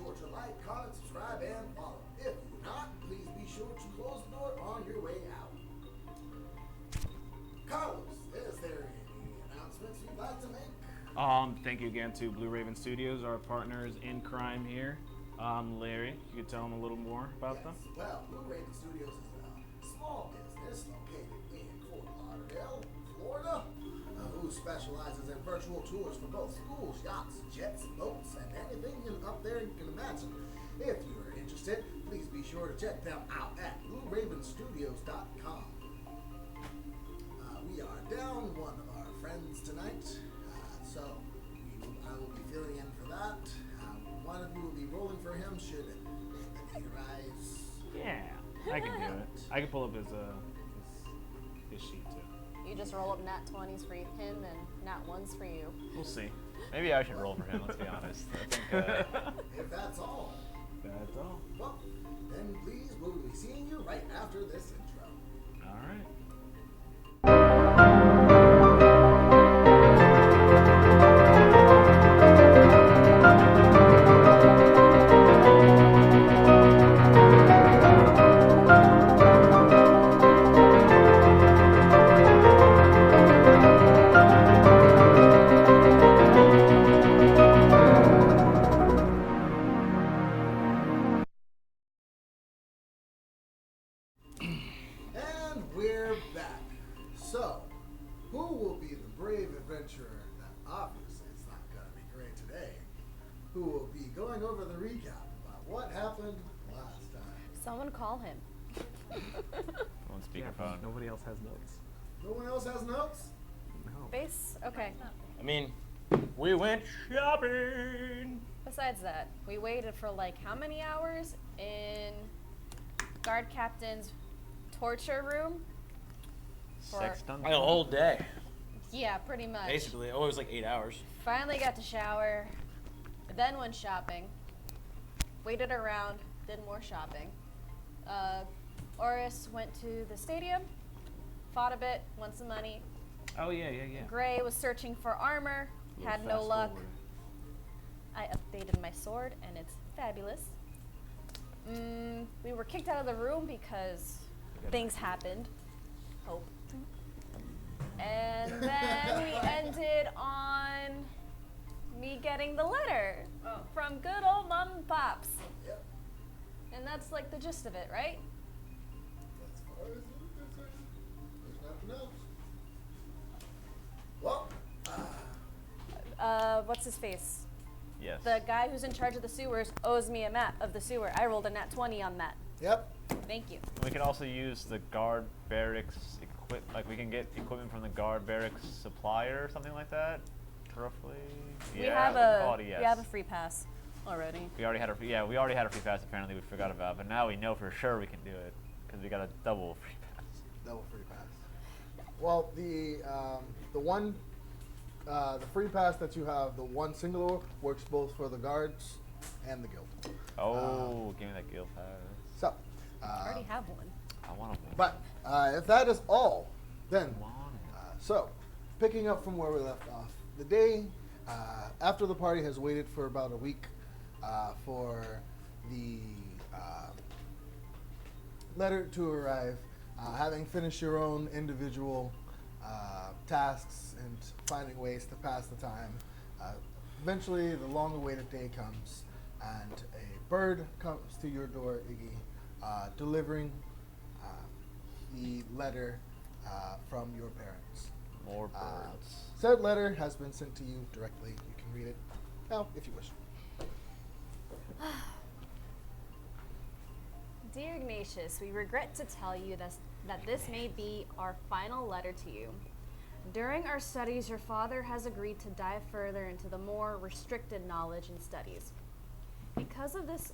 sure to like, comment, subscribe, and follow. If you're not, please be sure to close the door on your way out. Carlos, is there any announcements you'd like to make? Thank you again to Blue Raven Studios, our partners in crime here. Larry, you could tell them a little more about them? Well, Blue Raven Studios is a small business located in Fort Lauderdale, Florida, who specializes in virtual tours for both schools, yachts, jets, boats, and anything up there you can imagine. If you're interested, please be sure to check them out at BlueRavenStudios.com. We are down one of our friends tonight, so I will be filling in for that. One of you will be rolling for him should the need arise. Yeah, I can do it. I can pull up his sheet too. You just roll up nat 20s for him and nat 1s for you. We'll see. Maybe I should roll for him, let's be honest. I think, If that's all. That's all. Well, then please we'll be seeing you right after this intro. All right. And we're back. So, who will be the brave adventurer that obviously is not going to be great today? Who will be going over the recap about what happened last time? Someone call him. on speakerphone. Nobody else has notes. No one else has notes? No. Base? Okay. I mean, we went shopping. Besides that, we waited for like how many hours in guard captain's torture room? Sex dungeon? Like a whole day. Yeah, pretty much. Basically. Oh, it was like 8 hours. Finally got to shower, then went shopping, waited around, did more shopping. Orys went to the stadium, fought a bit, won some money. Oh yeah. Gray was searching for armor, had no Fast luck. forward. I updated my sword and it's fabulous. We were kicked out of the room because things happened. Hope. And then we ended on me getting the letter from good old Mom and Pops. Yep. And that's like the gist of it, right? As far as I'm concerned, there's nothing else. Well, What's his face? Yes. The guy who's in charge of the sewers owes me a map of the sewer. I rolled a nat 20 on that. yep. Thank you. We can also use the guard barracks like we can get equipment from the guard barracks supplier or something like that. Roughly. We Yeah, have quality, yes. we have a free pass already. We already had a free pass. Apparently, we forgot about, but now we know for sure we can do it because we got a double free pass. Double free pass. Well, the free pass that you have, the one single works both for the guards and the guild. Oh, give me that guild pass. So, I already have one. I want to. but if that is all, then Want it. so picking up from where we left off, the day after the party has waited for about a week for the letter to arrive, having finished your own individual tasks and finding ways to pass the time, eventually the long-awaited day comes, and a bird comes to your door, Iggy, delivering the letter from your parents. More birds. Said letter has been sent to you directly. You can read it now if you wish. Dear Ignatius, we regret to tell you that this may be our final letter to you. During our studies, your father has agreed to dive further into the more restricted knowledge and studies. Because of this,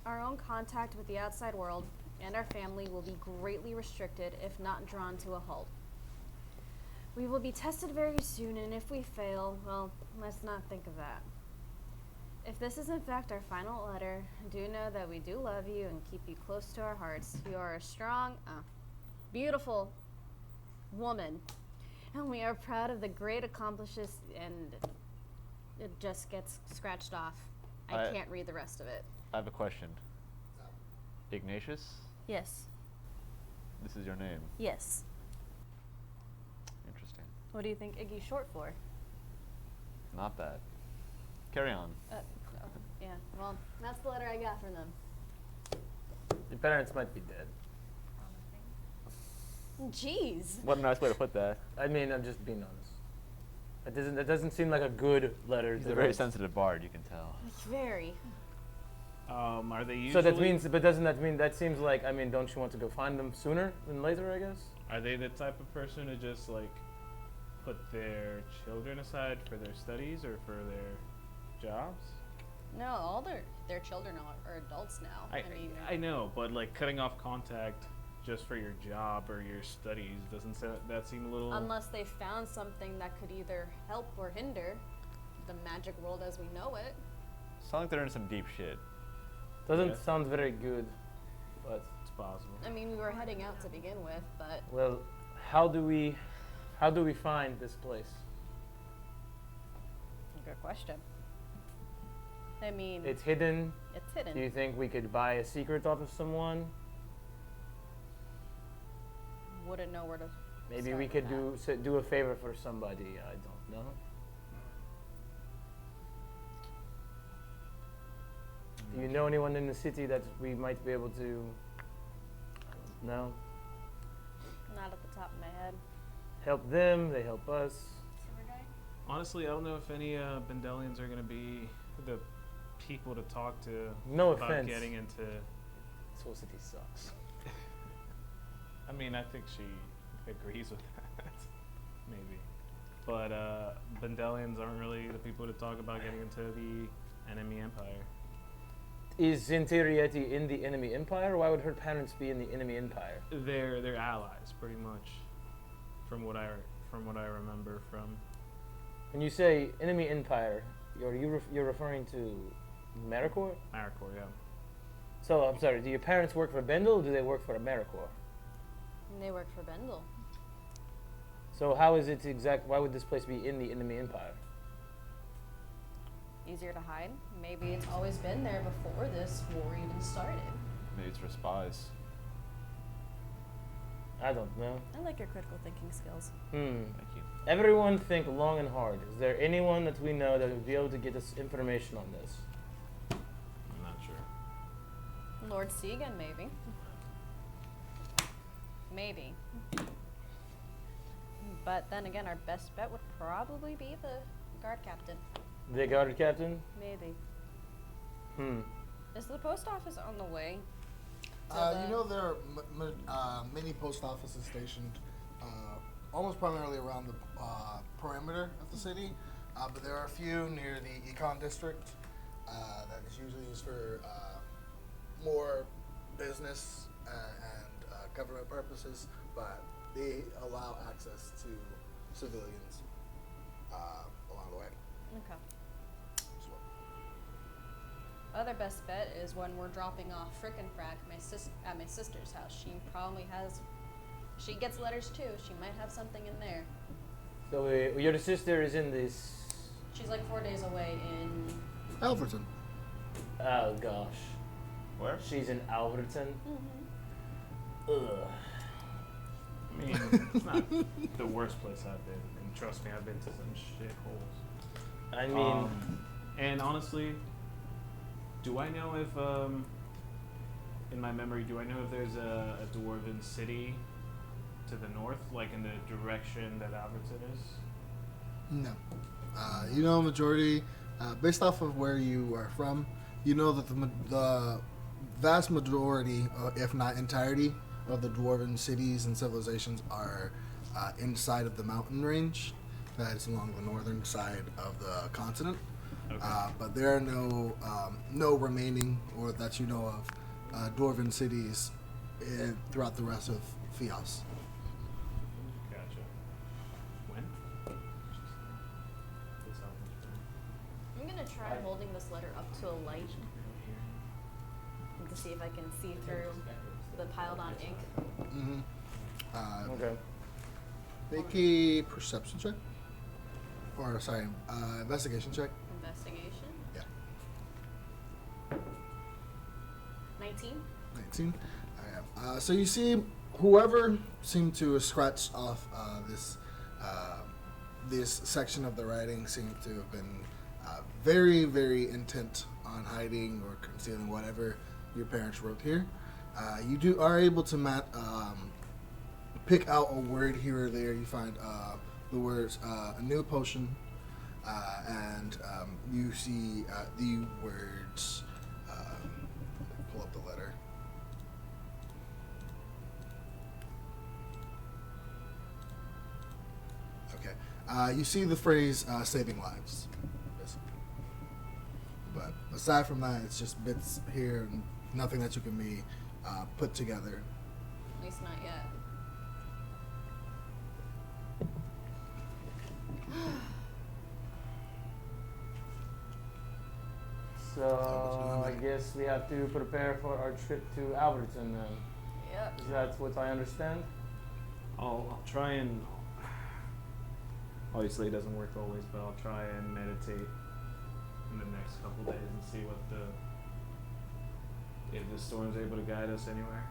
our own contact with the outside world and our family will be greatly restricted if not drawn to a halt. We will be tested very soon, and if we fail, well, let's not think of that. If this is in fact our final letter, do know that we do love you and keep you close to our hearts. You are a strong, beautiful woman, and we are proud of the great accomplishments, and it just gets scratched off I can't read the rest of it. I have a question. Ignatius, Yes. this is your name. Yes. Interesting. What do you think Iggy's short for? Not bad. Carry on. Yeah, well, that's the letter I got from them. Your parents might be dead. Jeez. What a nice way to put that. I mean, I'm just being honest. That doesn't seem like a good letter. He's to a very write. sensitive bard, you can tell. Very. Are they usually? So that means, but doesn't that mean that seems like? I mean, don't you want to go find them sooner than later? I guess. Are they the type of person to just like put their children aside for their studies or for their jobs? No, all their children are adults now. I know, but like cutting off contact just for your job or your studies doesn't that seem a little? Unless they found something that could either help or hinder the magic world as we know it. Sound like they're in some deep shit. Doesn't Yeah. sound very good, but It's possible. I mean, we were heading out to begin with, but well, how do we find this place? good question. I mean, It's hidden. it's hidden. Do you think we could buy a secret off of someone? Wouldn't know where to. Maybe start we with could that. do a favor for somebody. I don't know. Do you know anyone in the city that we might be able to? No. Not at the top of my head. Help them. They help us. Honestly, I don't know if any Bendelians are gonna be the people to talk to No about offense. getting into. Soul City sucks. I mean, I think she agrees with that, maybe. But Bendelians aren't really the people to talk about getting into the enemy empire. Is Zinterieti in the enemy empire? Why would her parents be in the enemy empire? They're allies, pretty much, from what I remember from. When you say enemy empire, you're referring to Maricor? Maricor, yeah. So I'm sorry. Do your parents work for Bendel, or do they work for Maricor? And they work for Bendel. So how is it why would this place be in the enemy empire? Easier to hide. Maybe it's always been there before this war even started. Maybe it's for spies. I don't know. I like your critical thinking skills. Hmm. Thank you. Everyone think long and hard. Is there anyone that we know that would be able to get us information on this? I'm not sure. Lord Segan, maybe. Maybe. But then again, our best bet would probably be the guard captain. The guard captain? Maybe. Hmm. Is the post office on the way? You know, there are many post offices stationed almost primarily around the perimeter of the city, but there are a few near the Econ district that is usually used for more business and government purposes, but they allow access to civilians along the way Okay. as well. Other best bet is when we're dropping off Frickin' Frack at my sister's house. She gets letters too. She might have something in there. So your sister is in this. She's like 4 days away in. Alverton. Oh gosh. Where? She's in Alverton. Mm-hmm. Ugh. I mean, it's not the worst place I've been, and trust me, I've been to some shitholes. I mean, And honestly, do I know if, in my memory, do I know if there's a dwarven city to the north, like in the direction that Alberton is? No. You know, majority, based off of where you are from, you know that the vast majority, if not entirety, of the dwarven cities and civilizations are inside of the mountain range that is along the northern side of the continent. Okay. But there are no remaining, or that you know of, dwarven cities throughout the rest of Fios. Gotcha. When? I'm gonna try holding this letter up to a light to see if I can see through the piled on ink. Mm-hmm. okay. Make a perception check. Or, sorry, investigation check. Investigation. Yeah. 19. 19. Okay. So you see whoever seemed to have scratched off this section of the writing seemed to have been very, very intent on hiding or concealing whatever your parents wrote here. You are able to pick out a word here or there. You find the words a new potion, and you see the words. Pull up the letter. Okay. You see the phrase saving lives. But aside from that, it's just bits here and nothing that you can be put together. At least not yet. So I guess we have to prepare for our trip to Alberton then. Yep. Is that what I understand? I'll try and. Obviously, it doesn't work always, but I'll try and meditate in the next couple days and see if the storm's able to guide us anywhere,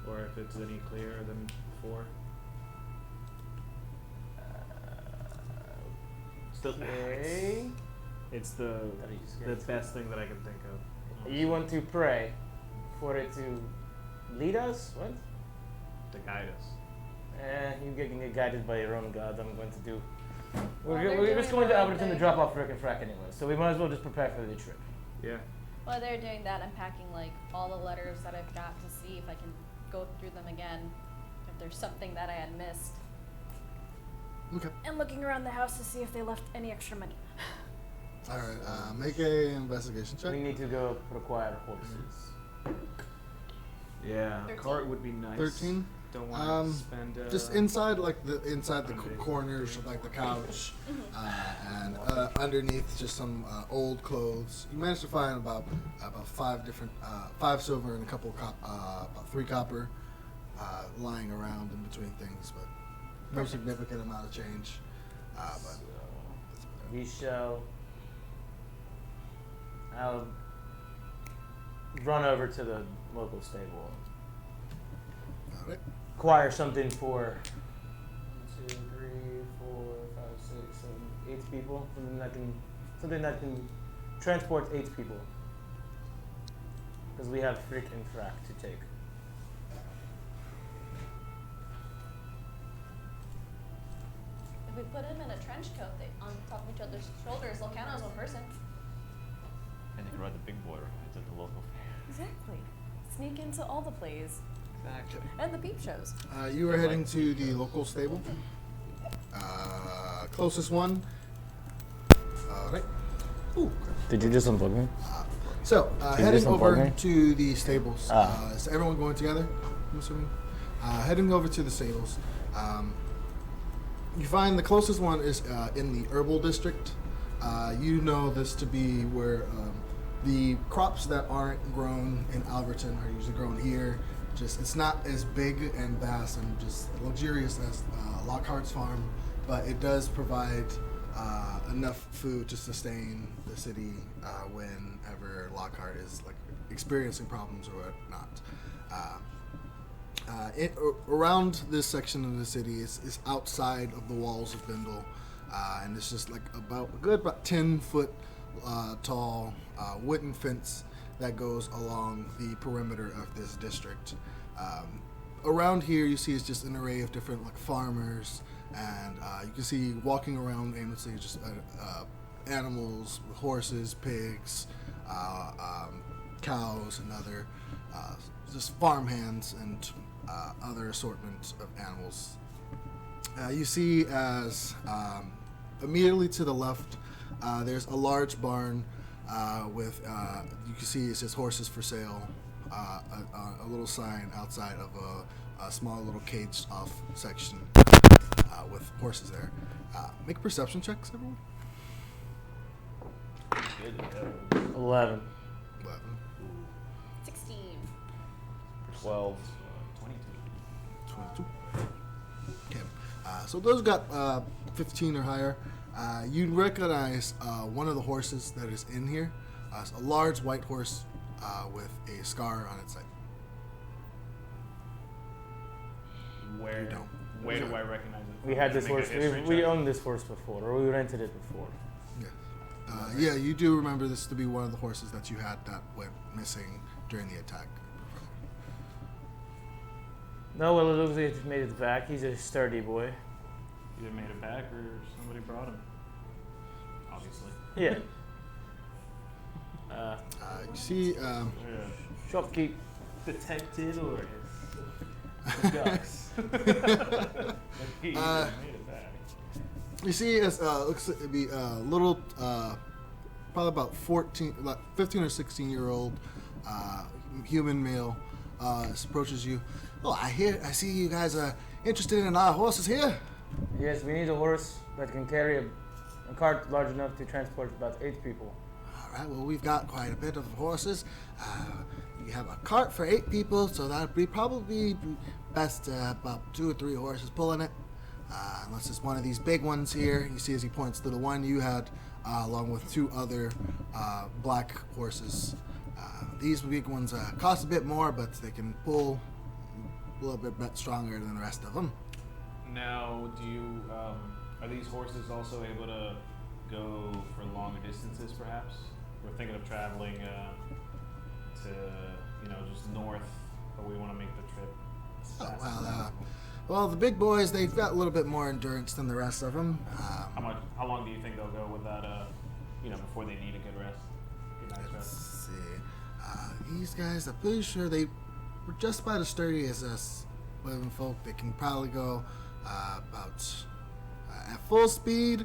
or if it's any clearer than before. Okay. It's the best thing that I can think of. You want to pray for it to lead us? What? To guide us. You can get guided by your own god. I'm going to do. Well, We're just going to doing Alberton to thing. drop off Rick and Frack anyway, so we might as well just prepare for the trip. Yeah. While they're doing that, I'm packing like all the letters that I've got to see if I can go through them again, if there's something that I had missed. Okay. And looking around the house to see if they left any extra money. All right. Make a investigation check. We need to go require horses. Yeah. 13. Cart would be nice. 13. Don't want to spend. Just inside the corners, like the couch, and underneath just some old clothes. You managed to find about 5 silver and a couple about 3 copper lying around in between things, but no significant amount of change. But We shall. I'll run over to the local stable. all right. Acquire something for 1, 2, 3, 4, 5, 6, 7, 8 people. Something that can transport 8 people. Because we have Frick and Frack to take. If we put them in a trench coat on top of each other's shoulders, they'll count as one person. And you can ride the big boy rides at the local fair. Exactly. Sneak into all the plays Exactly. and the peep shows. You are heading to the local stable. Closest one. All right. Ooh. Did you just unplug me? So, Did you heading just unplug over me? to the stables. Ah. Is everyone going together? I'm assuming. Heading over to the stables. You find the closest one is in the herbal district. You know this to be where the crops that aren't grown in Alberton are usually grown here. Just it's not as big and vast and just luxurious as Lockhart's farm, but it does provide enough food to sustain the city whenever Lockhart is like experiencing problems or whatnot. Around this section of the city is outside of the walls of Bindle, and it's just like about 10-foot tall wooden fence that goes along the perimeter of this district. Around here, you see it's just an array of different like farmers, and you can see walking around aimlessly just animals, horses, pigs, cows, and other just farm hands and other assortments of animals. You see as immediately to the left, there's a large barn with, you can see it says horses for sale, a little sign outside of a small little caged off section with horses there. Make perception checks, everyone. 11. 11. 16. 12. 22. Okay. So those got 15 or higher. You recognize one of the horses that is in here. It's a large white horse with a scar on its side. Where You don't. Where do I recognize it? We had Just this make a horse. history We check? owned this horse before, or we rented it before. Yeah, you do remember this to be one of the horses that you had that went missing during the attack. No, well, it looks like it made it back. He's a sturdy boy. Either made it back or somebody brought him. Obviously. Yeah. You see, Yeah. Shopkeep. Detected or ducks. He made it back. you see, it looks to be a little, probably about 15 or 16-year-old human male approaches you. Oh, I see you guys are interested in our horses here. Yes, we need a horse that can carry a cart large enough to transport about 8 people. All right, well, we've got quite a bit of horses. You have a cart for 8 people, so that'd be probably best about 2 or 3 horses pulling it. Unless it's one of these big ones here. You see as he points to the one you had, along with 2 other black horses. These big ones cost a bit more, but they can pull a little bit stronger than the rest of them. Now, do you are these horses also able to go for longer distances? Perhaps we're thinking of traveling to just north, but we want to make the trip. Oh, fast well, enough. well, the big boys, they've got a little bit more endurance than the rest of them. How long do you think they'll go without before they need a good rest? Good night's Let's rest? see. These guys, I'm pretty sure they were just about as sturdy as us living folk. They can probably go about at full speed,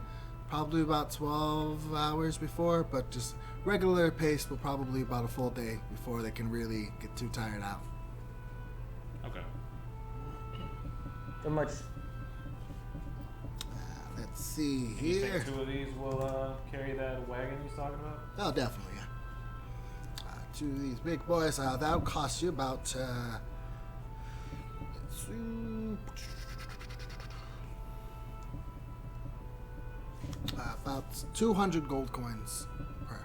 probably about 12 hours before, but just regular pace will probably about a full day before they can really get too tired out. Okay. How much? Let's see You here. think 2 of these will carry that wagon he's talking about? Oh, definitely, yeah. 2 of these big boys, that'll cost you about, let's see, about 200 gold coins per.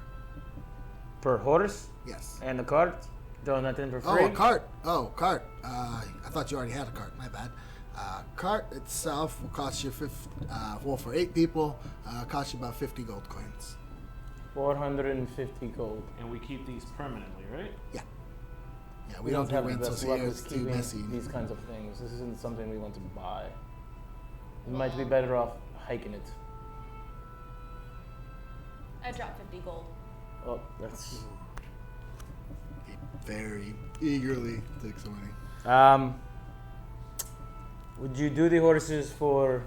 Per horse? Yes. And the cart? Throw that in for Oh, free? a cart. Oh, cart. I thought you already had a cart. My bad. Cart itself will cost you for 8 people, cost you about 50 gold coins. 450 gold. And we keep these permanently, right? Yeah, we don't do have the rentals best here. luck It's with too keeping messy. these kinds of things. This isn't something we want to buy. We might be better off hiking it. I dropped 50 gold. Oh, that's... He very eagerly takes the money. Would you do the horses for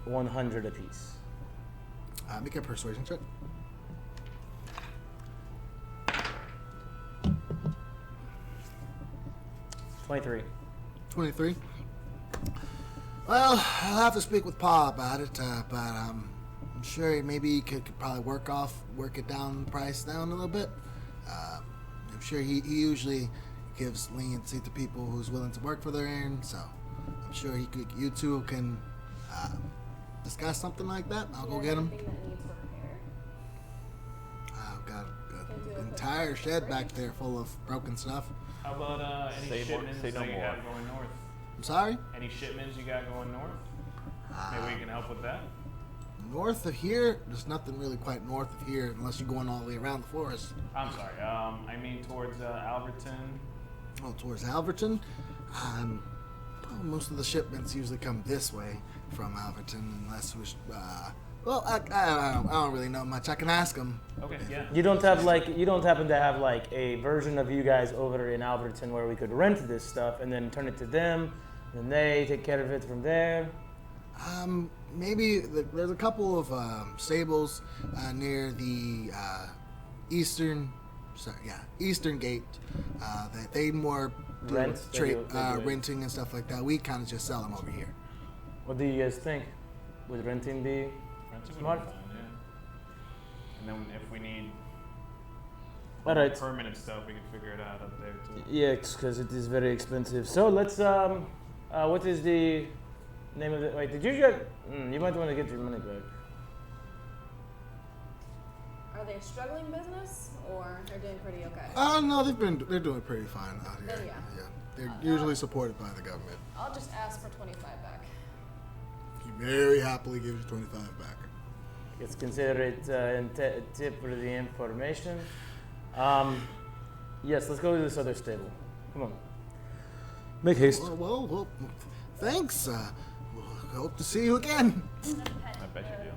100 apiece? Make a persuasion check. $23. 23. Well, I'll have to speak with Pa about it, but I'm sure maybe he could probably work it down, the price down a little bit. I'm sure he usually gives leniency to people who's willing to work for their earn, so I'm sure you two can discuss something like that. I'll go get him. Anything that needs repair? I've got Can do a an quick entire shed back repair. there full of broken stuff. How about any Say more- shipments say no that you more. have going north? I'm sorry? Any shipments you got going north? Maybe we can help with that. North of here, there's nothing really quite north of here unless you're going all the way around the forest. I'm sorry. I mean towards Alberton. Oh, towards Alberton. Well, most of the shipments usually come this way from Alberton, unless we. I don't really know much. I can ask them. Okay, yeah. You don't happen to have like a version of you guys over in Alberton where we could rent this stuff and then turn it to them, and they take care of it from there? Maybe there's a couple of stables near the eastern gate that they more do Rent? with They trade, do it. renting and stuff like that. We kind of just sell them over here. What do you guys think? Would renting be Renting would smart? be fine, yeah. And then if we need All right. permanent stuff, we can figure it out up there too. Yeah, because it is very expensive. So let's what is the name of it? Wait, did you get? You might want to get your money back. Are they a struggling business, or they're doing pretty okay? No, they're doing pretty fine out here. Then yeah. They're usually supported by the government. I'll just ask for 25 back. He very happily gives you 25 back. Let's consider it a tip for the information. Yes, let's go to this other stable. Come on. Make haste. Well, thanks. Hope to see you again. I bet you do.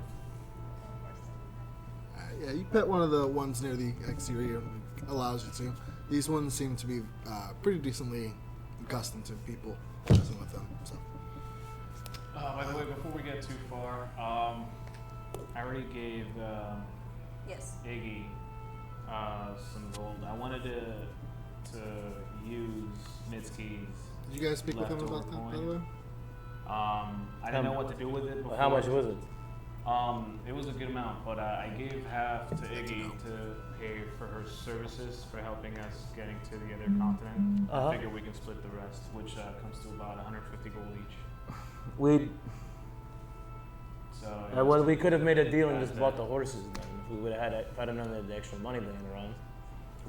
Yeah, you pet one of the ones near the exterior. It allows you to. These ones seem to be pretty decently accustomed to people messing with them. So. By the way, before we get too far, I already gave Yes. Iggy some gold. I wanted to use Mitski's. Did you guys speak with him leftover about that, by coin. the way? I didn't know what to do with it before. How much was it? It was a good amount, but I gave half to Iggy to pay for her services for helping us getting to the other continent. I figure we can split the rest, which comes to about 150 gold each. So Well, we could have made a deal and just bought the horses then. If we would have had, if I'd have known they had the extra money laying around.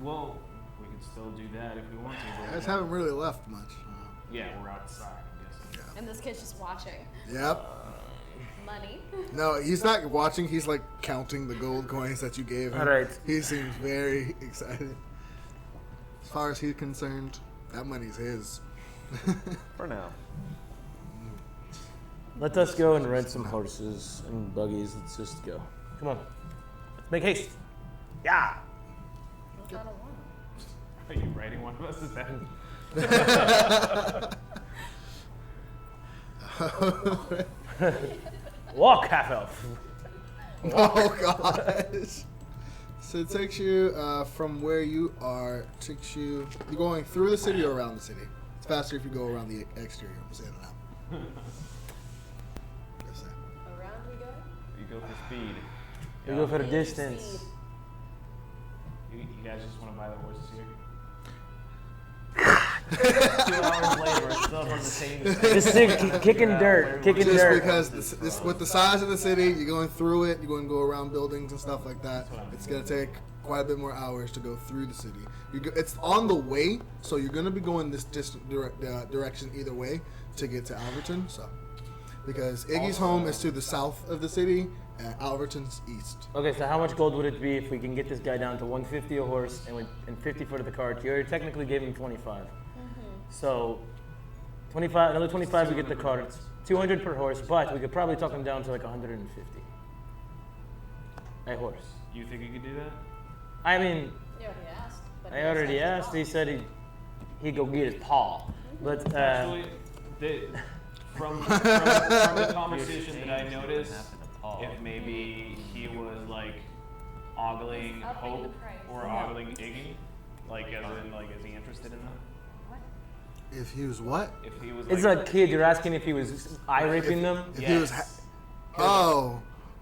well, we could still do that if we want to. You But guys haven't really left much. yeah, we're outside, I'm guessing. Yeah. And this kid's just watching. Yep. Money. No, he's not watching. He's like counting the gold coins that you gave him. All right. He seems very excited. As far as he's concerned, that money's his. For now. Let us go and rent some horses and buggies. Let's just go. Come on. Let's make haste. Yeah. What's that a one? Are you writing one of us? Is that? Walk, half elf. Oh gosh. So it takes you from where you are. You're going through the city or around the city. It's faster if you go around the exterior. I'm saying it now. Just saying. Around we go? You go for speed. We go for the Speed. distance. You guys just want to buy the horses here? 2 hours later, we're still from the same Just kicking dirt, kicking Just dirt. because this with the size of the city, you're going through it. You're going to go around buildings and stuff like that. It's going to take quite a bit more hours to go through the city. It's on the way, so you're going to be going this direction either way to get to Alverton. So, because Iggy's home is to the south of the city, and Alverton's east. Okay, so how much gold would it be if we can get this guy down to 150 a horse and 50 for the cart? You already technically gave him 25. So 25, another 25 we get the cart. 200 per horse, but we could probably talk him down to like 150. A horse. You think you could do that? I mean, You already asked. But I already asked. He said he'd go get his paw. But Actually, from the conversation that I noticed, if maybe he was like ogling Upping the Hope price. or ogling Iggy, like as in like is he interested in that? If he was what? If he was it's like, a kid. You're asking if he was eye raping them. If he was. Yes.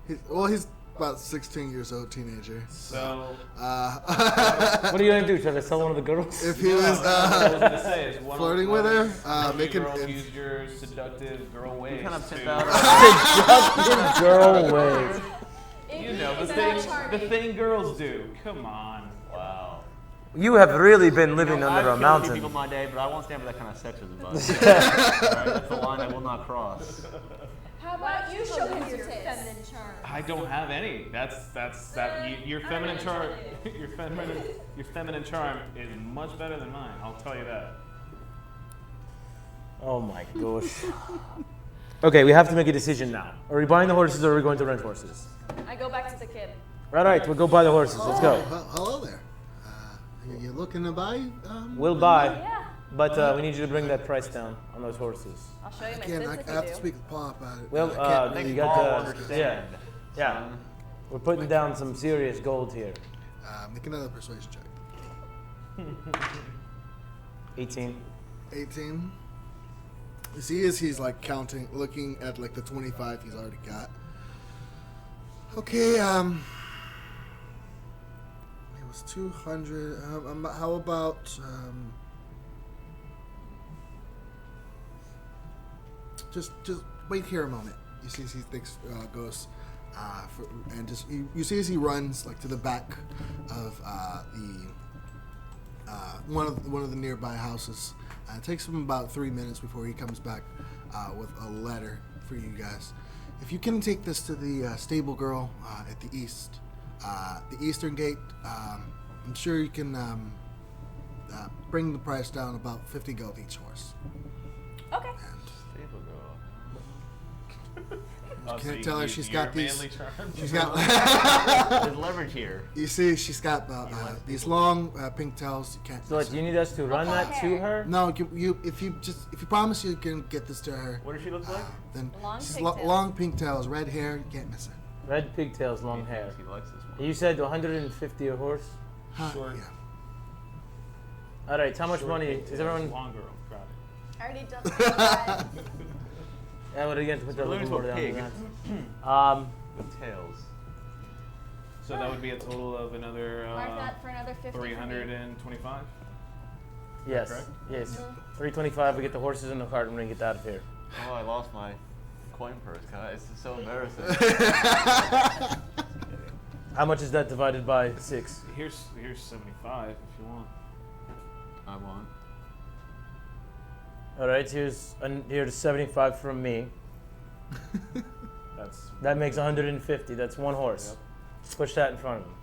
He's about 16 years old, teenager. so What are you gonna do? Try to sell one of the girls? If he No, was what I was gonna say is one flirting of, with her, one of make you it- girls if- use your seductive girl ways kind of to, tip out. Seductive girl ways. you know, Iggy the is thing, not the charming. thing girls do. Come on. Wow. You have really been living I've under a killed mountain. people my day, but I won't stand for that kind of sexism. Bud. Alright, that's the line I will not cross. How about you show him your feminine charm? I don't have any. That's your feminine charm. Your feminine charm is much better than mine. I'll tell you that. Oh my gosh. Okay, we have to make a decision now. Are we buying the horses or are we going to rent horses? I go back to the kid. All right, we'll go buy the horses. Let's go. Hello there. You looking to buy? We'll buy, Yeah. but we need you to bring that price down on those horses. I'll show you my Again, sins if I you have do. to speak with Paul about it. Well, I can't Make you really- got Paul the understand. yeah. We're putting down some serious gold here. make another persuasion check. 18. 18. You see, as he's like counting, looking at like the 25 he's already got. Okay, it was 200. How about just wait here a moment. You see, he thinks goes. And just you see as he runs like to the back of one of the nearby houses. It takes him about 3 minutes before he comes back with a letter for you guys. If you can take this to the stable girl at the eastern gate, I'm sure you can bring the price down about 50 gold each horse. Okay. Stable girl. Can't tell her she's got these. She's got. There's leverage here. You see, she's got these long pink tails. You can't. So, do you need us to run that to her? No, if you promise you can get this to her. What does she look like? Then Long she's pigtails. long pink tails, red hair. You can't miss her. Red pigtails, long hair. He likes this one. You said 150 a horse. Short. Yeah. All right. How much money is everyone? Longer. Got it. I already done that. Yeah, but again, to put the We're learning little about down pig. to that. With tails. So that would be a total of another Mark that for another 50. 325. Yes. correct? Yes. 325. We get the horses in the cart and we get out of here. Oh, I lost my coin purse, guys. This is so embarrassing. How much is that divided by 6? Here's 75 if you want. I want. All right. Here's 75 from me. That makes 150. That's one horse. Push that in front of him.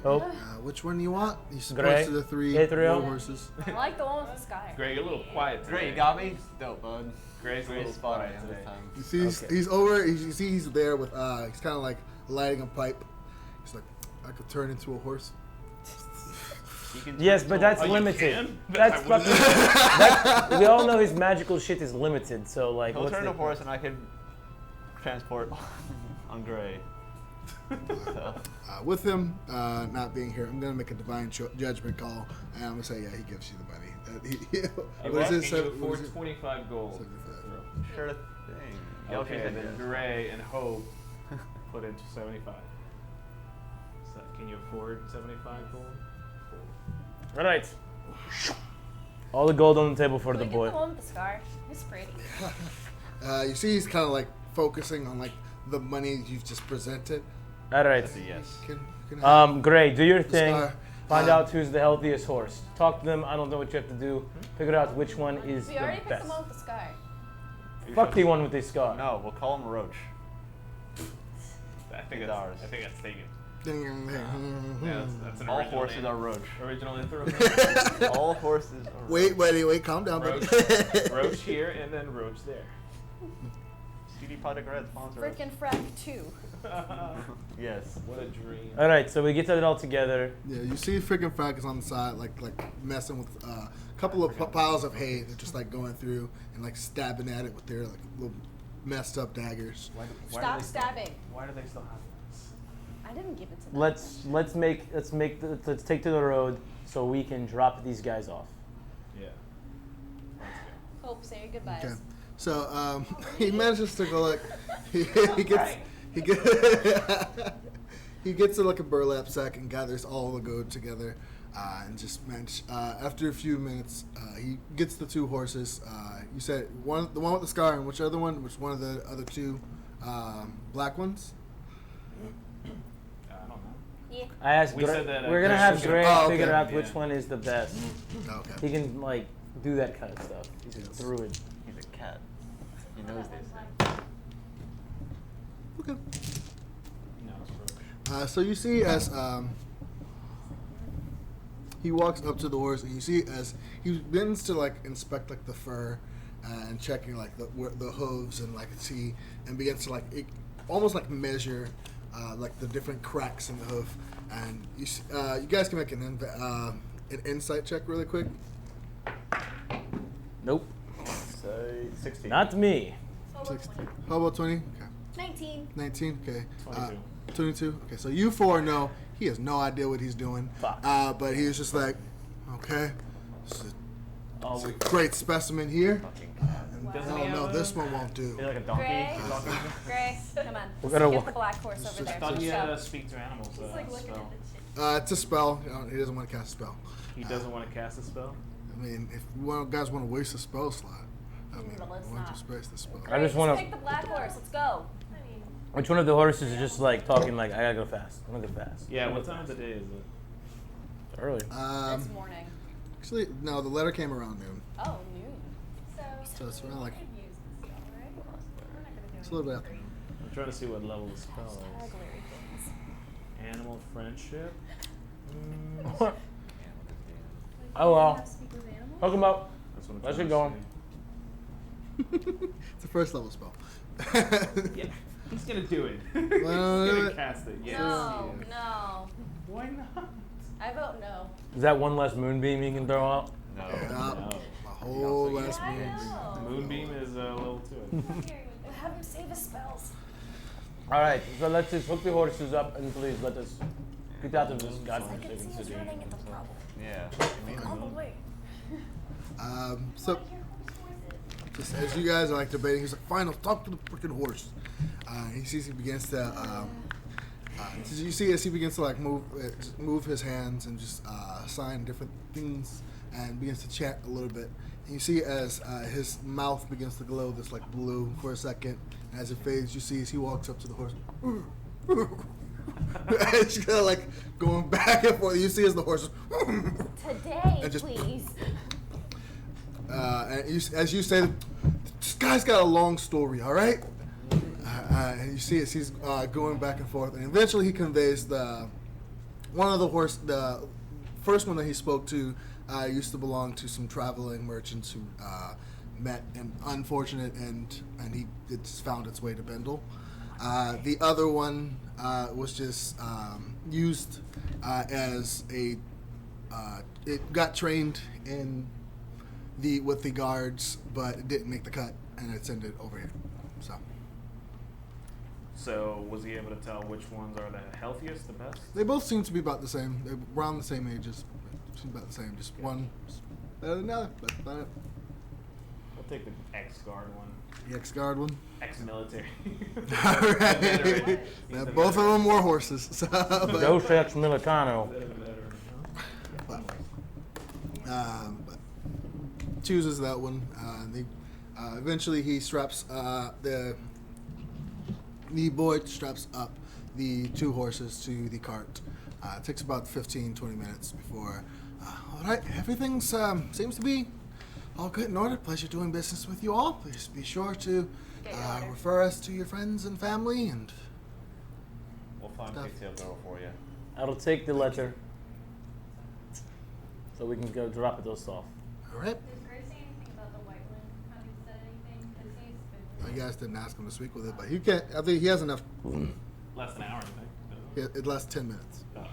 Oh, Which one do you want? He Gray. supports to the 3 Ithryl. blue horses. I like the one with the sky. Greg, you're a little quiet today. Great, you got me? Dope, bud. Gray's a little Great spot I quiet am today. this time. You see, he's over. You see, he's there with. He's kind of like lighting a pipe. He's like, I could turn into a horse. You can yes, but that's Oh, you limited. can? That's I wouldn't- fucking. We all know his magical shit is limited. So like, He'll what's turn the a horse and I can transport on Gray. So, With him not being here, I'm gonna make a divine judgment call, and I'm gonna say, yeah, he gives you the money. What is it? Can you afford 25 gold? 75. sure thing. Yeah, Okay, she said then yes. Gray and Hope put into 75. So can you afford 75 gold? All right. All the gold on the table for Can the we boy. get the one with the scar? It's pretty. You see, he's kind of like focusing on like the money you've just presented. All right. That's a yes. You can have Gray, do your the thing. scar. Find out who's the healthiest horse. Talk to them. I don't know what you have to do. Figure out which one is We the already picked best. the one with the scar. Fuck the one with the scar. No, we'll call him Roach. I think It's that's ours. I think that's taken. Mm-hmm. Yeah, that's an All original horses name. are Roach. Original intro. All horses are Wait, Roach. wait, calm down, buddy. Roach, Roach here and then Roach there. CD Projekt Red sponsor us. Freaking frack 2. Yes. What a dream. All right, so we get it all together. Yeah, you see freaking Fracus on the side, like messing with a couple of piles of hay. They're just like going through and like stabbing at it with their like little messed up daggers. Stop stabbing. Why do they still have this? I didn't give it to them. Let's take to the road so we can drop these guys off. Yeah. Hope, say your goodbyes. Okay. So he manages to go like he gets he gets like a burlap sack and gathers all the gold together and just after a few minutes he gets the 2 horses. You said the one with the scar, and which one of the other 2 black ones? I don't know. Yeah. I asked. We Gray, said that, we're gonna Gray have was Gray gonna- Oh, figure okay. out which Yeah. one is the best. Okay. He can like do that kind of stuff. He's a druid. He's a cat. He knows these things. Okay. No, it's Roach. So you see as he walks up to the horse, and you see as he begins to like inspect like the fur and checking like the hooves and like see and begins to like almost like measure like the different cracks in the hoof. And you guys can make an insight check really quick. Nope. Say 60. Not me. So we're 60. 20. How about 20? Okay. 19. 19. Okay. 22. 22. Okay. So you 4 know he has no idea what he's doing. Fuck. But he was just like, okay, this is Oh, a great specimen here. Fucking cat. Doesn't Oh he have no, a- this one won't do. Is he like a donkey? Gray. Donkey? Gray, come on. We're gonna Get walk- the black horse over there. I thought he Let's had go. a speak to animals spell. It's a spell. He doesn't want to cast a spell. He doesn't want to cast a spell? I mean, if you guys want to waste a spell slot, I mean, But let's why don't not. you space the spell? I just wanna- Take the black horse. Let's go. Which one of the horses is just like talking like, I gotta go fast. I'm gonna go fast. Yeah, what time of the day is it? Early. It's morning. Actually, no, the letter came around noon. Oh, noon. So it's around like, We're not gonna do it's a little bit after. I'm trying to see what level the spell is. Larry things. Animal friendship. Oh well. Talking about. That's what I'm Let's trying get going. It's a first level spell. Yeah, he's gonna do it. Well, he's do gonna it. cast it. Yes. No, he is. no. Why not? I vote no. Is that one less moonbeam you can throw out? No. No. A whole Yeah, last I moon. know. Moonbeam is level 2. Have him save his spells. All right, so let's just hook the horses up and please let us get out of this I godforsaken can see us city. running in the problem. Yeah. On the way. So, just as you guys are like debating, he's like, "Fine, I'll talk to the freaking horse." He sees he begins to. You see as he begins to like move his hands and just sign different things and begins to chant a little bit. And you see as his mouth begins to glow this like blue for a second. And as it fades, you see as he walks up to the horse. It's kind of like going back and forth. You see as the horse is Today, And just- please. and as you say, this guy's got a long story, all right? And you see as he's going back and forth, and eventually he conveys the first one that he spoke to used to belong to some traveling merchants who met an unfortunate end, and it's found its way to Bendel. The other one was just used as a. It got trained with the guards, but it didn't make the cut, and it's ended over here. So, was he able to tell which ones are the healthiest, the best? They both seem to be about the same. They're around the same ages. Seem about the same. Just one better than the other. That's about it. I'll take the ex-guard one. The ex-guard one. Ex-military. All The right. veteran. He's Now, the both of veteran. them were horses. So, but, Dos ex militano. The veteran. but chooses that one. Eventually, he straps the boy straps up the two horses to the cart. It takes about 15-20 minutes before. All right, everything seems to be all good in order. Pleasure doing business with you all. Please be sure to Get your order. refer us to your friends and family. And We'll find Stuff. Pigtail Girl for you. I'll take the letter so we can go drop it those off. all right, Did Grace say anything about the White Wind? Have you said anything? Because he's been you guys didn't ask him to speak with it, but he can't. I think he has enough. Less than an hour, I think. It lasts 10 minutes. Oh,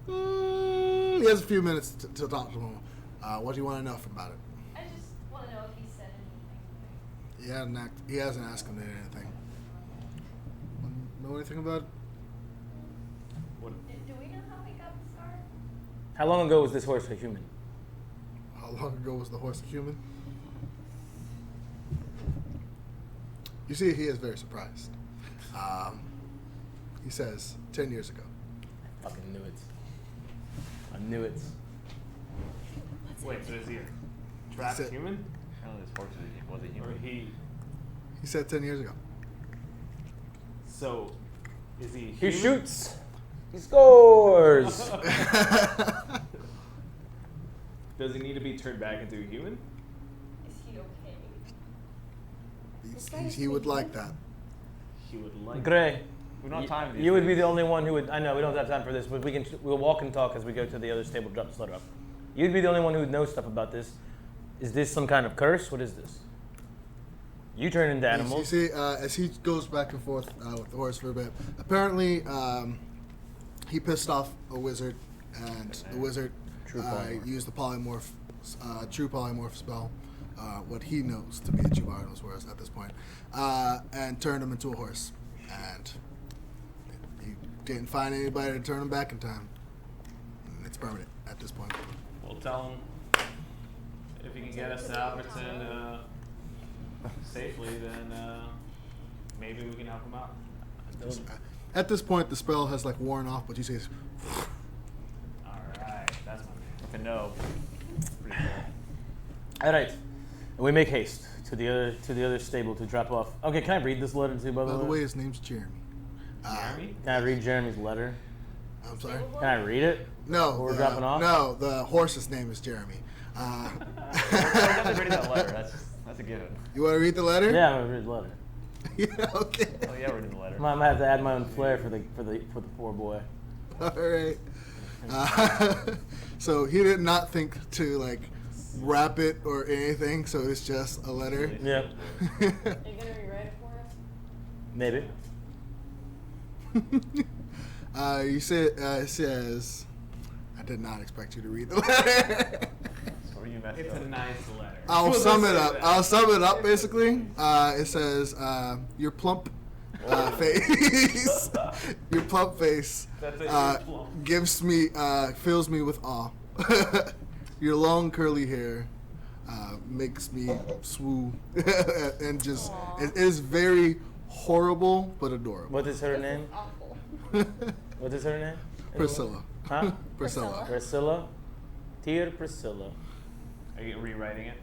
okay. He has a few minutes to talk to him. What do you want to know about it? I just want to know if he said anything. He hasn't asked him to do anything. Know anything about it? What? Do we know how he got the scar? How long ago was this horse a human? How long ago was the horse a human? You see, he is very surprised. He says, 10 years ago. Fucking knew it. I knew it. Wait, so is he a trapped That's it. human? Apparently this horse was a Or human. He said 10 years ago. So, is he He human? shoots. He scores. Does he need to be turned back into a human? Is he okay? He would like that. He would like. Gray. We don't have time for these You would be things. the only one who would. I know we don't have time for this, but we'll walk and talk as we go to the other stable. Drop this letter up. You'd be the only one who would know stuff about this. Is this some kind of curse? What is this? You turn into You animals. see, as he goes back and forth with the horse for a bit, apparently he pissed off a wizard, and the wizard True polymorph. used the true polymorph spell, what he knows to be a true polymorph at this point, and turned him into a horse. And he didn't find anybody to turn him back in time. And it's permanent at this point. We'll tell him if he can get us to Alberton safely, then maybe we can help him out. At this point, the spell has like worn off, but you see, All right, that's my man. To know. Pretty cool. All right. And we make haste to the other stable to drop off. Okay, can I read this letter too? By by the way, his name's Jeremy. Jeremy? Can I read Jeremy's letter? I'm sorry. Can I read it? No, Before we're dropping off? No, the horse's name is Jeremy. We're definitely reading that letter. That's a given. You want to read the letter? Yeah, I'm gonna read the letter. Yeah, okay. Oh yeah, we're reading the letter. I might have to add my own flair for the poor boy. All right. So he did not think to like wrap it or anything, so it's just a letter. Yep. Are you gonna rewrite it for us? Maybe. You said it says, I did not expect you to read the letter. Or you messed It's up. a nice letter. I'll Let's sum it say up. that. I'll sum it up basically. It says, your plump face, your plump face That's it, your plump. gives me, fills me with awe. Your long curly hair makes me swoon and just, it is very horrible but adorable. What is her name? Awful. What is her name? Priscilla. Huh? Priscilla. Priscilla. Dear Priscilla. Are you rewriting it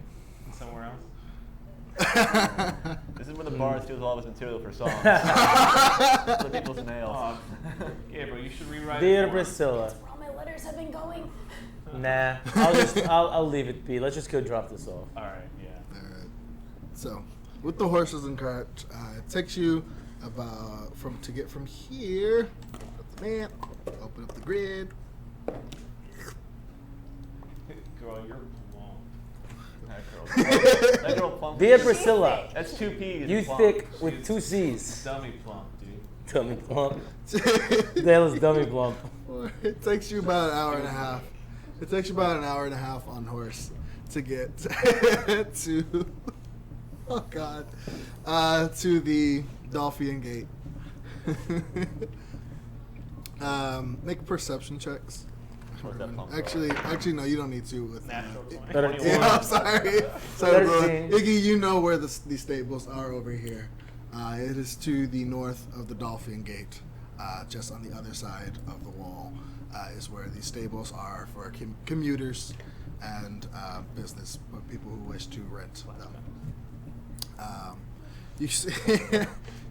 somewhere else? This is when the bar steals all of his material for songs. The people's mail. Oh, Gabriel, you should rewrite Dear it for us. Priscilla. Where all my letters have been going. Nah. I'll leave it be. Let's just go drop this off. All right, yeah. Alright. So, with the horses and cart, it takes you about to get from here. Up the map, open up the grid. Girl, you're plump. That girl plump. Dear Priscilla. That's 2 P's. You plump. thick with 2 C's. Dummy plump, dude. Dummy plump. The hell is dummy plump? It takes you about an hour and a half. It takes you about an hour and a half on horse to get to, oh god, to the Dolphin Gate. Make perception checks. What's that plump? Actually, no, you don't need to. With Natural 20. Better 21. Yeah, I'm sorry. Sorry, bro. 13. Iggy, you know where these stables are over here. It is to the north of the Dolphin Gate, just on the other side of the wall, is where these stables are for commuters and business people who wish to rent them. You see,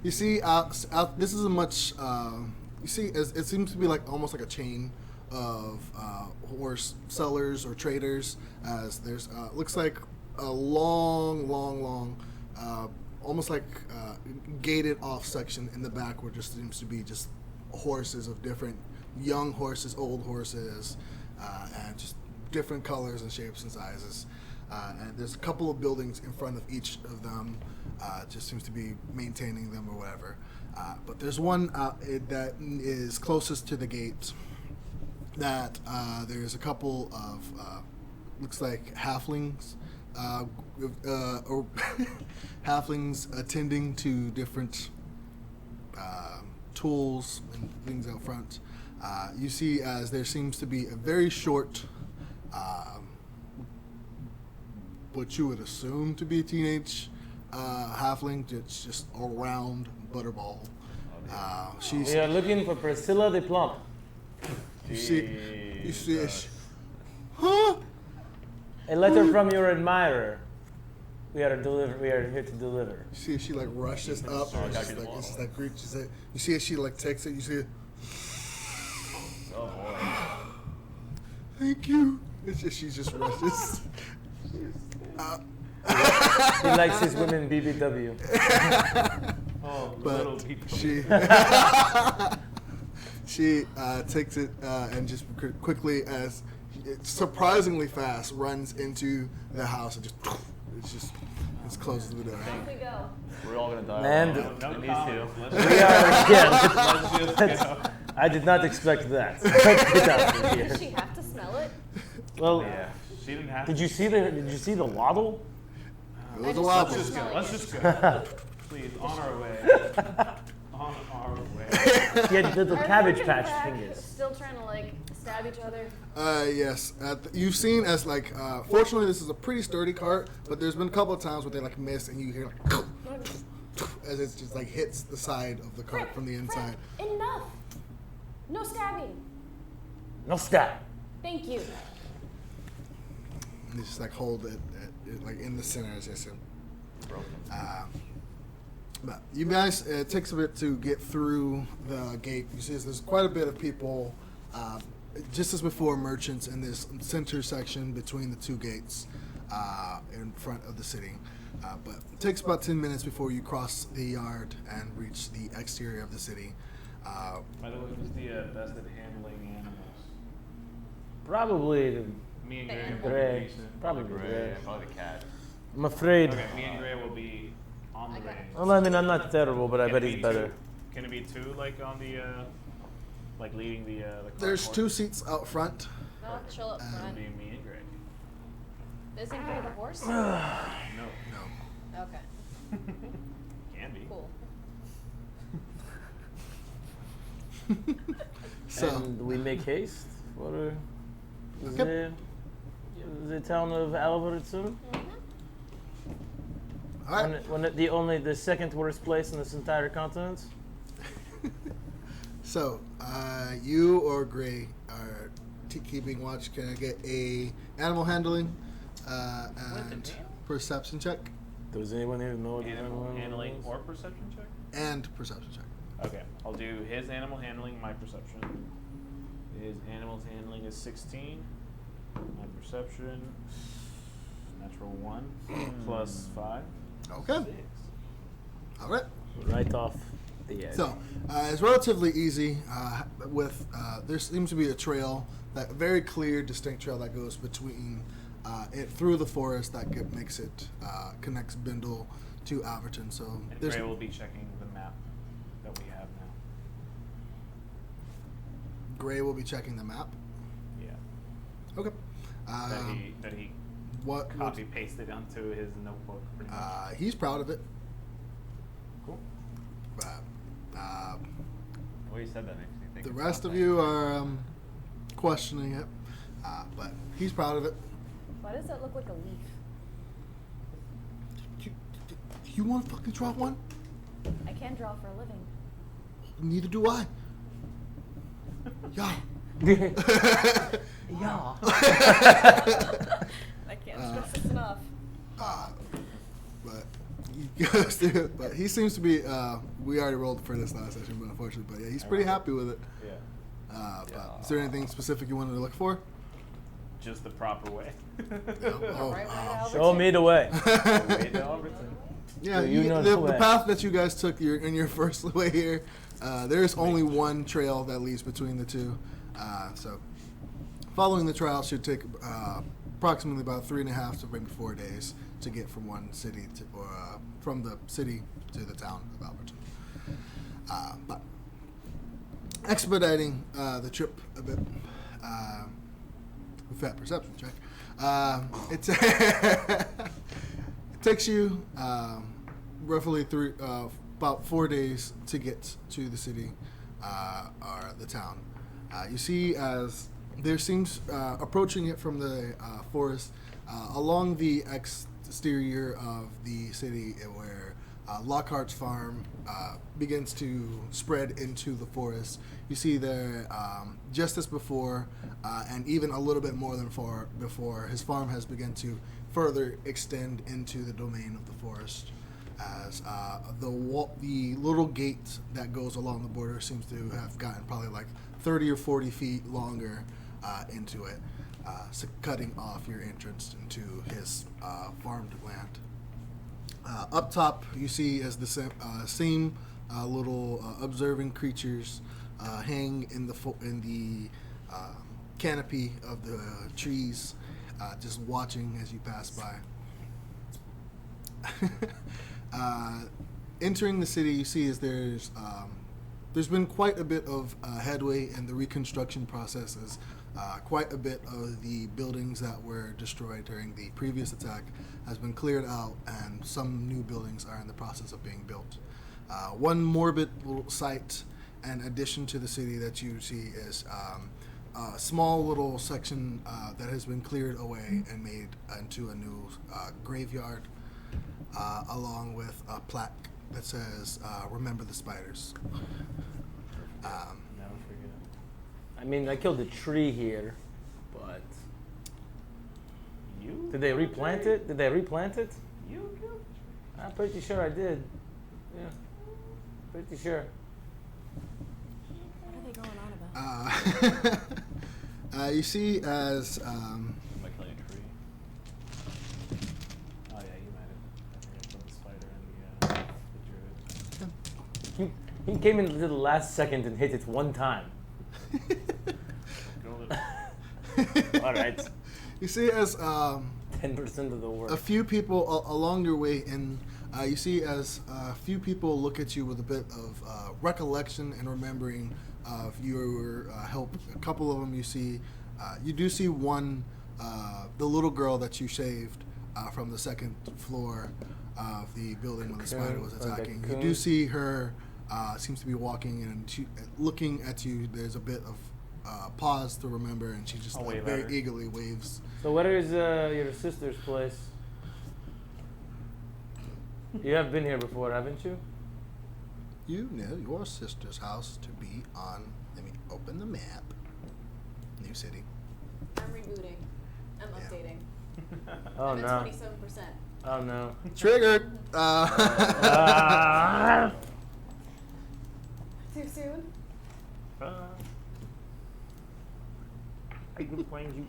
you see out. This is a much. You see, it seems to be like almost like a chain of horse sellers or traders. As there's looks like a long, almost like gated off section in the back where just seems to be just horses of different young horses, old horses, and just different colors and shapes and sizes. And there's a couple of buildings in front of each of them. Just seems to be maintaining them or whatever. But there's one that is closest to the gate. That there's a couple of looks like halflings, or halflings attending to different tools and things out front. You see, as there seems to be a very short, what you would assume to be a teenage halfling. It's just a round butterball. She's. We are looking for Priscilla the Plump. You see, Jesus. huh? A letter from your admirer. We are here to deliver. You see, she like rushes up. Oh, And gotta it's be the just wall. like reaches it. You see, as she like takes it. You see, Oh boy. thank you. It's just she just rushes. He likes his women BBW. Oh, But little people. she takes it and just quickly, as surprisingly fast, runs into the house and just closes the door. Off we go. We're all gonna die. And- No And these comments. two. Let's We are again. let's just go. I did not expect that. Let's get out of Does here. she have to smell it? Well, Yeah, she didn't have did to. you see the waddle? It was a I wobble. just- Let's just go. Please, on our way. On our way. He had the Are cabbage Morgan patch Crack fingers. still trying to like stab each other? Yes. You've seen as like. Fortunately, this is a pretty sturdy cart, but there's been a couple of times where they like miss and you hear like as it just like hits the side of the cart from the inside. Enough. No stabbing. No stab. Thank you. And they just like hold it like in the center as I said. Broken. But you guys, it takes a bit to get through the gate. You see, there's quite a bit of people, just as before, merchants in this center section between the two gates in front of the city. But it takes about 10 minutes before you cross the yard and reach the exterior of the city. By the way, who's the best at handling animals? Probably Me and Gray. will be Gray. decent. Probably Gray, Gray. probably the cat. I'm afraid. Okay, me and Gray will be on the range. Well, I mean, I'm not terrible, but I Can bet it he's be better. two? Can it be two, like on the, like leading the cart There's horse? 2 seats out front. I'll chill up It front. would be me and Gray. Isn't Gray the horse? No. No. Okay, Can be. cool. So, And we make haste for Yep. the town of Alvaritsun. all right. When the second worst place in this entire continent. So, you or Gray are keeping watch. Can I get a animal handling and perception check? Does anyone here know what the Animal handling is? or perception check? And perception check. Okay, I'll do his animal handling, my perception. His animal handling is 16. My perception, natural 1, plus 5. Okay. 6. All right. Right off the edge. So, it's relatively easy. There seems to be a trail, that very clear, distinct trail that goes between it through the forest that makes it connects Bindle to Alverton. So And there's Gray will be checking the map that we have now. Gray will be checking the map. Yeah. Okay. That he What? copy pasted onto his notebook pretty much. He's proud of it. Cool. But, The way you said that makes me think the of rest of something. you are questioning it, but he's proud of it. Why does that look like a leaf? You want to fucking draw one? I can draw for a living. Neither do I. Yeah. Yeah. I can't stress this enough. But he goes through it. But he seems to be. We already rolled for this last session, but unfortunately, but yeah, he's pretty happy with it. Yeah. But is there anything specific you wanted to look for? Just the proper way. Oh, Right, right, Show me the way. Way to Alberton. yeah, So you know the the way. path that you guys took in your first way here. There's only one trail that leads between the two. So following the trail should take approximately about 3.5 to maybe 4 days to get from one city to, from the city to the town of Alberton. But expediting the trip a bit with that perception check, it takes you roughly about 4 days to get to the city or the town. You see, as there seems approaching it from the forest along the exterior of the city, where Lockhart's farm begins to spread into the forest. You see there, just as before, and even a little bit more than before, his farm has begun to further extend into the domain of the forest, as the little gate that goes along the border seems to have gotten probably like 30 or 40 feet longer into it, so cutting off your entrance into his farmed land. Up top, you see as the same little observing creatures hang in the canopy of the trees, just watching as you pass by. Entering the city, you see as there's been quite a bit of headway in the reconstruction processes. Quite a bit of the buildings that were destroyed during the previous attack has been cleared out, and some new buildings are in the process of being built. One morbid little site and addition to the city that you see is a small little section that has been cleared away and made into a new graveyard, along with a plaque that says, "Remember the spiders." Never forget. I mean, I killed a tree here, but You? did they replant it? Did they replant it? You killed? I'm pretty sure I did. Yeah. Pretty sure. What are they going on about? You see as Am I killing a tree? Oh yeah, you might have. I forget about the spider and the druid. He came into the last second and hit it one time. All right. you see as 10% of the work. a few people along your way in, you see as a few people look at you with a bit of recollection and remembering of your help. A couple of them you see, you do see one, the little girl that you saved from the second floor of the building when the spider was attacking. You do see her, seems to be walking and she, looking at you. There's a bit of pause to remember, and she just I'll like, wave very at her. eagerly waves. So where is your sister's place? You have been here before, haven't you? You know your sister's house to be on, let me open the map, New City. I'm rebooting. I'm Yeah. updating. Oh I'm no. at 27%. Oh no. Triggered! Too soon? I can find you.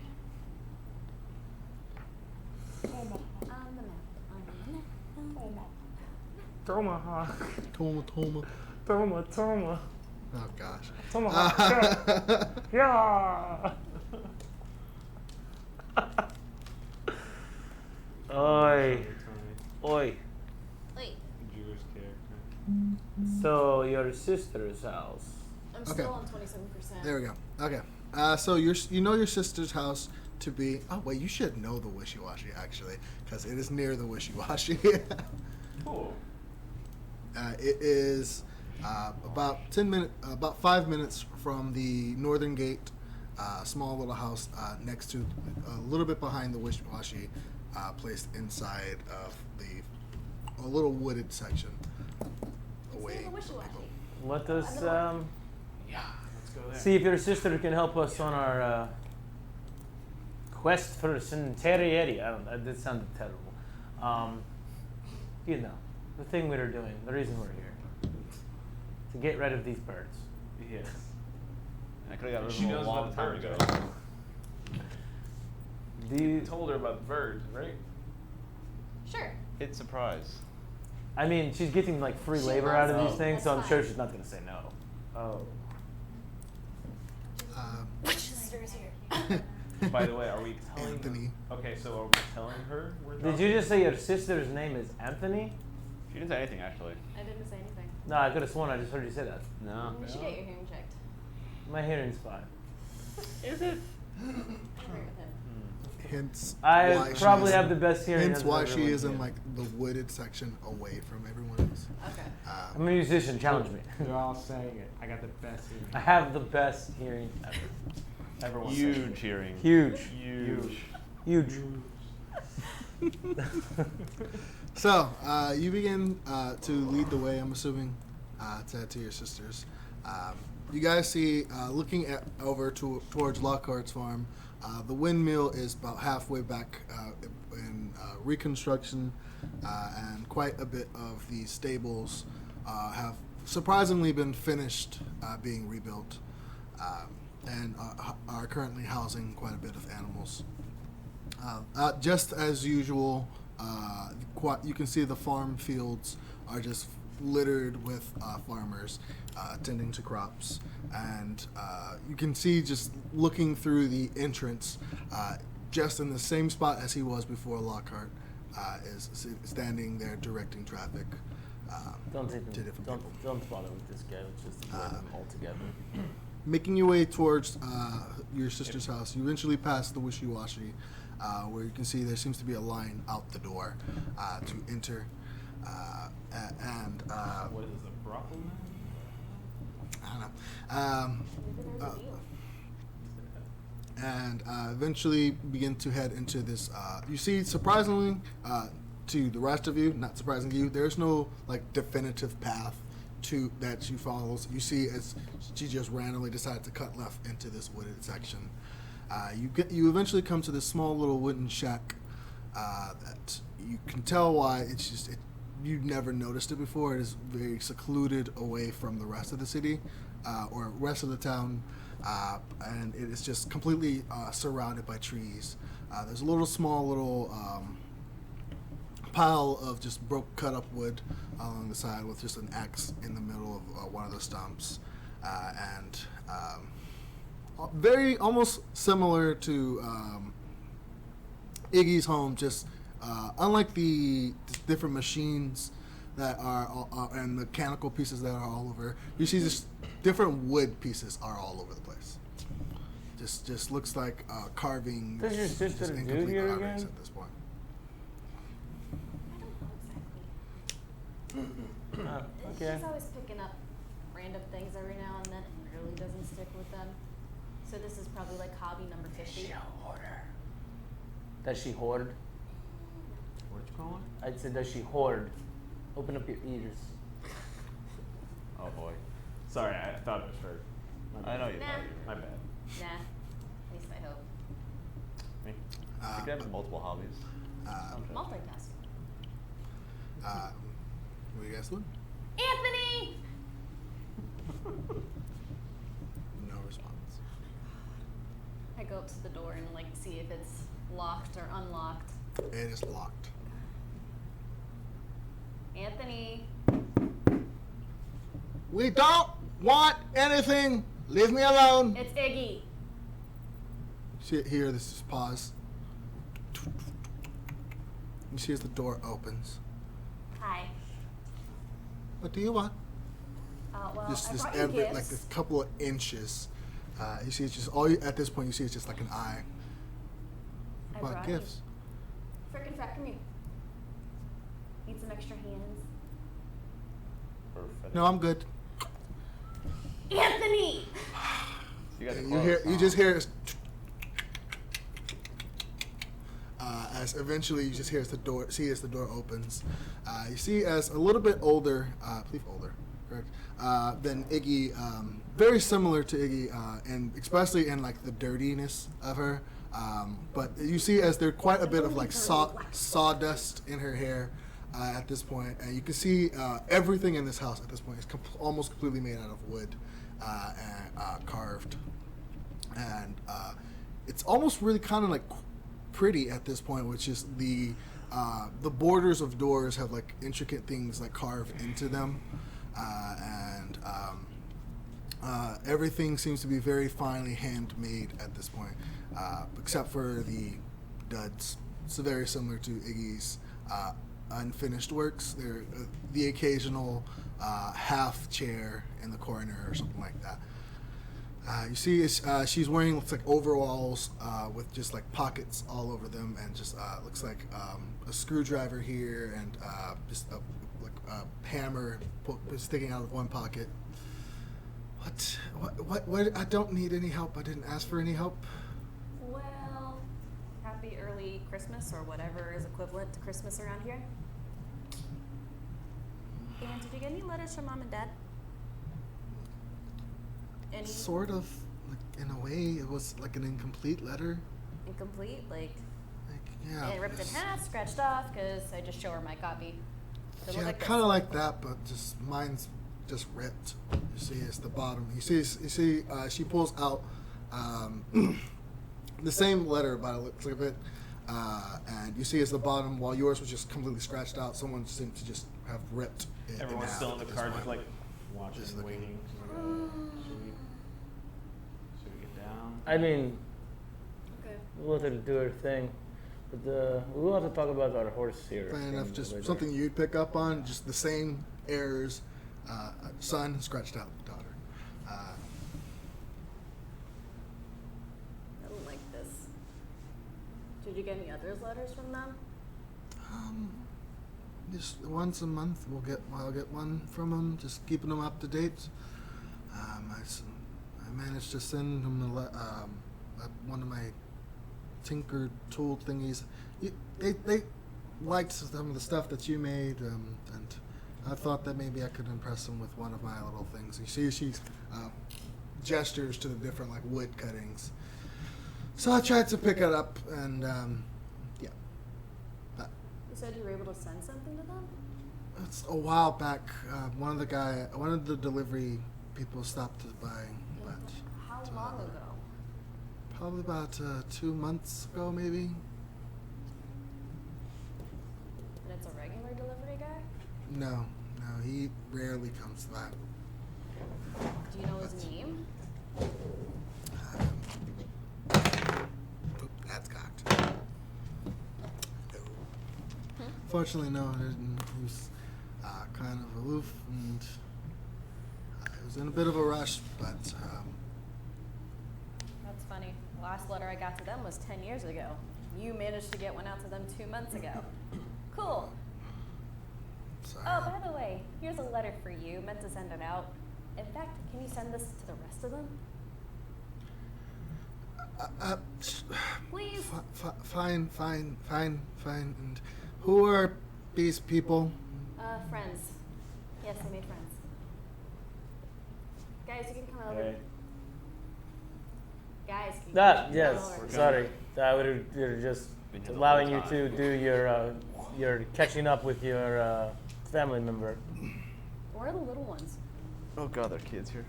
On the map. On the map. Tomahawk. Toma. Toma. Oh gosh. Tomahawk. Yeah. Oi. Oi. Wait, Jewish character. So your sister's house. I'm Okay. still on 27%. There we go. Okay. So you know your sister's house to be. Oh wait, you should know the Wishy-Washy actually, because it is near the Wishy-Washy. Cool. It is about 5 minutes from the northern gate. A small little house next to, a little bit behind the Wishy-Washy, placed inside of a little wooded section away. the Wishy-Washy. Let us Yeah, let's go there. see if your sister can help us on our quest for Centerieri. I don't know, that sounded terrible. You know, the thing we are doing, the reason we're here. To get rid of these birds. Yes. I could have got rid of She them a knows long about time birds, ago. right? Do you, Told her about birds, right? Sure. It's surprise. I mean, she's getting like free She labor out of loves these me, things, so that's I'm sure fine. she's not going to say no. Oh. Which sister is here? By the way, are we telling Anthony. Okay, so are we telling her we're Did you just say your sister's name is Anthony? She didn't say anything actually. I didn't say anything. No, I could have sworn I just heard you say that. No. You should get your hearing checked. My hearing's fine. Is it? I agree with him. Hence, I why she probably is- have the best hearing. Hence of why she everyone is in here. like the wooded section away from everyone else. Okay. I'm a musician, challenge me. They're all saying it. I got the best I have the best hearing ever. Everyone's Huge hearing. Huge. Huge. Huge. So you begin to lead the way. I'm assuming to your sisters. You guys see looking over towards Lockhart's farm. The windmill is about halfway back in reconstruction, and quite a bit of the stables have surprisingly been finished being rebuilt, and are currently housing quite a bit of animals. Just as usual, you can see the farm fields are just littered with farmers tending to crops, and you can see just looking through the entrance, just in the same spot as he was before, Lockhart is standing there directing traffic Don't to even, different people. don't bother with this guy. Let's just avoid him altogether. Making your way towards your sister's house, you eventually pass the Wishy-Washy, where you can see there seems to be a line out the door to enter. What is a brothel now? I don't know. Maybe there's a deal. And eventually begin to head into this. You see, surprisingly, to the rest of you, not surprising to you, there's no like definitive path to that she follows. You see, as she just randomly decided to cut left into this wooded section. You eventually come to this small little wooden shack that you can tell why you never noticed it before. It is very secluded away from the rest of the city or rest of the town, and it is just completely surrounded by trees. There's a small little pile of just cut up wood along the side with just an axe in the middle of one of the stumps, and very almost similar to Iggy's home, just unlike the different machines that are and mechanical pieces that are all over, you see just different wood pieces are all over the place. Just looks like carving. Does your sister just do incomplete here carvings again? at this point. I don't know exactly. Okay. She's always picking up random things every now and then. It really doesn't stick with them. So this is probably like hobby number 50. Does she hoard? What you calling? I'd say, does she hoard? Open up your ears. Oh boy. Sorry, I thought it was her. My I bad. know you. Nah. My bad. Nah. At least I hope. Me. You could have multiple hobbies. Multitask. What are you guys doing? Anthony! No response. I go up to the door and like see if it's locked or unlocked. It is locked. Anthony. We don't want anything. Leave me alone. It's Iggy. Here, this is pause. You see as the door opens. Hi. What do you want? Well, Just I this brought you every gifts. like a couple of inches. You see, it's just all you, at this point. You see, it's just like an eye. I What brought gifts? you. Frickin' fat, come here. Need some extra hands. Perfect. No, I'm good. Anthony! You got the You clothes, hear, you huh? just hear. As eventually you just hear as the door, opens. You see as a little bit older, I believe older, correct, than Iggy, very similar to Iggy, and especially in like the dirtiness of her. But you see as there's quite a bit of like sawdust in her hair at this point, and you can see everything in this house at this point is almost completely made out of wood and carved, and it's almost really kind of like pretty at this point, which is the borders of doors have like intricate things like carved into them, and everything seems to be very finely handmade at this point, except for the duds. It's very similar to Iggy's unfinished works. There, the occasional half chair in the corner or something like that. You see, she's wearing looks like overalls with just like pockets all over them, and just looks like a screwdriver here, and just a hammer sticking out of one pocket. What? I don't need any help. I didn't ask for any help. Well, happy early Christmas or whatever is equivalent to Christmas around here. And did you get any letters from Mom and Dad? Any Sort of, like in a way, it was like an incomplete letter. incomplete? Like, Yeah. and ripped in it's- half, scratched off, because I just show her my copy. Does it look Yeah, like kind of this? like that, but just mine's just ripped. You see, it's the bottom. You see, she pulls out the same letter by the looks of it, and you see, it's the bottom. While yours was just completely scratched out, someone seemed to just have ripped it. Everyone's half still in the at this car, just point. like watching Just and looking. waiting. Should we get down? I mean, Okay. we'll let her do her thing, but we will have to talk about our horse here. Fair enough. thing Just later. something you'd pick up on. Just the same errors. Son scratched out daughter. I don't like this. Did you get any other letters from them? Just once a month I'll get one from them. Just keeping them up to date. I managed to send them one of my tinker tool thingies. They liked some of the stuff that you made, and I thought that maybe I could impress them with one of my little things. You see, she gestures to the different like wood cuttings. So I tried to pick it up, and yeah. You said you were able to send something to them? It's a while back. One of the delivery people stopped by, but How long ago? probably about 2 months ago, maybe. And it's a regular delivery guy? No, he rarely comes by. Do you know his name? Oop, that's cocked. No. Fortunately, no, I didn't. He was kind of aloof, and he was in a bit of a rush, but That's funny. The last letter I got to them was 10 years ago. You managed to get one out to them 2 months ago. Cool. sorry. Oh, by the way, here's a letter for you. Meant to send it out. In fact, can you send this to the rest of them? Please? Fine. And who are these people? Friends. Yes, I made friends. Guys, you can come over. Hey. Guys, can you That come yes. over? Sorry, I would have just Been here the allowing whole you to time. do your catching up with your family member. Where are the little ones? Oh god, there are kids here.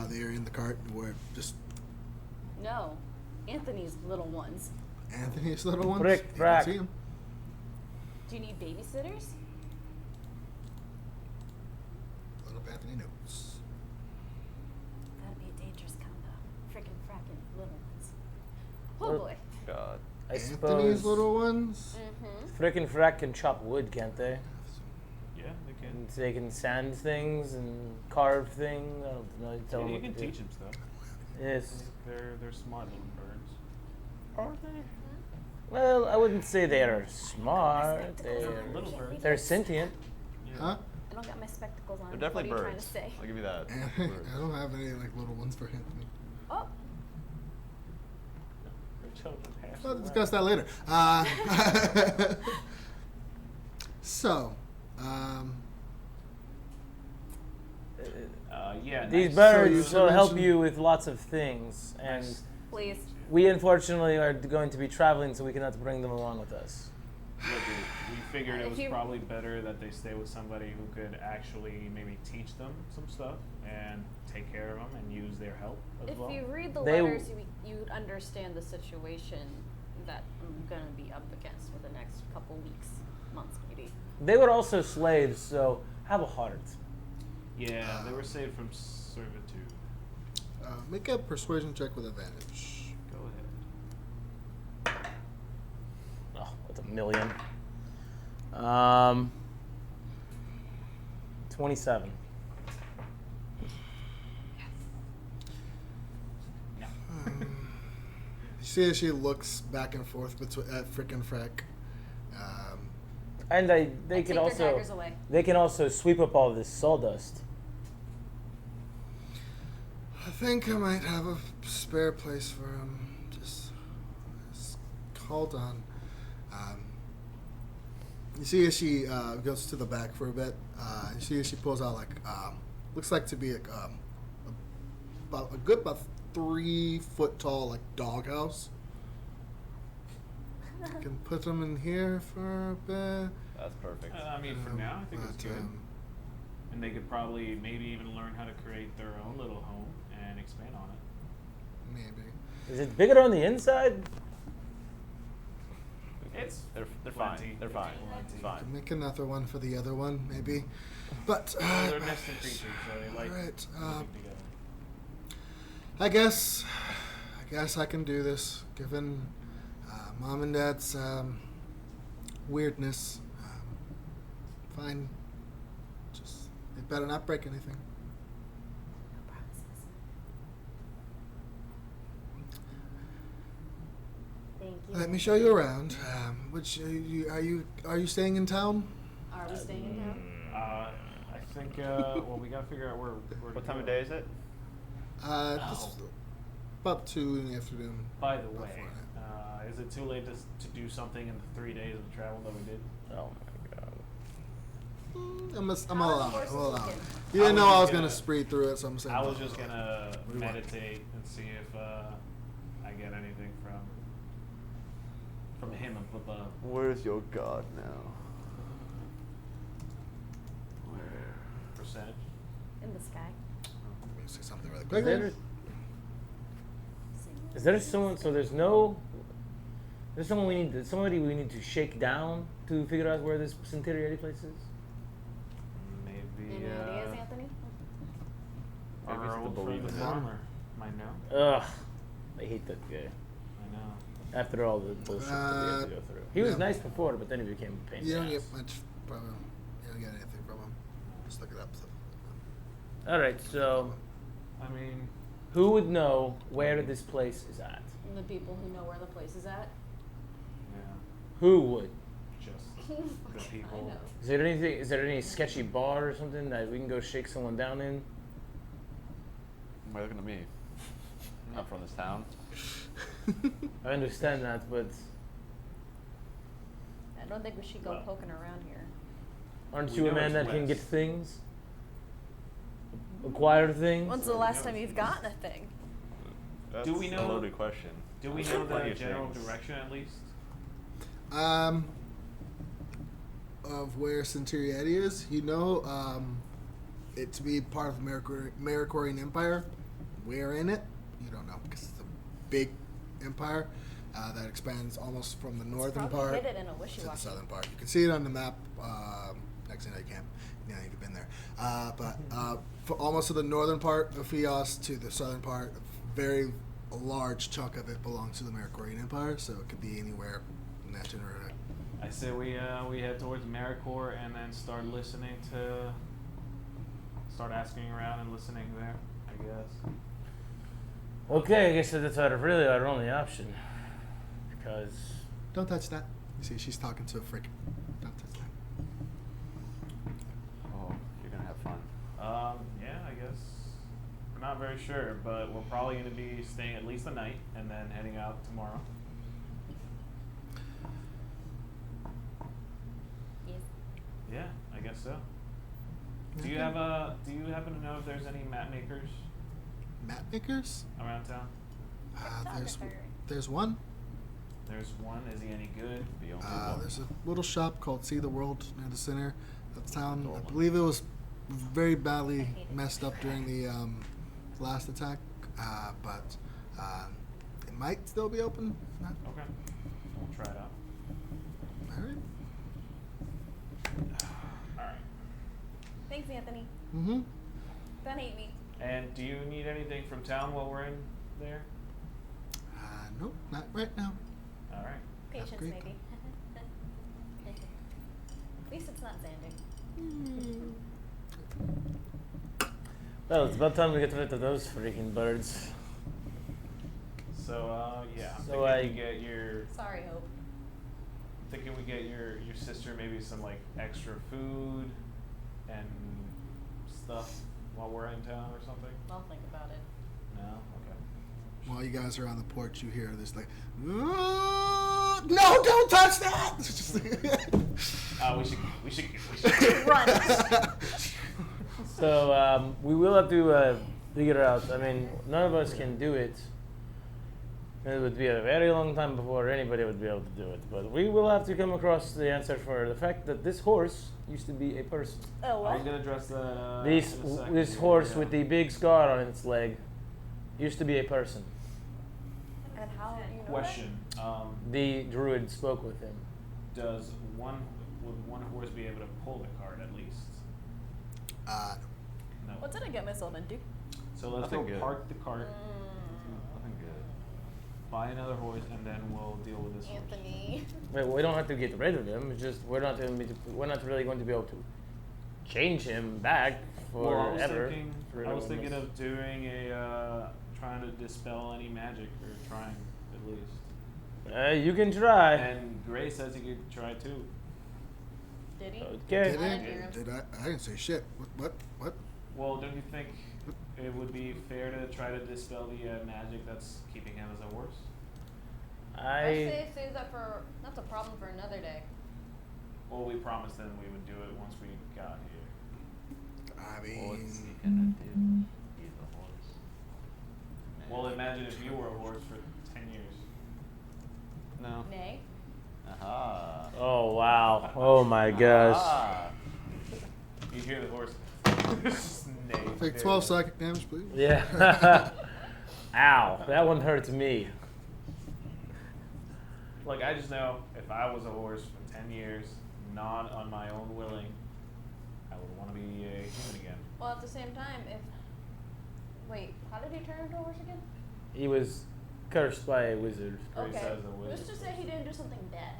They're in the cart. We're just No, Anthony's little ones. Anthony's little ones. Frick, You can frack. see 'em. Do you need babysitters? Little Anthony knows. That'd be a dangerous combo. Frickin' frackin' little ones. Oh Well- boy. God. I Anthony's suppose little ones. Mm-hmm. Frick and Frack can chop wood, can't they? Yeah, they can. And they can sand things and carve things. I don't know. Tell them You what can to do. teach them stuff. Yes. They're smart little birds. Are they? Well, I wouldn't say they are smart. Little birds. They're sentient. Yeah. Huh? I don't got my spectacles on. They're definitely what are you birds. trying to say? I'll give you that. Birds. I don't have any like little ones for Anthony. Oh, We'll discuss that later. So, Yeah. These nice. birds So you will help mentioned- you with lots of things, and Nice. please. we unfortunately are going to be traveling, so we cannot bring them along with us. Look, we figured it If was you- probably better that they stay with somebody who could actually maybe teach them some stuff and take care of them and use their help as If well. you read the They letters, you'd understand the situation that I'm gonna be up against for the next couple weeks, months maybe. They were also slaves, so have a heart. Yeah, they were saved from servitude. make a persuasion check with advantage. Go ahead. Oh, that's a million. 27. You see as she looks back and forth at Frick and Freck. And they Take can their also daggers away. they can also sweep up all this sawdust. I think I might have a spare place for him. Just hold on. You see as she goes to the back for a bit. You see as she pulls out like looks like to be like about 3 foot tall like doghouse. I can put them in here for a bit. That's perfect. I mean, for now, I think it's But, good. And they could probably maybe even learn how to create their own little home and expand on it. maybe. Is it bigger on the inside? It's They're plenty. fine. They're fine. It's fine. Can make another one for the other one, maybe. But Well, they're nesting creatures, so they like Alright, living together. I guess I can do this, given Mom and Dad's weirdness. Fine. Just they better not break anything. No promises. Thank you. Let me show you around. Which are you staying in town? Are we staying in town? I think. Well, we gotta figure out where. What time of day is it? Just about 2 in the afternoon. By the way, Before is it too late to do something in the 3 days of travel that we did? Oh my god. I'm How are the allowed. horses I'm allowed. looking? You didn't I know was I was just gonna gonna- speed through it, so I'm saying. I was just gonna What do you want? meditate and see if I get anything from him up above. Where's your god now? percentage? In the sky. Let me say something really Is quick. there, is there someone? So there's someone somebody we need to shake down to figure out where this Centuriati place is. Maybe. Any ideas, Anthony? Maybe it's Our the old friend the believer. farmer might know. Ugh, I hate that guy. I know. After all the bullshit that we had to go through, he was yeah. nice before, but then he became a pain. in You the don't get ass. much from him. You don't get anything from him. Just look it up. All right, so I mean, who would know where this place is at? And the people who know where the place is at. yeah, Who would? just the people. I know. Is there anything? Is there any sketchy bar or something that we can go shake someone down in? Why are you looking at me? I'm not from this town. I understand that, but I don't think we should go Well. poking around here. aren't We you a know man it's that can west. get things? Acquire things? When's the last time you've gotten a thing? That's Do we a know- loaded question. Do we I've know heard plenty the of general things. direction at least? Of where Centuriati is, you know, it to be part of the Maricorian Empire. Where in it? You don't know because it's a big empire that expands almost from the northern Probably part hit it in a to the wishy-washy. southern part. You can see it on the map. Next thing I can. Yeah, you've been there. But for almost to the northern part of Fios to the southern part, a large chunk of it belongs to the Maricorian Empire, so it could be anywhere in that general. I say we head towards Maricor and then start asking around and listening there, I guess. Okay, I guess that's really our only option. Because Don't touch that. You see, she's talking to a freak. Don't touch that. Oh, you're gonna have fun. Yeah, I guess. We're not very sure, but we're probably going to be staying at least a night and then heading out tomorrow. Yes. Yeah, I guess so. Do you happen to know if there's any map makers Map makers? around town? There's one. There's one. Is he any good? The only one. There's a little shop called See the World near the center of town. I Dorman. believe it was very badly messed up during the last attack, but it might still be open. If not, Okay. We'll try it out. all right. Alright. Thanks, Anthony. Mm-hmm. Don't hate me. And do you need anything from town while we're in there? Nope, not right now. Alright. Patience, great. maybe. At least it's not Xander. well, it's about time we get rid of those freaking birds. So, yeah. I'm So thinking we get your Sorry, Hope. thinking we get your sister maybe some like extra food and stuff while we're in town or something. I'll think about it. No, okay. While you guys are on the porch, you hear this like, no, don't touch that. We should. Run. So we will have to figure out. I mean, none of us can do it. It would be a very long time before anybody would be able to do it. But we will have to come across the answer for the fact that this horse used to be a person. Oh, I was what? gonna address that. This in a second this here, horse yeah. with the big scar on its leg used to be a person. And how do you know Question. The druid spoke with him. Would one horse be able to pull the cart at least? No. that? What did I get myself into? So let's Nothing go good. park the cart, Nothing good. buy another horse, and then we'll deal with this horse. Anthony. Wait, we don't have to get rid of him. It's just we're not really going to be able to change him back Well, forever. I was thinking of doing a trying to dispel any magic, or trying at least. You can try. And Gray says he could try too. Did he? Okay. Did I I? didn't hear him. Did I didn't say shit. What? Well, don't you think it would be fair to try to dispel the magic that's keeping him as a horse? I say save that for, that's a problem for another day. Well, we promised them we would do it once we got here. I What's he mean, gonna do? He's a horse. Well, imagine if you were a horse for 10 years. No. Nay. Aha. Oh wow! Oh my gosh! Aha. You hear the horse. Snake, Take dude. 12 psychic damage, please. Yeah. Ow, that one hurts me. Like, I just know if I was a horse for 10 years, not on my own willing, I would want to be a human again. Well, at the same time, if wait, how did he turn into a horse again? He was cursed by a wizard. Grace Okay. has a wizard. Who's to say he didn't do something bad?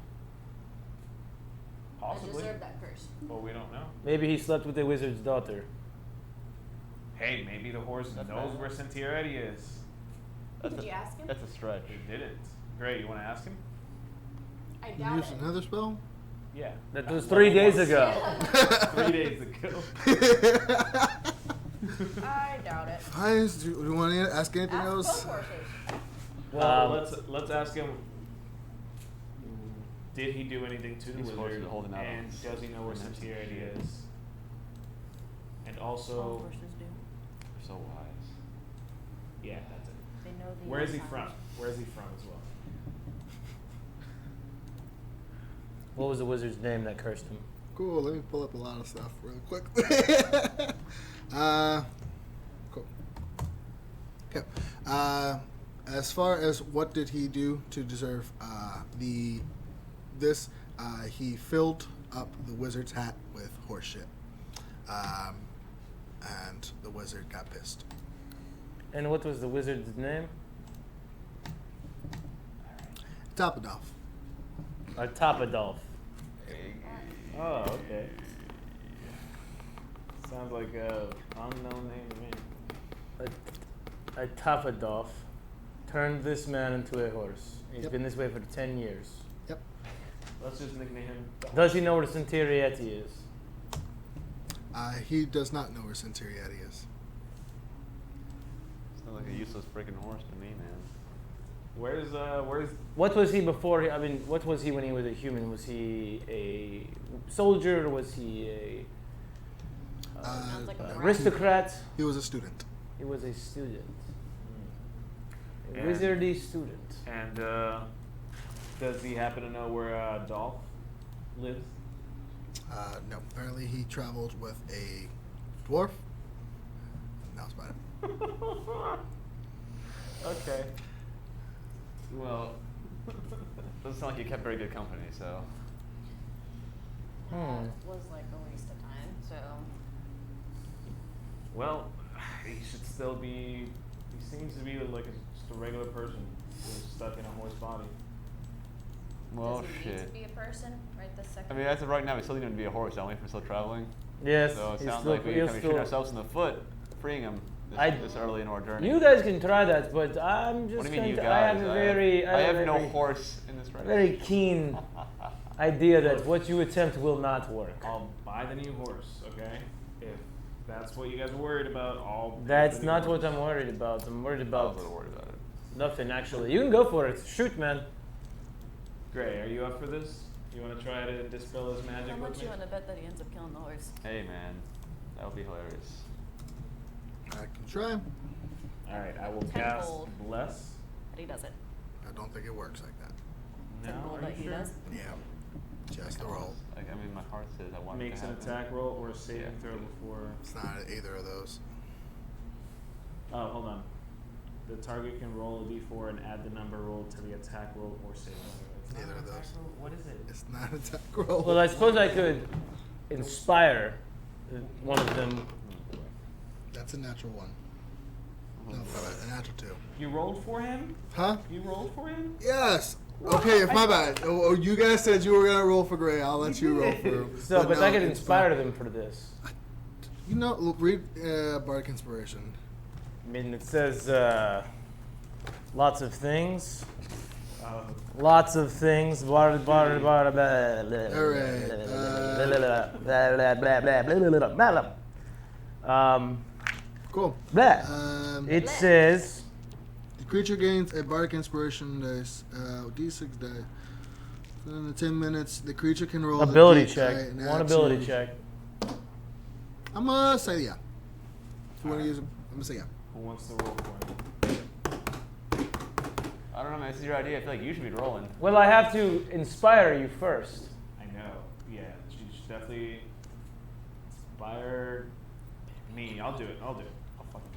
I Possibly. deserve that curse. But we don't know. Maybe he slept with the wizard's daughter. Hey, maybe the horse That's knows bad. where Centiretti is. Did you ask him? That's a stretch. He didn't. Great, you want to ask him? I You doubt use it. another spell? Yeah. That was 3 days ago. 3 days ago. I doubt it. Fine. Do you want to ask anything Ask else? both horses. Well, let's ask him. Did he do anything to the These horses wizard? are holding out And on us. does he know where They're next to Centiretti shit. is? And also, They're so wise. yeah, that's it. They know the Where is he signs. from? Where is he from as well? What was the wizard's name that cursed him? Cool. Let me pull up a lot of stuff real quick. Cool. Okay. As far as what did he do to deserve this, he filled up the wizard's hat with horse shit, and the wizard got pissed. And what was the wizard's name? Top it off. Artificer. Oh, okay. Sounds like a unknown name to me. Artificer turned this man into a horse. He's Yep. been this way for 10 years. Yep. Let's just nickname him. Does he know where Centiretti is? He does not know where Centiretti is. Sounds like a useless freaking horse to me, man. Where's What was he before? I mean, what was he when he was a human? Was he a soldier? Or was he a Sounds like a no. aristocrat? He was a student. He was a student. A And- wizardy student. and does he happen to know where Dolph lives? No. Apparently, he traveled with a dwarf. And that was about it. Okay. Well, doesn't sound like you kept very good company, so. Was like a waste of time. So Well, he should still be. He seems to be like just a regular person who's stuck in a horse body. Well, does he need to shit. be a person right this second? I mean, as of right now, we still need him to be a horse, don't we? If we're still traveling. Yes. So it he's sounds still- like we he'll can shoot still- ourselves in the foot, freeing him this early in our journey. You guys can try that, but I'm just What do you mean, going you to. guys? I have a very. I have no very, horse in this race. very keen idea that what you attempt will not work. I'll buy the new horse, okay? If that's what you guys are worried about, I'll. That's not what I'm worried about. I'm worried I was about a little worried about it. nothing, actually. You can go for it. Shoot, man. Gray, are you up for this? You want to try to dispel his magic How with much me? you want to bet that he ends up killing the horse? Hey, man, that would be hilarious. I can try. All right, I will cast Tenfold. bless. But he doesn't. I don't think it works like that. No, Tenfold are that you he sure? does. Yeah. Just the roll. Like, I mean, my heart says I want it Makes to an happen. attack roll or a saving Yeah. throw before. It's not either of those. Oh, hold on. The target can roll a d4 and add the number rolled to the attack roll or saving throw. It's not Neither an of attack those. roll. What is it? It's not a attack roll. Well, I suppose I could inspire one of them. That's a natural one. No, a natural two. You rolled for him? Huh? You rolled for him? Yes. Okay, if my bad. Oh, you guys said you were gonna roll for Gray. I'll let you roll for him. So, but no, I could it's inspire fine. them for this. You know, look, read Bardic Inspiration. I mean, it says lots of things. Uh, Lots of things. Cool. It says The creature gains a Bardic Inspiration dice, D6 die. In the 10 minutes, the creature can roll ability the D check. die and One add ability to- check. I'm gonna say yeah. If you want to use it, I'm gonna say yeah. who wants to roll for him? I don't know, man. This is your idea. I feel like you should be rolling. Well, I have to inspire you first. I know. Yeah, she should definitely inspire. Me, I'll do it. I'll fucking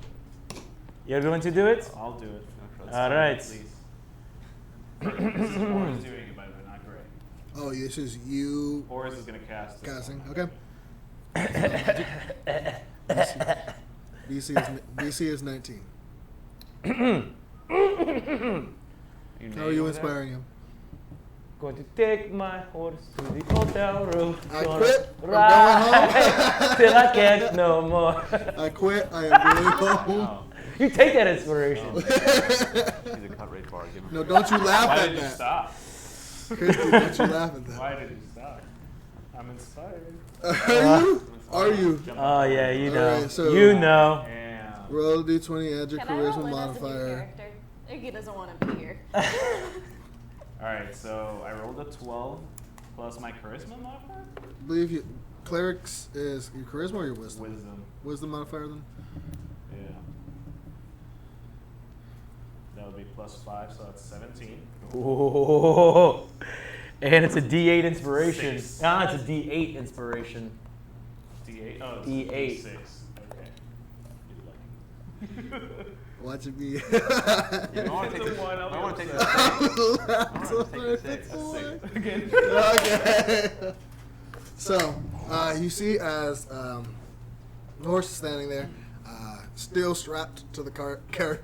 do it. You're going to do it? I'll do it. All right. Please. This is Orys doing it, by the way, not Gray. Oh, this is you Orys is gonna cast. This casting. one. Okay. DC is 19. How are you inspiring him? Going to take my horse to the hotel room. I Gonna quit. I'm ride till I can't no more. I quit. I am going home. Oh, You take that inspiration. he's a cut rate bar. Give him. No, don't you laugh Why at did you that. stop? Christy, don't you laugh at that. Why did you stop? I'm inspired. Are you? Oh yeah, you know. Alright, so- you know. Damn. Roll a d20, add your Can I roll charisma in as a new modifier. character? Iggy doesn't want to be here. Alright, so I rolled a 12 plus my charisma modifier? I believe you. Clerics is your charisma or your wisdom? Wisdom. Wisdom modifier then? Yeah. That would be plus 5, so that's 17. Ooh. And it's a D8 inspiration. Six. Ah, it's a D8 inspiration. D8? Oh, it's D8. D6. Okay. You're lucky. Watch it be. You don't want to take It's a this. one, I'll I be want to take upset. this. I want to take the 6. That's 6. Okay. Okay. So, you see as the horse is standing there, still strapped to the carriage.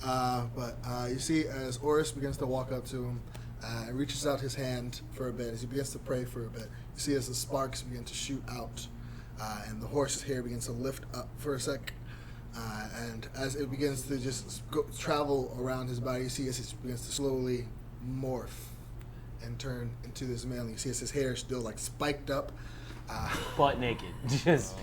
But you see as Orys begins to walk up to him, and reaches out his hand for a bit. As he begins to pray for a bit, you see as the sparks begin to shoot out, and the horse's hair begins to lift up for a sec. And as it begins to just travel around his body, you see as it begins to slowly morph and turn into this male. You see as his hair is still like spiked up, Butt naked. Just.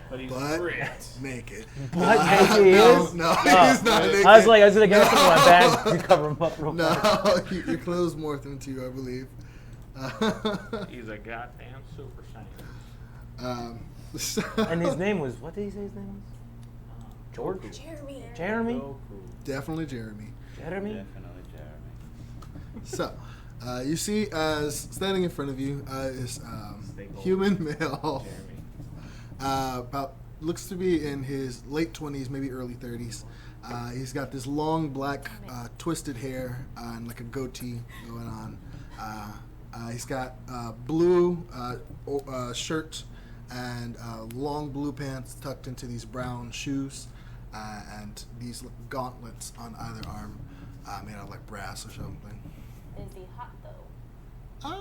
But he's but ripped. naked. Butt naked. He No, is? no, Oh. he's not naked. I was gonna get some of my bag to cover him up real quick. No, your clothes morphed into you, I believe. He's a goddamn super saiyan. And his name was, what did he say his name was? George? Jeremy. Jeremy? Definitely Jeremy. Jeremy? Definitely Jeremy. So, you see as standing in front of you is human male. About looks to be in his late 20s, maybe early 30s. He's got this long black twisted hair and like a goatee going on. He's got blue shirt and long blue pants tucked into these brown shoes and these gauntlets on either arm made out of like brass or something. Is he hot though?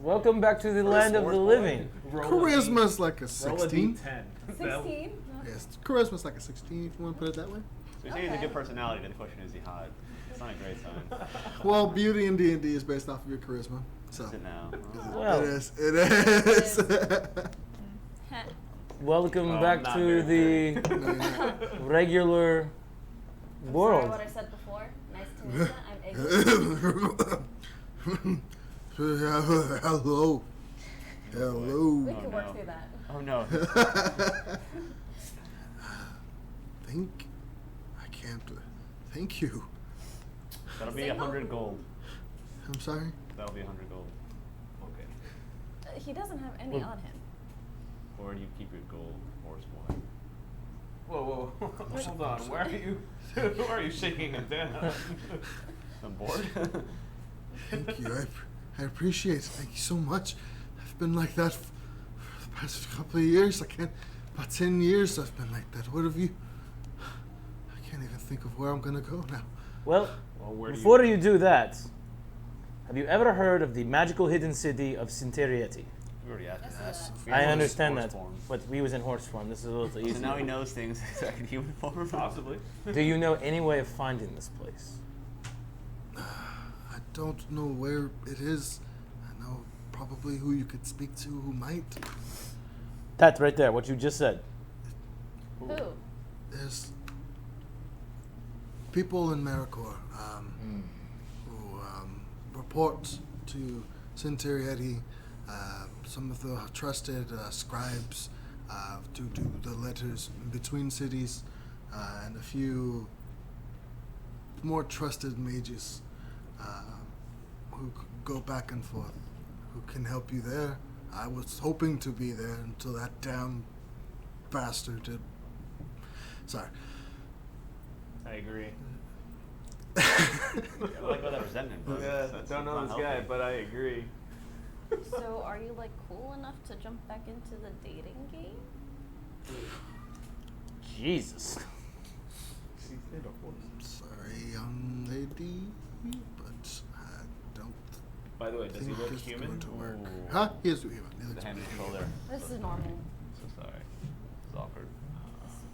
Welcome back to the land of the living. Charisma's like a Roll a 16. D10. 16? Yes, charisma's like a 16 if you want to put it that way. So you say he's a good personality, then the question is he hot? It's not a great sign. Well, beauty in D&D is based off of your charisma. So Is it now? Well. it is. It is. Welcome Oh, back not to very the No, you're not. regular Sorry world. what I said before. Nice to meet you. I'm Iggy. Hello. Hello. We can work no. through that. Oh no. Thank you. That'll be 100 gold. I'm sorry. That'll be 100 gold. Okay. He doesn't have any on him. Or do you keep your gold horse boy? Whoa, hold on. Why are you? Why are you shaking him down? I'm bored. Thank you. I appreciate it. Thank you so much. I've been like that for the past couple of years. About 10 years I've been like that. What have you? I can't even think of where I'm gonna go now. Well, Where do before you do that, have you ever heard of the magical hidden city of Sinterieti? We already asked Yes. that. I understand Horse that, form. but we was in horse form. This is a little easier. So now he knows things like in human form. Possibly. Do you know any way of finding this place? I don't know where it is. I know probably who you could speak to who might. That right there, what you just said. Who? There's people in Maricor who report to Sinterieti, some of the trusted scribes to do the letters in between cities, and a few more trusted mages who go back and forth, who can help you there. I was hoping to be there until that damn bastard did. Sorry. I agree. I like all that resentment. But Yeah, that's don't know not this guy, healthy. but I agree. So, are you like cool enough to jump back into the dating game? Jesus. Sorry, young lady, but I don't By the way, does he think look it's human? going to work. Ooh. Huh? He is human. He The looks hand pretty control human. there. This is normal. So sorry. It's awkward.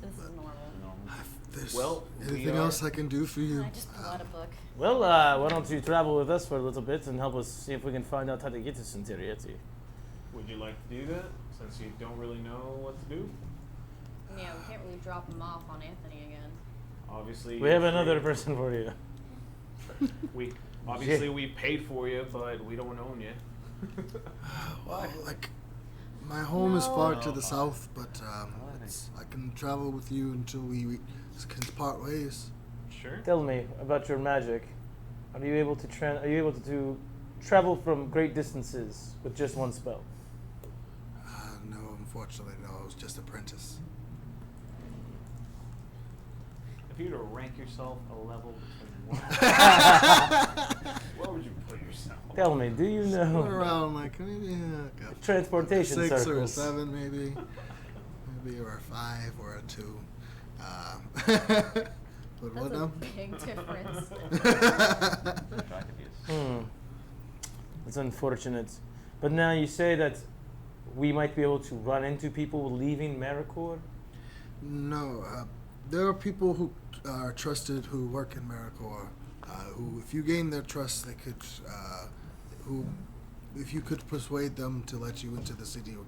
This is normal. Normal. If there's Well, we anything are- else I can do for you? I just pull out a book. Well, why don't you travel with us for a little bit and help us see if we can find out how to get to Centurieti? Would you like to do that, since you don't really know what to do? Yeah, we can't really drop him off on Anthony again. Obviously, We have you're another free. person for you. We obviously we paid for you, but we don't want to own you. Well, like, my home is far to No. the south, but I can travel with you until we can part ways. Sure. Tell me about your magic. Are you able to travel from great distances with just one spell? No, unfortunately, no. I was just apprentice. If you were to rank yourself a level between 1 where would you put yourself? Tell me, do you know Around like maybe transportation 6 or a circles? 7, maybe or a 5 or a 2. But That's what a now? big difference. Attractive use. It's unfortunate. But now you say that we might be able to run into people leaving Maricor? No, there are people who are trusted who work in Maricor, who, if you gain their trust, they could, if you could persuade them to let you into the city or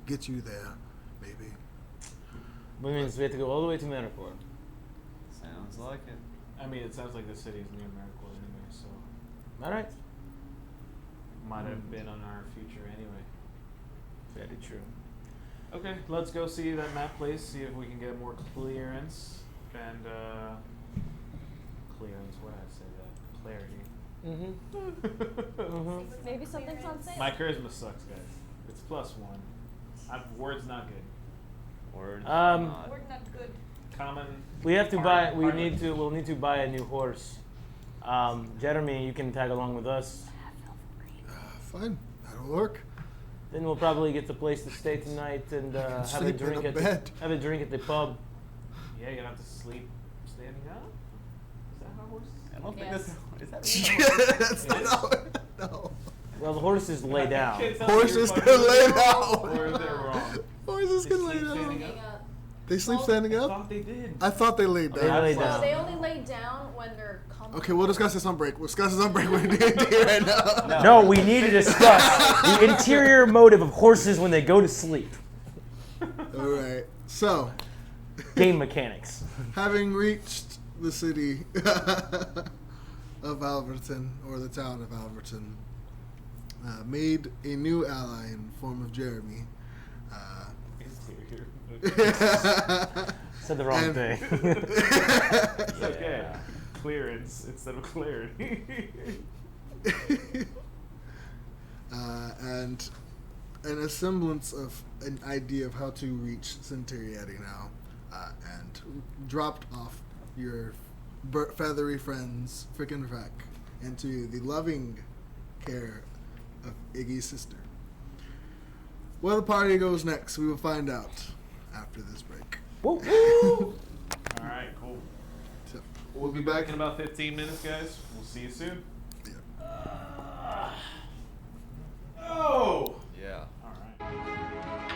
get you there, maybe. Which means we have to go all the way to Maricor. Sounds like it. I mean, it sounds like the city is near Miracle anyway, so All right. might have been on our future anyway. Very true. Okay, let's go see that map place, see if we can get more clearance and clearance. What did I say that? Clarity. Mm-hmm. Maybe something's on sale. My charisma sucks, guys. It's +1. Word's not good. Word. We're not good. Common. We have to hard- buy. hard- We'll need to buy a new horse. Jeremy, you can tag along with us. Fine, that'll work. Then we'll probably get the place to stay tonight and have a sleep in drink a at bed. have a drink at the pub. Yeah, you're gonna have to sleep standing up. Is that how horses? I don't think Yes. that's. Is that really That's It not no. Well, the horses lay down. Can't tell if Horses you're can lay fucking down. Or if they're wrong. Horses They can lay sleep standing down. up? They sleep Well, standing I up? thought they did. I thought they laid They down. lay Well, down. they only lay down when they're comfortable. Okay, we'll discuss this on break. We'll discuss this on break. We're D&D right now. No, we need to discuss the interior motive of horses when they go to sleep. All right. So, Game mechanics. having reached the city of Alverton, or the town of Alverton, made a new ally in the form of Jeremy. Said the wrong And- thing. It's okay. Clearance instead of clarity. And a semblance of an idea of how to reach Centuriati now, and dropped off your feathery friends, Frick and Frack, into the loving care of Iggy's sister. Where the party goes next, we will find out after this break. Woo, woo. All right, cool. So, We'll be back in about 15 minutes, guys. We'll see you soon. yeah. Oh! Yeah. All right.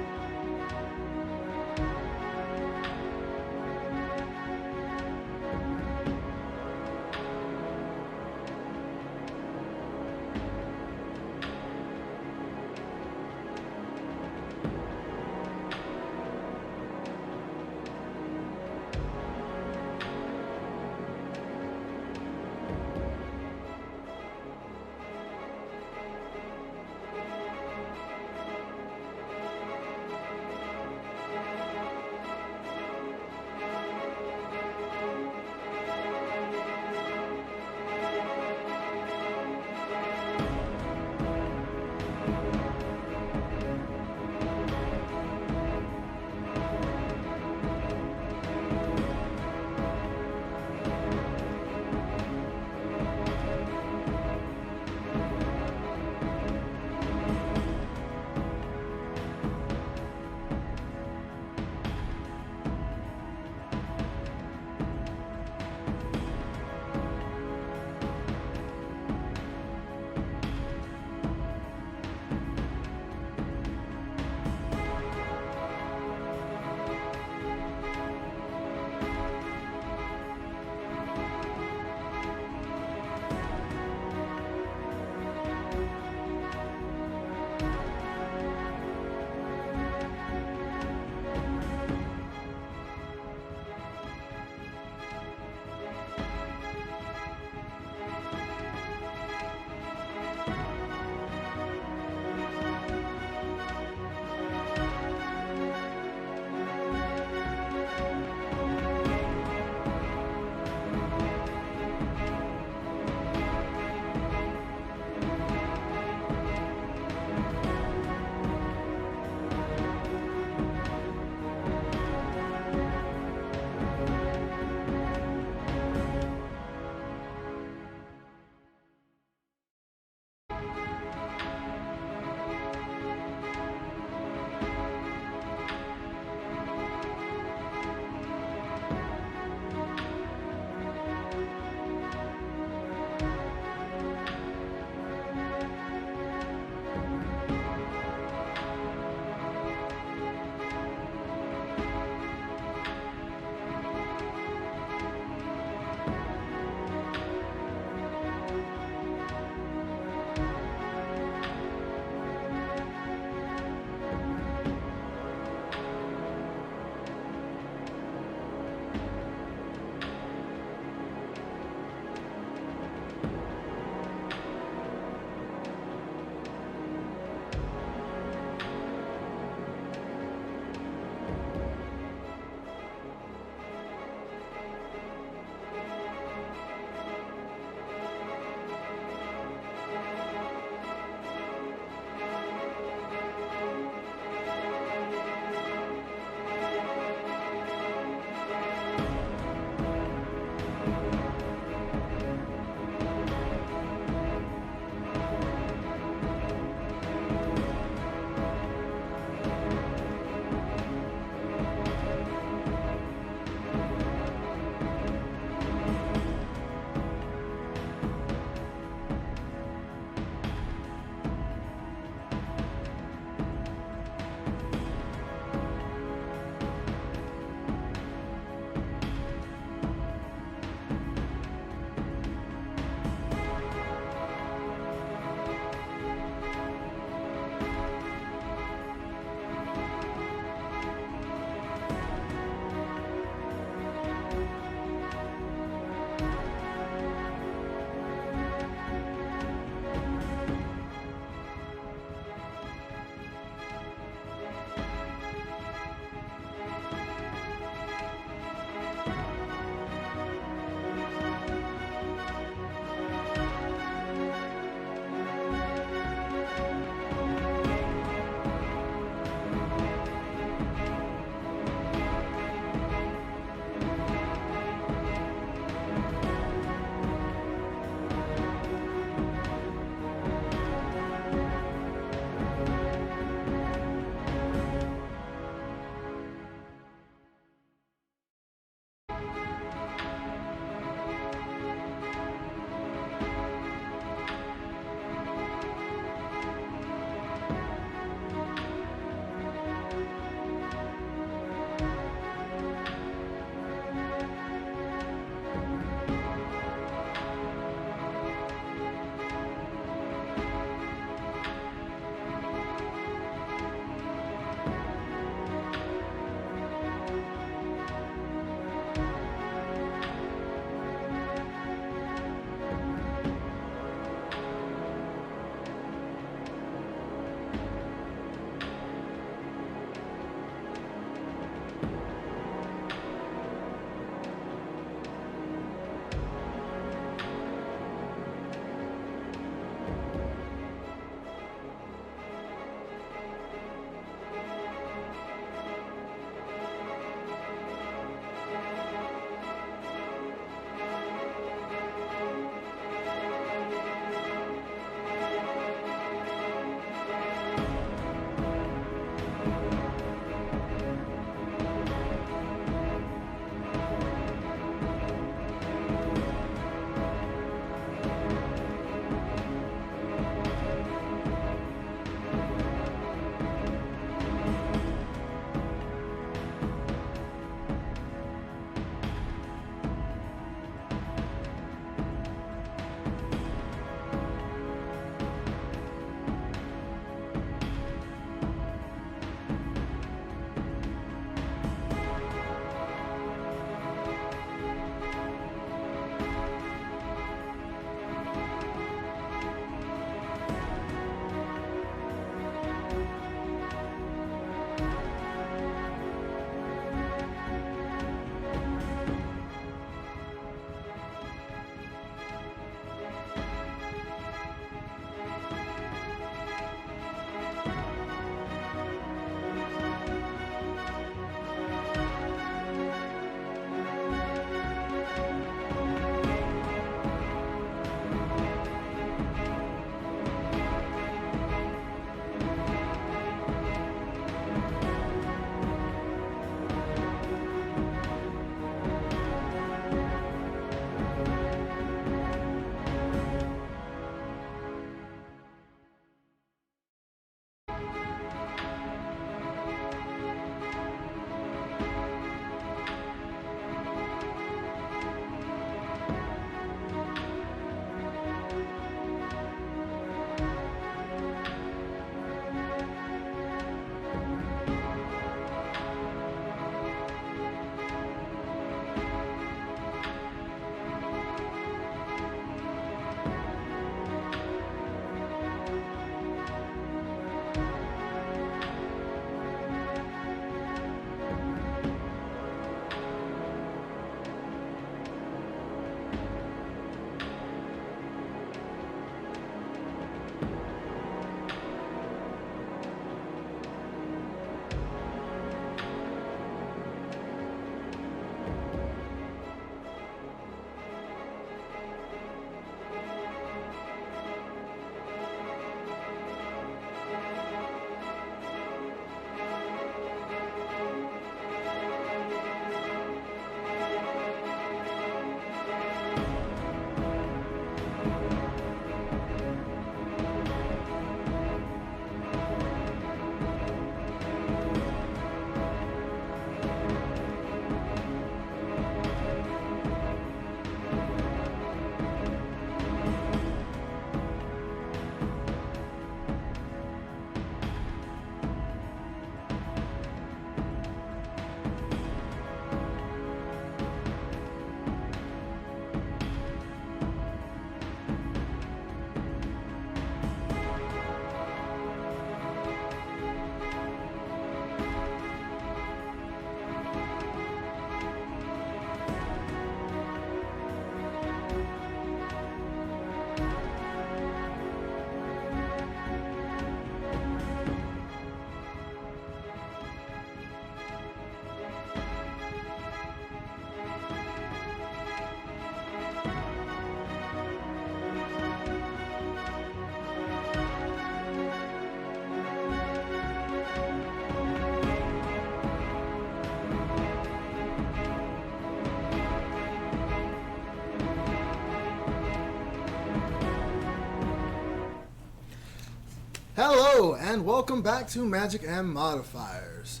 Hello, and welcome back to Magic Modifiers.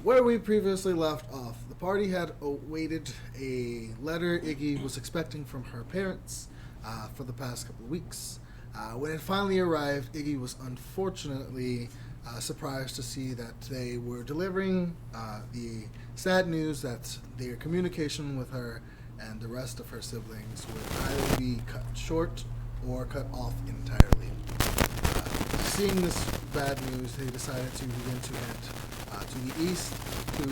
Where we previously left off, the party had awaited a letter Iggy was expecting from her parents for the past couple of weeks. When it finally arrived, Iggy was unfortunately surprised to see that they were delivering the sad news that their communication with her and the rest of her siblings would either be cut short or cut off entirely. Seeing this bad news, they decided to begin to head to the east to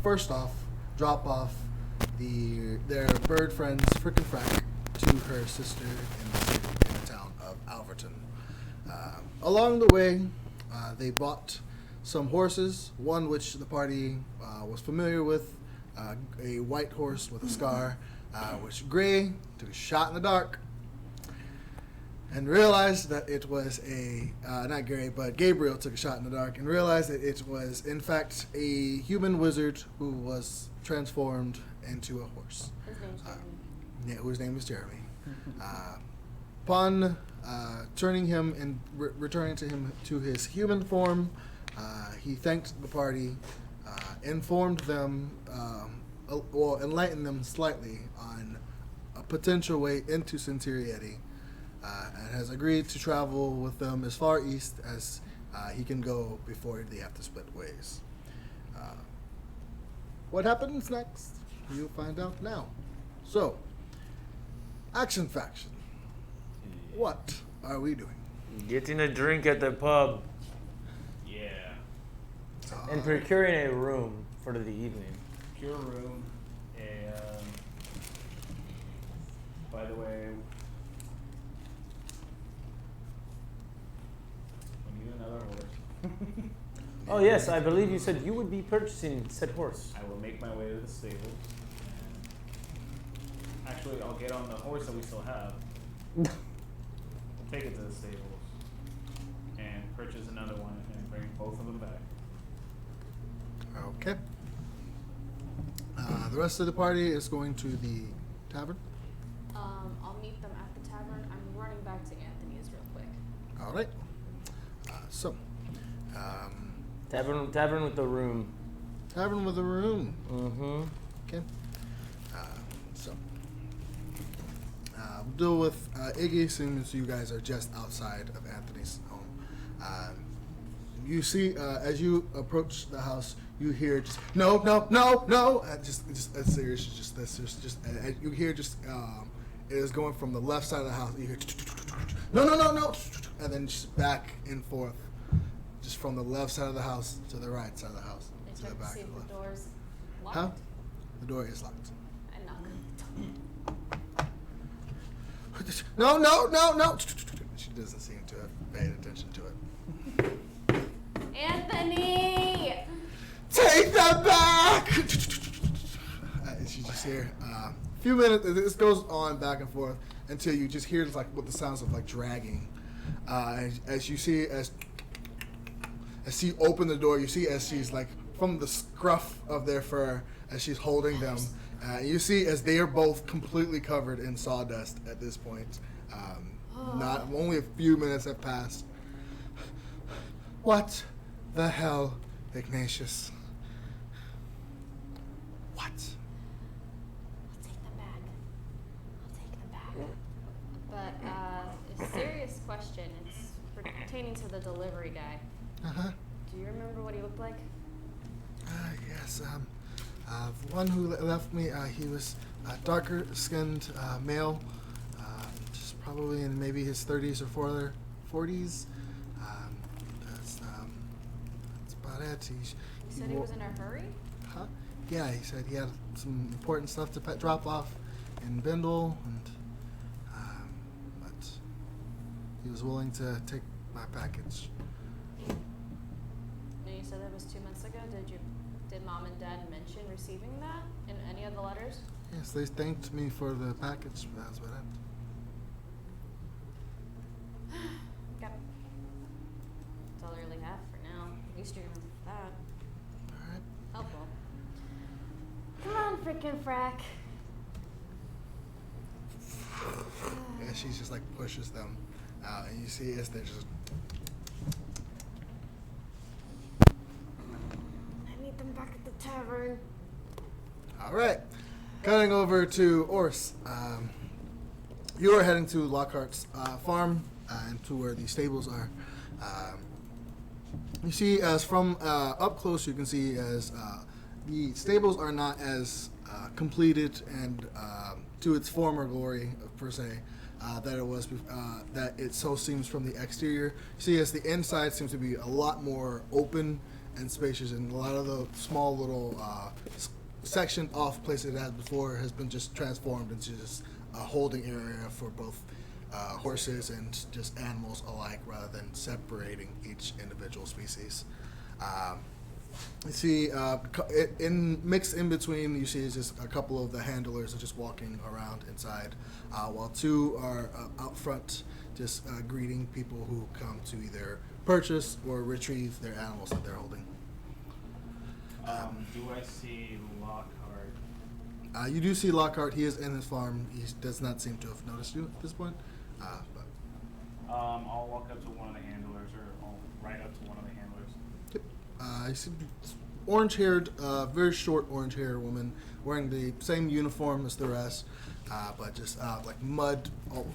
first off drop off their bird friends Frick and Frack to her sister in the town of Alverton. Along the way, they bought some horses, one which the party was familiar with, a white horse with a scar, which Gray took a shot in the dark and realized that it was not Gray, but Gabriel took a shot in the dark and realized that it was, in fact, a human wizard who was transformed into a horse. His name's Jeremy. Whose name is Jeremy. Upon turning him and returning to him to his human form, he thanked the party, informed them, enlightened them slightly on a potential way into Centurieti, and has agreed to travel with them as far east as he can go before they have to split ways. What happens next? You'll find out now. So, Action Faction. What are we doing? Getting a drink at the pub Yeah. and procuring a room for the evening. Pure room. By the way, we need another horse. Oh yes, I believe you said you would be purchasing said horse. I will make my way to the stables. And actually, I'll get on the horse that we still have. We'll take it to the stables and purchase another one and bring both of them back. Okay. The rest of the party is going to the tavern. I'll meet them at the tavern. I'm running back to Anthony's real quick. All right. Tavern with the room. Tavern with a room. Mm-hmm. Okay. We'll deal with Iggy, seeing as you guys are just outside of Anthony's home. You see, as you approach the house, you hear just no. Just as serious, you hear just it is going from the left side of the house. You hear no, and then just back and forth, just from the left side of the house to the right side of the house I to the check to back see of if the the left. door's locked. Huh? The door is locked. I knock. No. She doesn't seem to have paid attention to it. Anthony! Take that back! She just hear a few minutes. This goes on back and forth until you just hear like what the sounds of like dragging. As you see as she opened the door, you see as she's like from the scruff of their fur as she's holding them. You see as they are both completely covered in sawdust at this point. Not only a few minutes have passed. What the hell, Ignatius? What? I'll take them back. But a serious question. It's pertaining to the delivery guy. Uh-huh. Do you remember what he looked like? Yes, the one who left me, he was a darker-skinned male, just probably in maybe his 30s or 40s. That's about it. You said he was in a hurry? Huh? Yeah, he said he had some important stuff to drop off in Bindle, and but he was willing to take my package. No, you said that was 2 months ago. Did Mom and Dad mention receiving that in any of the letters? Yes, they thanked me for the package. But that's what it. Okay. That's all I really have for now. At least you remember that. All right. Helpful. Come on, frickin' frack. Yeah, she just like pushes them And you see as they're just. I need them back at the tavern. All right. Cutting over to Orys. You are heading to Lockhart's farm and to where the stables are. You see, as from up close, you can see as the stables are not as completed and to its former glory, per se, that it was. That it so seems from the exterior. You see, as the inside seems to be a lot more open and spacious, and a lot of the small little section off place it had before has been just transformed into just a holding area for both horses and just animals alike, rather than separating each individual species. You see, mixed in between, you see is just a couple of the handlers are just walking around inside, while two are out front, just greeting people who come to either purchase or retrieve their animals that they're holding. Do I see Lockhart? You do see Lockhart. He is in his farm. He does not seem to have noticed you at this point. But I'll walk up to one of the handlers, or I'll ride up to one of the handlers. yep. You see orange-haired, very short orange-haired woman wearing the same uniform as the rest, but just like mud,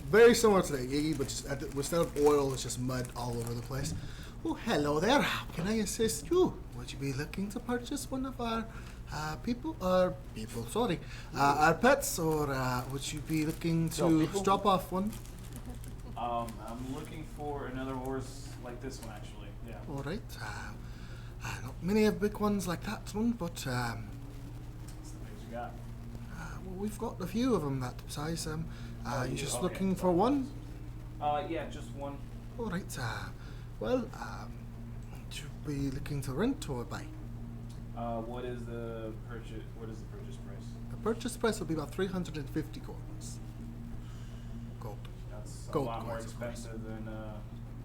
very similar to the Iggy, but just instead of oil, it's just mud all over the place. Oh, hello there. How can I assist you? Would you be looking to purchase one of our our pets, or would you be looking to drop off one? I'm looking for another horse like this one, actually. Yeah. All right. Not many have big ones like that one, but What's the biggest you got? well, we've got a few of them that size. Oh, you you- just okay. looking for one? Yeah, just one. All right. Well, would you be looking to rent or buy? What is the purchase? What is the purchase price? The purchase price will be about 350 coins. Gold. That's a Gold lot more coins, of course. expensive than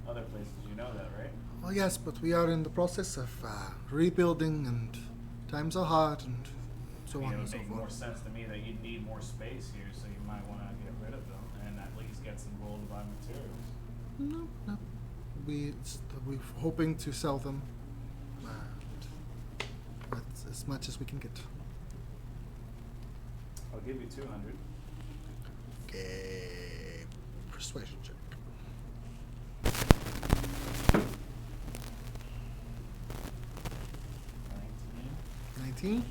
other places. You know that, right? Well, yes, but we are in the process of rebuilding, and times are hard, and so on It and would so make more forth. sense to me that you'd need more space here, so you might want to get rid of them and at least get some gold to buy materials. No. We're hoping to sell them. That's as much as we can get. I'll give you 200. Okay. Persuasion check. 19.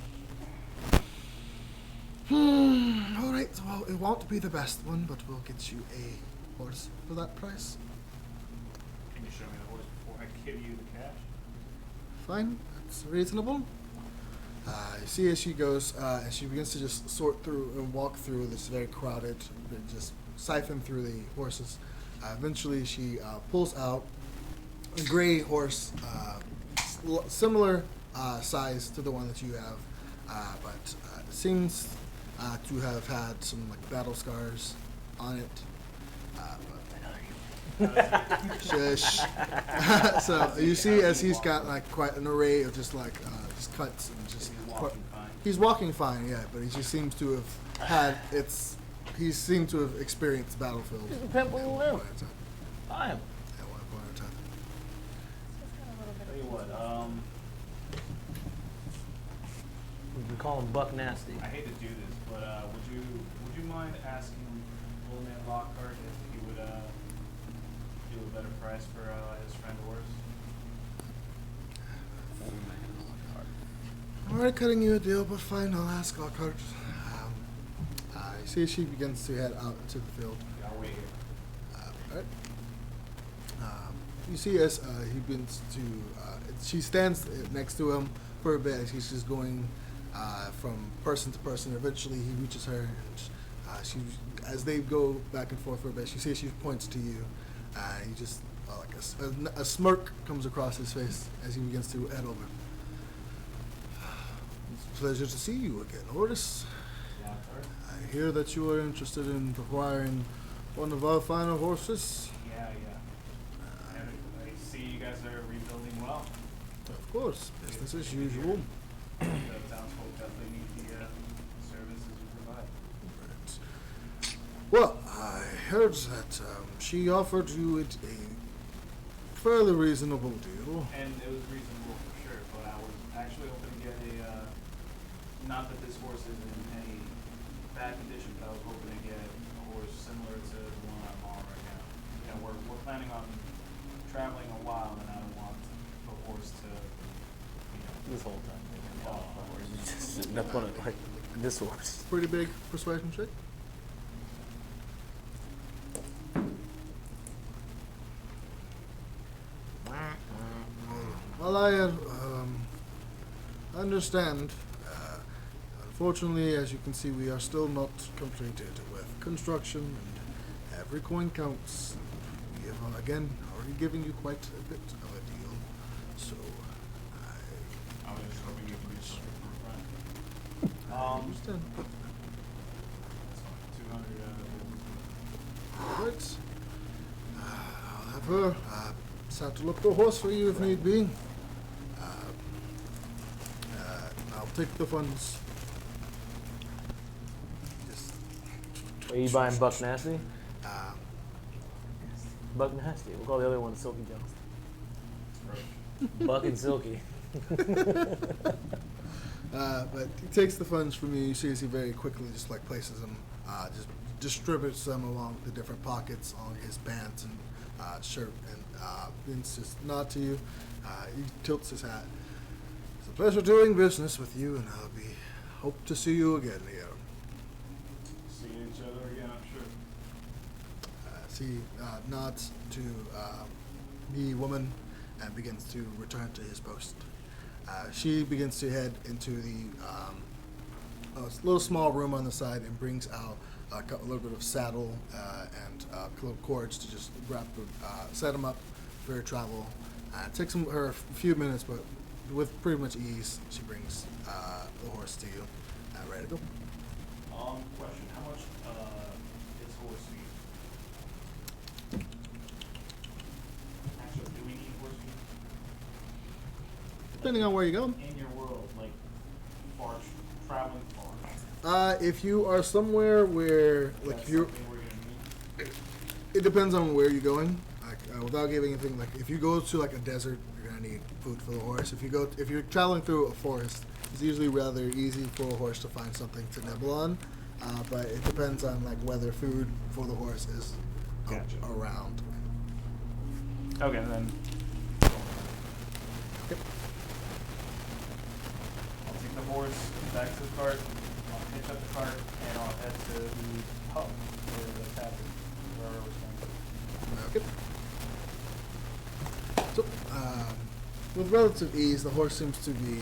All right. Well, it won't be the best one, but we'll get you a horse for that price. Can you show me the horse before I give you the cash? Fine. That's reasonable. You see as she goes, and she begins to just sort through and walk through this very crowded, just siphon through the horses. Eventually, she pulls out a gray horse, similar size to the one that you have, but seems to have had some like battle scars on it. Shush. So you see as he's got like quite an array of just like just cuts and just. He's walking fine. He's walking fine, yeah, but he just seems to have had he seemed to have experienced battlefield. He's a pimple at in one the point in time. I am. At one point in time. Tell you what, We call him Buck Nasty. I hate to do this, but would you mind asking Old Man Lockhart if he would do a better price for his friend Orys? I'm already cutting you a deal, but fine, I'll ask Lockhart. You see she begins to head out into the field. Yeah, I'll wait here. Alright. You see as he begins to, she stands next to him for a bit. She's just going from person to person. Eventually he reaches her, and she, as they go back and forth for a bit, she sees she points to you. He just, like a smirk comes across his face as he begins to head over. It's a pleasure to see you again, Orys. Lockhart? I hear that you are interested in acquiring one of our finer horses. Yeah. And I see you guys are rebuilding well. Of course, business as usual. The townsfolk definitely need the services you provide. Well, I heard that she offered you a fairly reasonable deal. And it was reasonable for sure, but I was actually hoping to get a, not that this horse is in any bad condition, but I was hoping to get a horse similar to the one I'm on right now. You know, we're planning on traveling a while, and I don't want the horse to, you know, This whole time. fall off. Just sitting up on it like this horse. Pretty big persuasion check. Well, I understand. Unfortunately, as you can see, we are still not completed with construction, and every coin counts. We have, again, already given you quite a bit of a deal, so I was just hoping you could do something for a friend. I understand. That's fine. 200 All right. I'll have her saddle up the horse for you if need be. I'll take the funds. Just, Are you buying Buck Nasty? um, Buck Nasty. We'll call the other one Silky Jones. Buck and Silky. but he takes the funds from you. You see as he very quickly just like places them, just distributes them along the different pockets on his pants and shirt, and Vince just nod to you. He tilts his hat. It's a pleasure doing business with you, and I'll be hope to see you again here. See each other again, I'm sure. As he nods to the woman and begins to return to his post. She begins to head into the little small room on the side and brings out a little bit of saddle and little cords to just wrap the, set them up for her travel. It takes her a few minutes, but with pretty much ease, she brings the horse to you. Ready to go? Question, how much is horse feed? Actually, do we need horse feed? Depending on where you go. In your world, like, far, traveling far. If you are somewhere where, like, That's if you're, something we're gonna need. it depends on where you're going. Like, without giving anything, like, if you go to like a desert, you're gonna need food for the horse. If you're traveling through a forest, it's usually rather easy for a horse to find something to nibble on. But it depends on like whether food for the horse is Gotcha. around. Okay, then. Yep. I'll take the horse back to the cart, I'll hitch up the cart, and I'll head to the pub, or the tavern, wherever we're staying. Okay. So, with relative ease, the horse seems to be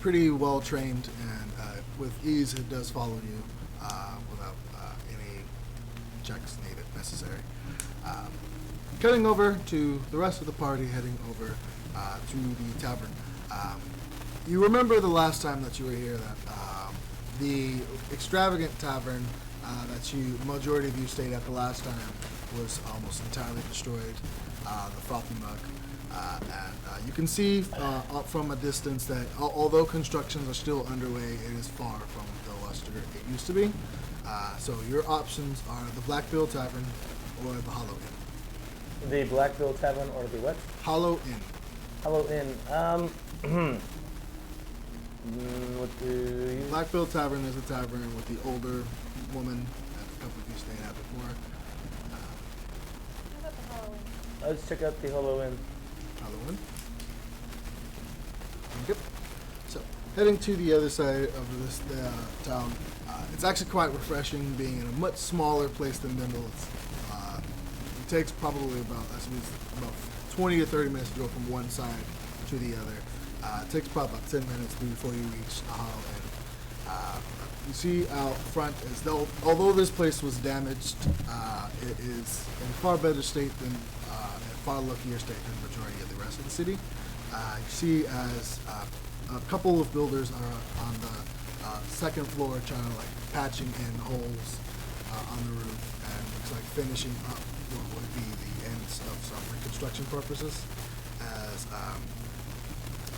pretty well trained, and with ease, it does follow you without any checks needed necessary. Cutting over to the rest of the party, heading over to the tavern. You remember the last time that you were here that the extravagant tavern that majority of you stayed at the last time was almost entirely destroyed. The frothy mug. And you can see from a distance that although constructions are still underway, it is far from the luster it used to be. So your options are the Blackbill Tavern or the Hollow Inn. The Blackbill Tavern or the what? Hollow Inn. Hollow Inn. What do you... Blackbill Tavern is a tavern with the older woman that a couple of you stayed at before. How about the Halloween? Let's check out the Hollow Inn. Hollow Inn. Yep. So, heading to the other side of this town, it's actually quite refreshing being in a much smaller place than Bindle. It takes probably about 20 to 30 minutes to go from one side to the other. It takes probably about 10 minutes before you reach the Hollow Inn. You see out front, as though, although this place was damaged, it is in far better state than, in far luckier state than the majority of the rest of the city. You see as a couple of builders are on the second floor trying to like patching in holes on the roof and looks like finishing up what would be the ends of some reconstruction purposes. As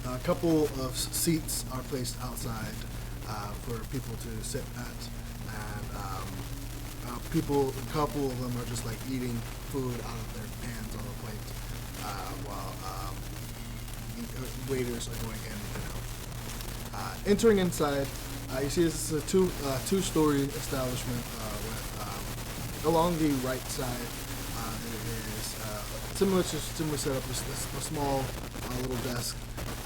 a couple of seats are placed outside for people to sit at, and people, a couple of them are just like eating food out of their hands on a plate, while the waiters are going in and out. Entering inside, you see this is a two-story establishment with, along the right side, it is similar setup, a small little desk,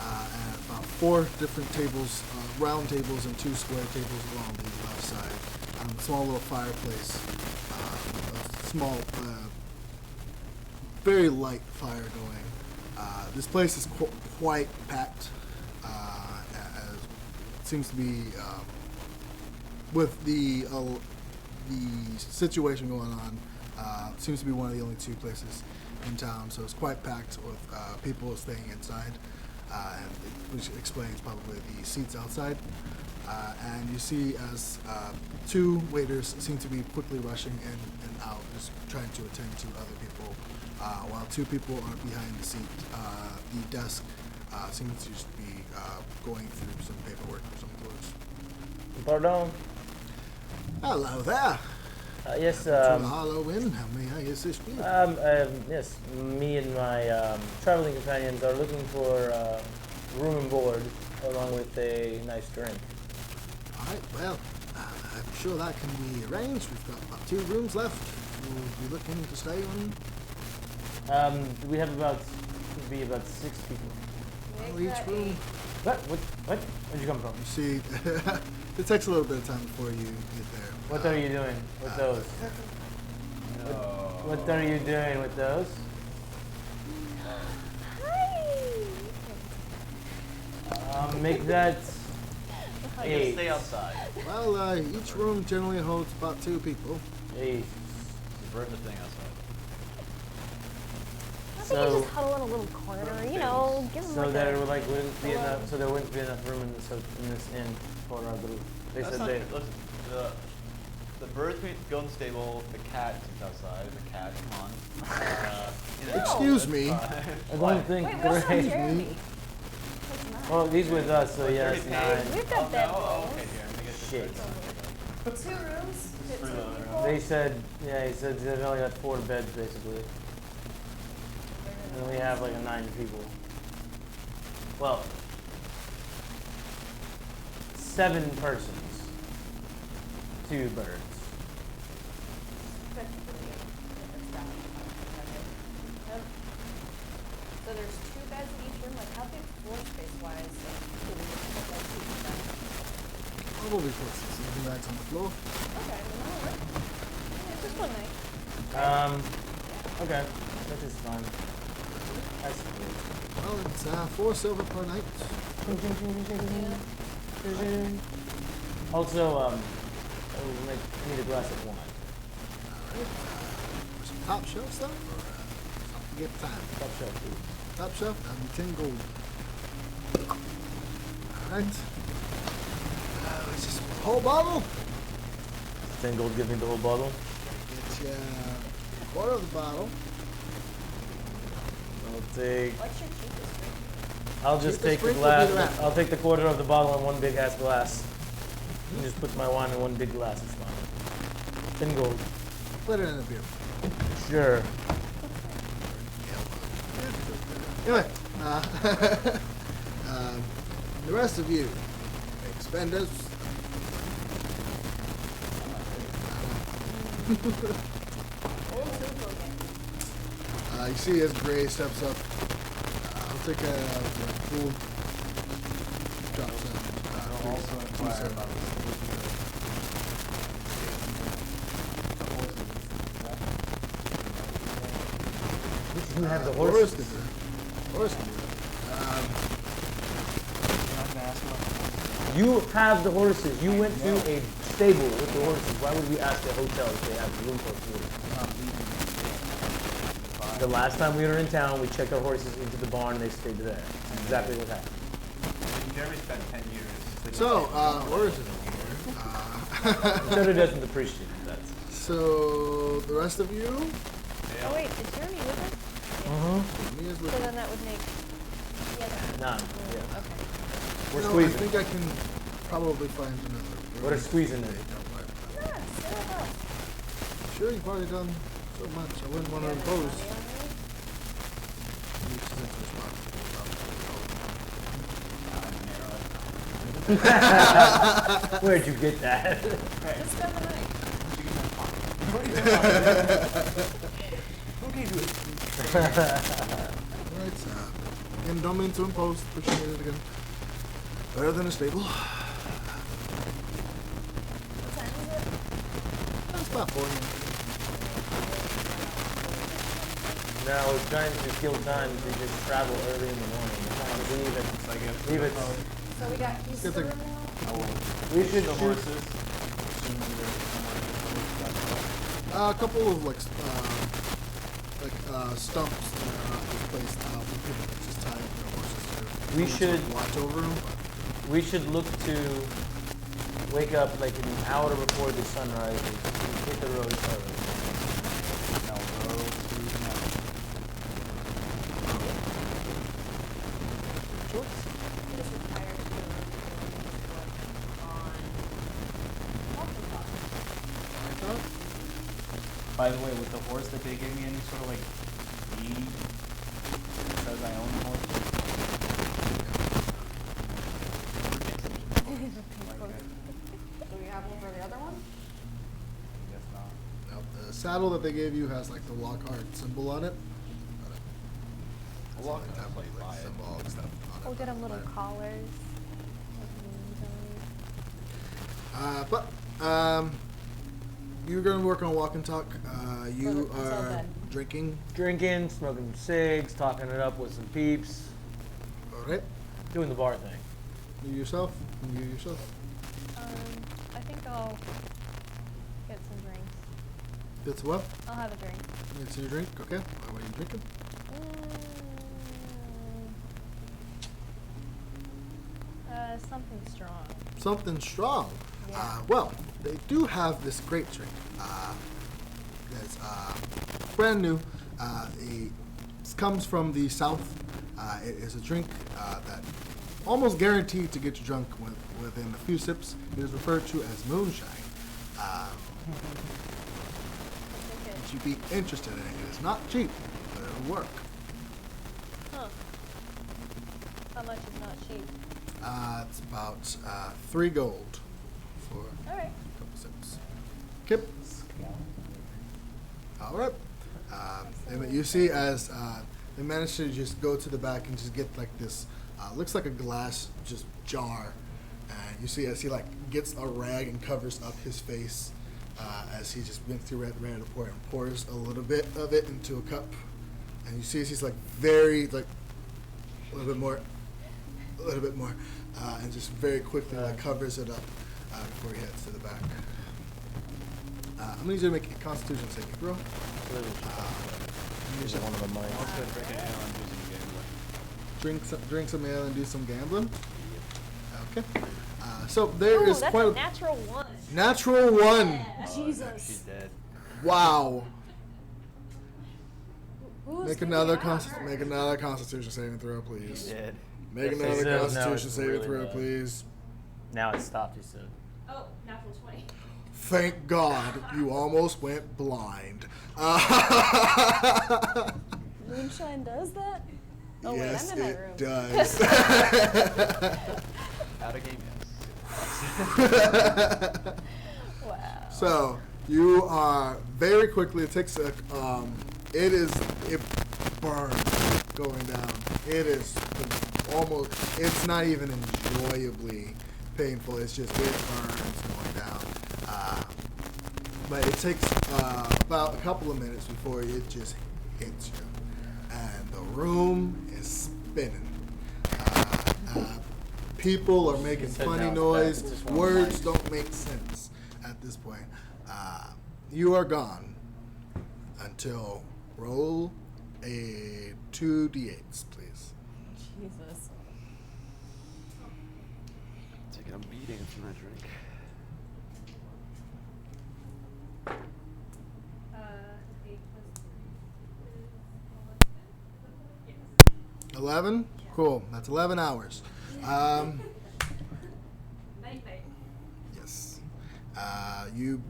and about 4 different tables, round tables and 2 square tables along the left side. A small little fireplace, a small, very light fire going. This place is quite packed. As it seems to be with the situation going on. Seems to be one of the only 2 places in town, so it's quite packed with people staying inside, which explains probably the seats outside. And you see as 2 waiters seem to be quickly rushing in and out, just trying to attend to other people, while 2 people are behind the seat. The desk seems to just be going through some paperwork or some clothes. Pardon. Hello there. Yes. Hello, in. How may I assist you? Yes. Me and my traveling companions are looking for room and board, along with a nice drink. All right. Well, I'm sure that can be arranged. We've got about 2 rooms left. We'll be looking to stay on. We have about 6 people. Well, each room. What? Where'd you come from? You see, it takes a little bit of time before you get there. What are you doing with those? What are you doing with those? Make that I 8. can stay outside. Well, each room generally holds about 2 people. 8. Burn the thing outside. I think you just huddle in a little corner, you know, give them So like there a... wouldn't be enough. So there wouldn't be enough room in this inn for our group. They That's said not they. true. Listen, the birds can go in the stable. The cat sits outside. The cat, come on. Excuse me. I What? don't think. Wait, we also have Great. Jeremy. Well, he's with us, so yes, Dirty 9. We've got bed Oh, rolls. okay, here. Let me get this. Shit. 2 rooms, fit 2 people. They said, he said they've only got 4 beds basically. And we have like 9 people. Well, 7 persons. 2 birds. So there's 2 beds in each room. Like, how big floor space wise? Probably put some bags on the floor. Okay, well, that'll work. Yeah, it's just one night. Okay, that is fine. I suppose. Well, it's 4 silver per night. Also, I need a glass of wine. Alright. Some top shelf stuff or something to get time? Top shelf, please. Top shelf, that'd be 10 gold. Alright. It's just a whole bottle. 10 gold, give me the whole bottle. Get you a quarter of the bottle. I'll take. What's your cheapest drink? I'll just Cheapest take the drink will be the glass. wrap. I'll take the quarter of the bottle in one big ass glass. And just put my wine in one big glass. It's fine. 10 gold. Put it in a beer. Sure. Anyway, the rest of you, expenders. You see as Gray steps up, I'll take a full drops in. Also inquire about You have the Horus horses. can do it. Horus can do it. You have the horses. You went to a stable with the horses. Why would we ask the hotel if they have room for food? The last time we were in town, we checked our horses into the barn and they stayed there. That's exactly what happened. Jeremy spent 10 years. So, Horus is over here. Cheddar doesn't appreciate that. So, the rest of you? Oh wait, is Jeremy with us? Uh-huh. Mia's So with then that would make... Yeah. 9. Yeah. Okay. We're I squeezing. think I can probably find another. We're squeezing it. Don't worry about sure? You've already done so much. I wouldn't want to impose. Where'd you get that? Just grab the mic. Alright, again, don't mean to impose. Appreciate it again. Better than a stable. What time is it? That's about 4. Now we're trying to kill time to just travel early in the morning. We're trying to leave it. Leave it. So we got keys to the room now? We should The shoot. horses. A couple of stumps that are not displaced for people that just tie up their horses to. We should watch over them. we should look to wake up like an hour before the sun rises. Hit the road early. We just retired to on walking talk. By the way, with the horse that they gave me, any sort of like deed because I own the horse? Do we have one for the other one? Guess not. Nope, the saddle that they gave you has like the Lockhart symbol on it. Lockhart have like symbolic stuff on it. We'll get them little collars. You're gonna work on walk and talk. You Until are then. drinking. Drinking, smoking cigs, talking it up with some peeps, All right. doing the bar thing. You yourself. You yourself. I think I'll get some drinks. It's what? I'll have a drink. It's your drink. Okay. What are you drinking? Something strong. Something strong. Yeah. Well, they do have this great drink. That's brand new. It comes from the south. It is a drink that almost guaranteed to get you drunk within a few sips. It is referred to as moonshine. Would you be interested in it? It is not cheap, but it'll work. Huh. How much is not cheap? It's about 3 gold for All right. a couple sips. Kip. All right. And you see as they manage to just go to the back and just get like this, looks like a glass just jar. And you see as he like gets a rag and covers up his face as he just went through ready to pour and pours a little bit of it into a cup. And you see as he's like very like a little bit more, and just very quickly like covers it up before he heads to the back. I'm gonna need you to make a Constitution saving throw. Use one of the mine. Drink some ale and do some gambling. Okay. So there is that's quite a natural one. natural 1. Jesus. She's dead. Wow. Who's Make gonna another get hurt? make another Constitution saving throw, please. Dead. Make Yes, another it is. Now Constitution it's saving really throw, bad. please. Now it stopped, you said. Oh, natural 20. Thank God you almost went blind. Moonshine does that? Oh Yes, wait, I'm in my it room. does. Out of game, yes. Wow. So you are very quickly. It takes a. It burns going down. It is almost. It's not even enjoyably painful. It's just it burns going down. But it takes about a couple of minutes before it just hits you, and the room is spinning. People are making said funny now it's noise. back. It's just one Words mic. don't make sense at this point. You are gone until roll a 2d8s, please. Jesus. Taking a beating from that drink. 8 plus 3 is 11? Yes. 11? Cool. That's 11 hours. Night, night. Yes. You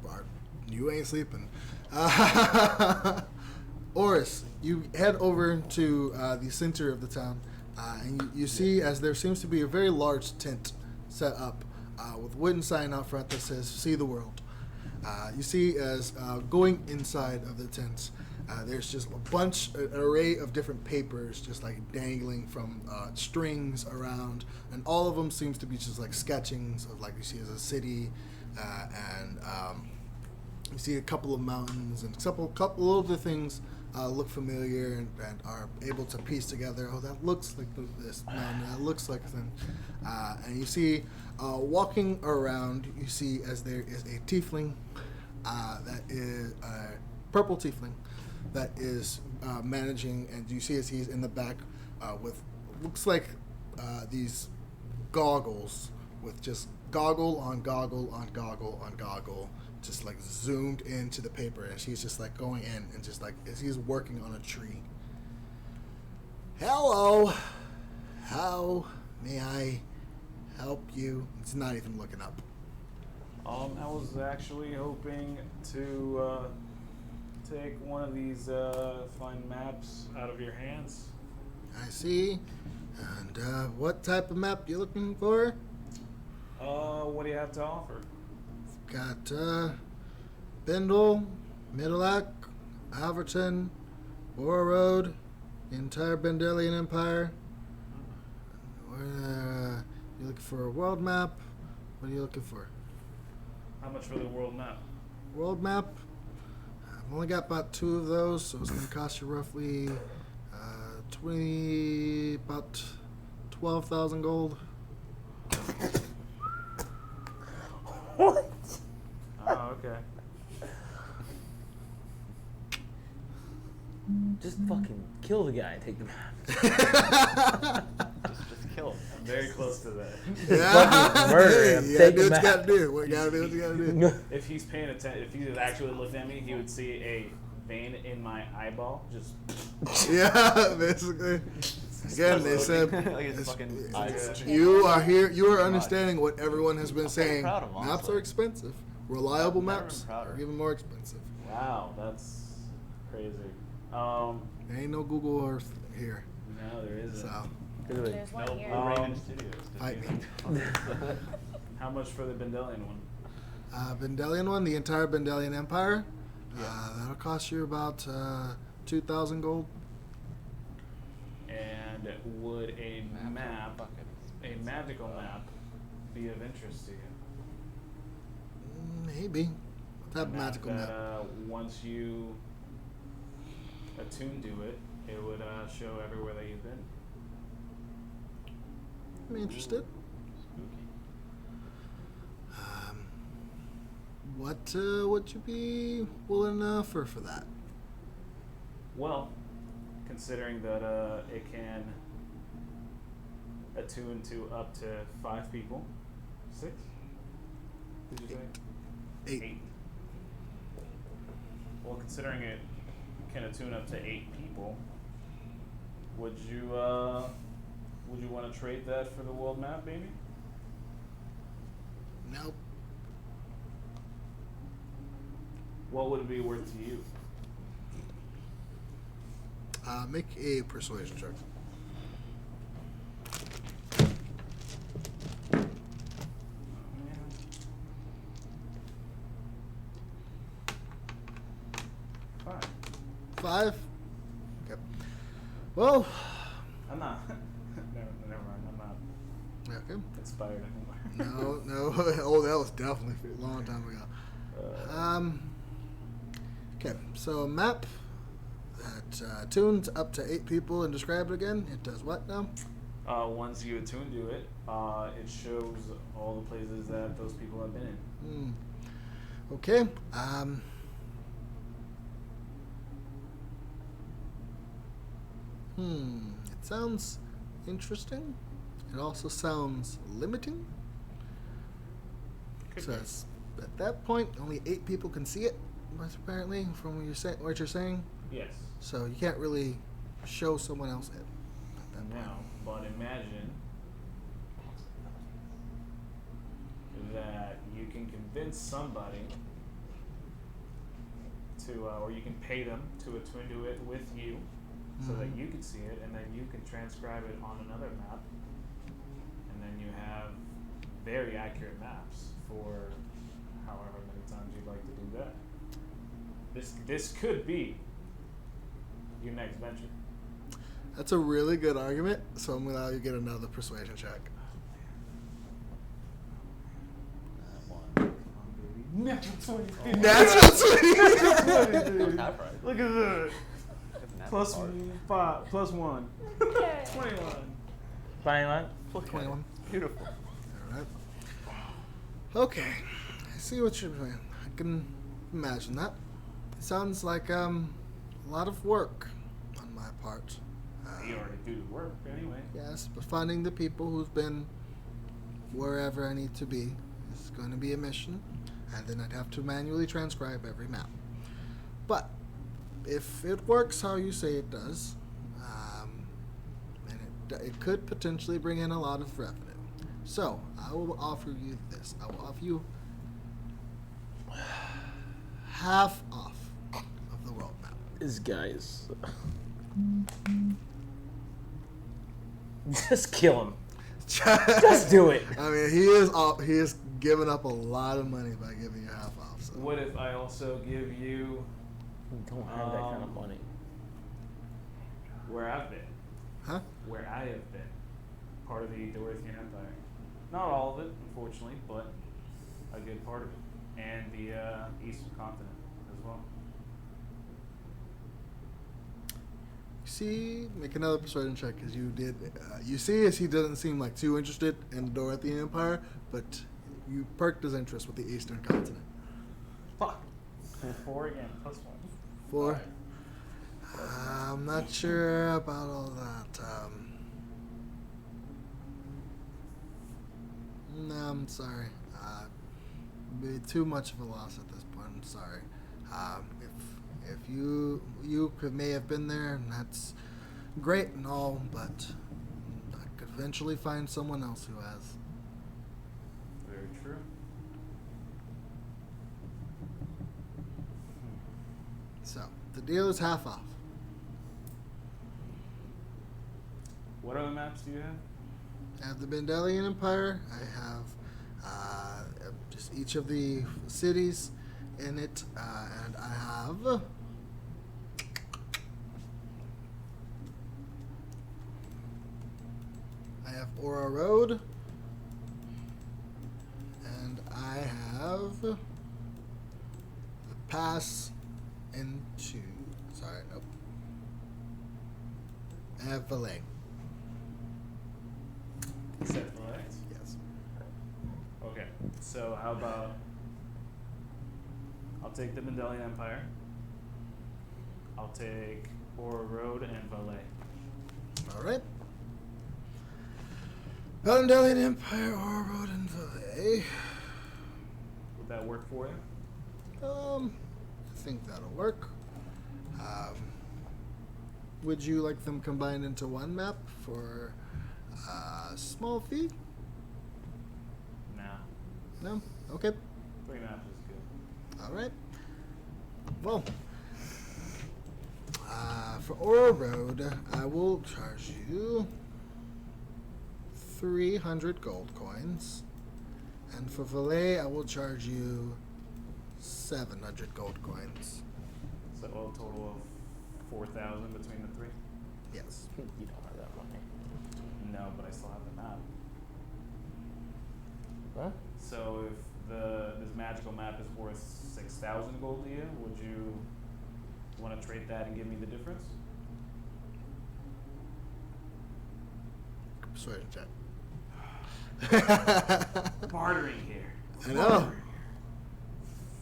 ain't sleeping. Orys, you head over to the center of the town, and you see as there seems to be a very large tent set up with a wooden sign out front that says "See the World." You see as going inside of the tent, there's just an array of different papers just like dangling from strings around, and all of them seems to be just like sketchings of like you see as a city, and you see a couple of mountains and a couple of other things look familiar and are able to piece together. Oh, that looks like this mountain. That looks like this. And you see walking around. You see as there is a tiefling that is a purple tiefling that is managing, and you see as he's in the back with looks like these goggles with just goggle on goggle on goggle on goggle, just like zoomed into the paper, and she's just like going in and just like as he's working on a tree. Hello, how may I help you? It's not even looking up. I was actually hoping to take one of these fine maps out of your hands. I see. And what type of map you looking for? What do you have to offer? Got Bindle, Middleac, Alverton, War Road, the entire Bendelian Empire. You looking for a world map? What are you looking for? How much for the world map? World map? I've only got about 2 of those, so it's going to cost you roughly about 12,000 gold. What? Oh, okay. Just fucking kill the guy and take the map. Just kill him. I'm very close to that. Fucking murder him. Yeah, Take do the what you map. gotta do. What you gotta do, what you gotta do. If he's paying attention, if he was actually looking at me, he would see a vein in my eyeball. Just Yeah, basically. Again, they said Like his fucking eyes. you are here. You are understanding what everyone has been saying. proud of him, Maps honestly. are expensive. Reliable I've never maps been prouder. are even more expensive. wow, that's crazy. There ain't no Google Earth here, No, there isn't. so Good way. There's one No here. Raven Studios. I- How much for the Bendelian one? Bendelian one, the entire Bendelian Empire. That'll cost you about 2,000 gold. And would a map, Bucket. a magical map, be of interest to you? Maybe. What type of magical that, map? Once you attune to it, it would show everywhere that you've been. I'm interested. Spooky. What would you be willing to offer for that? Well, considering that it can attune to up to 5 people. 6? Did you say? 8. Well, considering it can attune up to 8 people, would you want to trade that for the world map, maybe? Nope. What would it be worth to you? Make a persuasion check. Fine. 5? Okay. Well, I'm not. never mind. I'm not okay. inspired anymore. No. Oh, that was definitely a long time ago. Okay, so a map that tunes up to 8 people and describe it again. It does what now? Once you attune to it, it shows all the places that those people have been in. Okay. It sounds interesting. It also sounds limiting. Could So be. it's, at that point, only 8 people can see it, apparently, from what you're saying. Yes. So you can't really show someone else it. At that point. Now, but imagine that you can convince somebody to, or you can pay them to do it with you, so that you can see it, and then you can transcribe it on another map, and then you have very accurate maps for however many times you'd like to do that. This could be your next venture. That's a really good argument, so I'm going to allow you to get another persuasion check. Natural 20. Natural 20! Half right. Look at that. Plus Hard. 5, plus 1. 21. Fine line. 21. Beautiful. All right. Okay. I see what you're doing. I can imagine that. It sounds like a lot of work on my part. You already do the work anyway. Yes, but finding the people who've been wherever I need to be is going to be a mission, and then I'd have to manually transcribe every map. But if it works how you say it does, and it could potentially bring in a lot of revenue. So I will offer you this. I will offer you half off of the world map. This guy's. Just kill him. Just do it. I mean, he is giving up a lot of money by giving you half off. So. What if I also give you You don't have that kind of money. where I've been? Huh? Where I have been. Part of the Dorothian Empire. Not all of it, unfortunately, but a good part of it. And the Eastern continent as well. See, make another persuasion check because you did. You see, as he doesn't seem like too interested in the Dorothian Empire, but you perked his interest with the Eastern continent. Fuck. 4 again, plus 1. 4. I'm not sure about all that. No, I'm sorry. Be too much of a loss at this point. I'm sorry. If you may have been there, and that's great and all, but I could eventually find someone else who has. Very true. So the deal is half off. What other maps do you have? I have the Bendelian Empire. I have just each of the cities in it, and I have Aura Road, and I have the pass into. Sorry, nope. I have Valet. Except for that. Yes. Okay, so how about I'll take the Mendelian Empire. I'll take Aura Road and Valet. All right. Bendelian Empire, Aura Road, and Valet. Would that work for you? I think that'll work. Would you like them combined into one map for a small fee? Nah. No? Okay. 3 maps is good. All right. Well, for Aura Road, I will charge you 300 gold coins. And for Valet, I will charge you 700 gold coins. So a total of 4,000 between the 3? Yes. You don't have that money. No, but I still have the map. What? So if this magical map is worth 6,000 gold to you, would you want to trade that and give me the difference? Persuasion check. Bartering here. I know. Bartering here.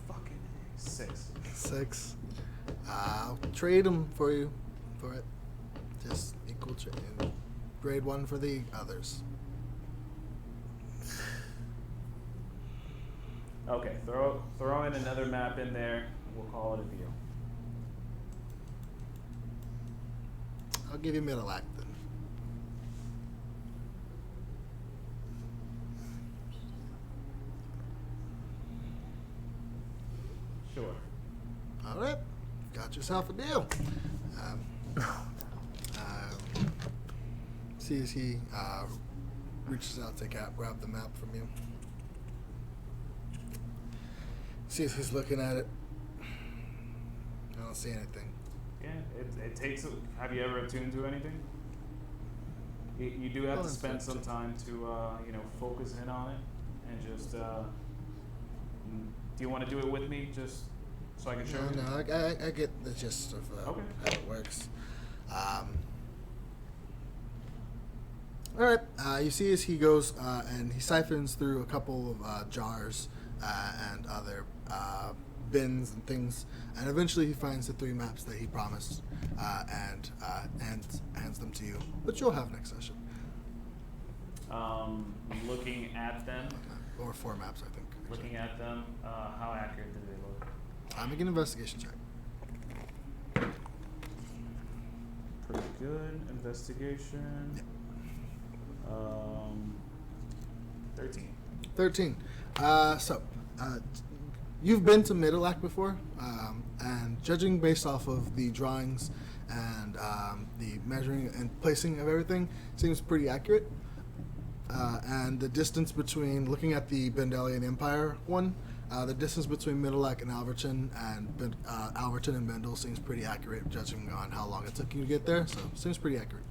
Fucking 6. 6. I'll trade them for you for it. Just equal trade. And grade 1 for the others. Okay, throw in another map in there. We'll call it a deal. I'll give you Middle Act then. Sure. All right, got yourself a deal. See as he reaches out to grab the map from you. See if he's looking at it. I don't see anything. Yeah, it takes. Have you ever attuned to anything? You do have to spend some time to focus in on it and just. Do you want to do it with me, just so I can show you? No, I get the gist of how it works. All right, you see as he goes and he siphons through a couple of jars and other bins and things, and eventually he finds the 3 maps that he promised and hands them to you, which you'll have next session. Looking at them. Or 4 maps, I think. Looking at them, how accurate do they look? Make an investigation check. Pretty good. Investigation. Yeah. 13. 13. You've been to Middleac before, and judging based off of the drawings and the measuring and placing of everything, seems pretty accurate. And the distance between, looking at the Bendelian Empire one, the distance between Middleac and Alverton and Alverton and Bendel seems pretty accurate, judging on how long it took you to get there. So seems pretty accurate.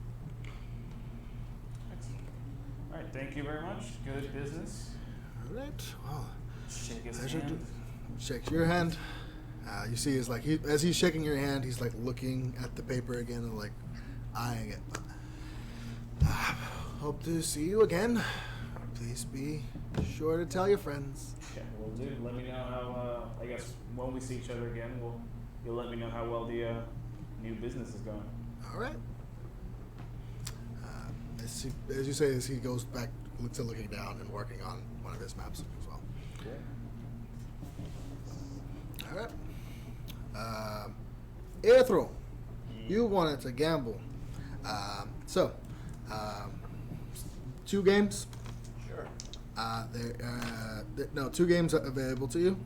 All right, thank you very much. Good business. All right. Well, Shake his pleasure hand. shakes your hand. You see, is like as he's shaking your hand, he's like looking at the paper again and like eyeing it. Hope to see you again. Please be sure to tell your friends. Okay, will do. Let me know how. I guess when we see each other again, you'll let me know how well the new business is going. All right. As you say, as he goes back to looking down and working on one of his maps as well. Cool. All right. Ithryl, you wanted to gamble. So, 2 games. Sure. 2 games are available to you.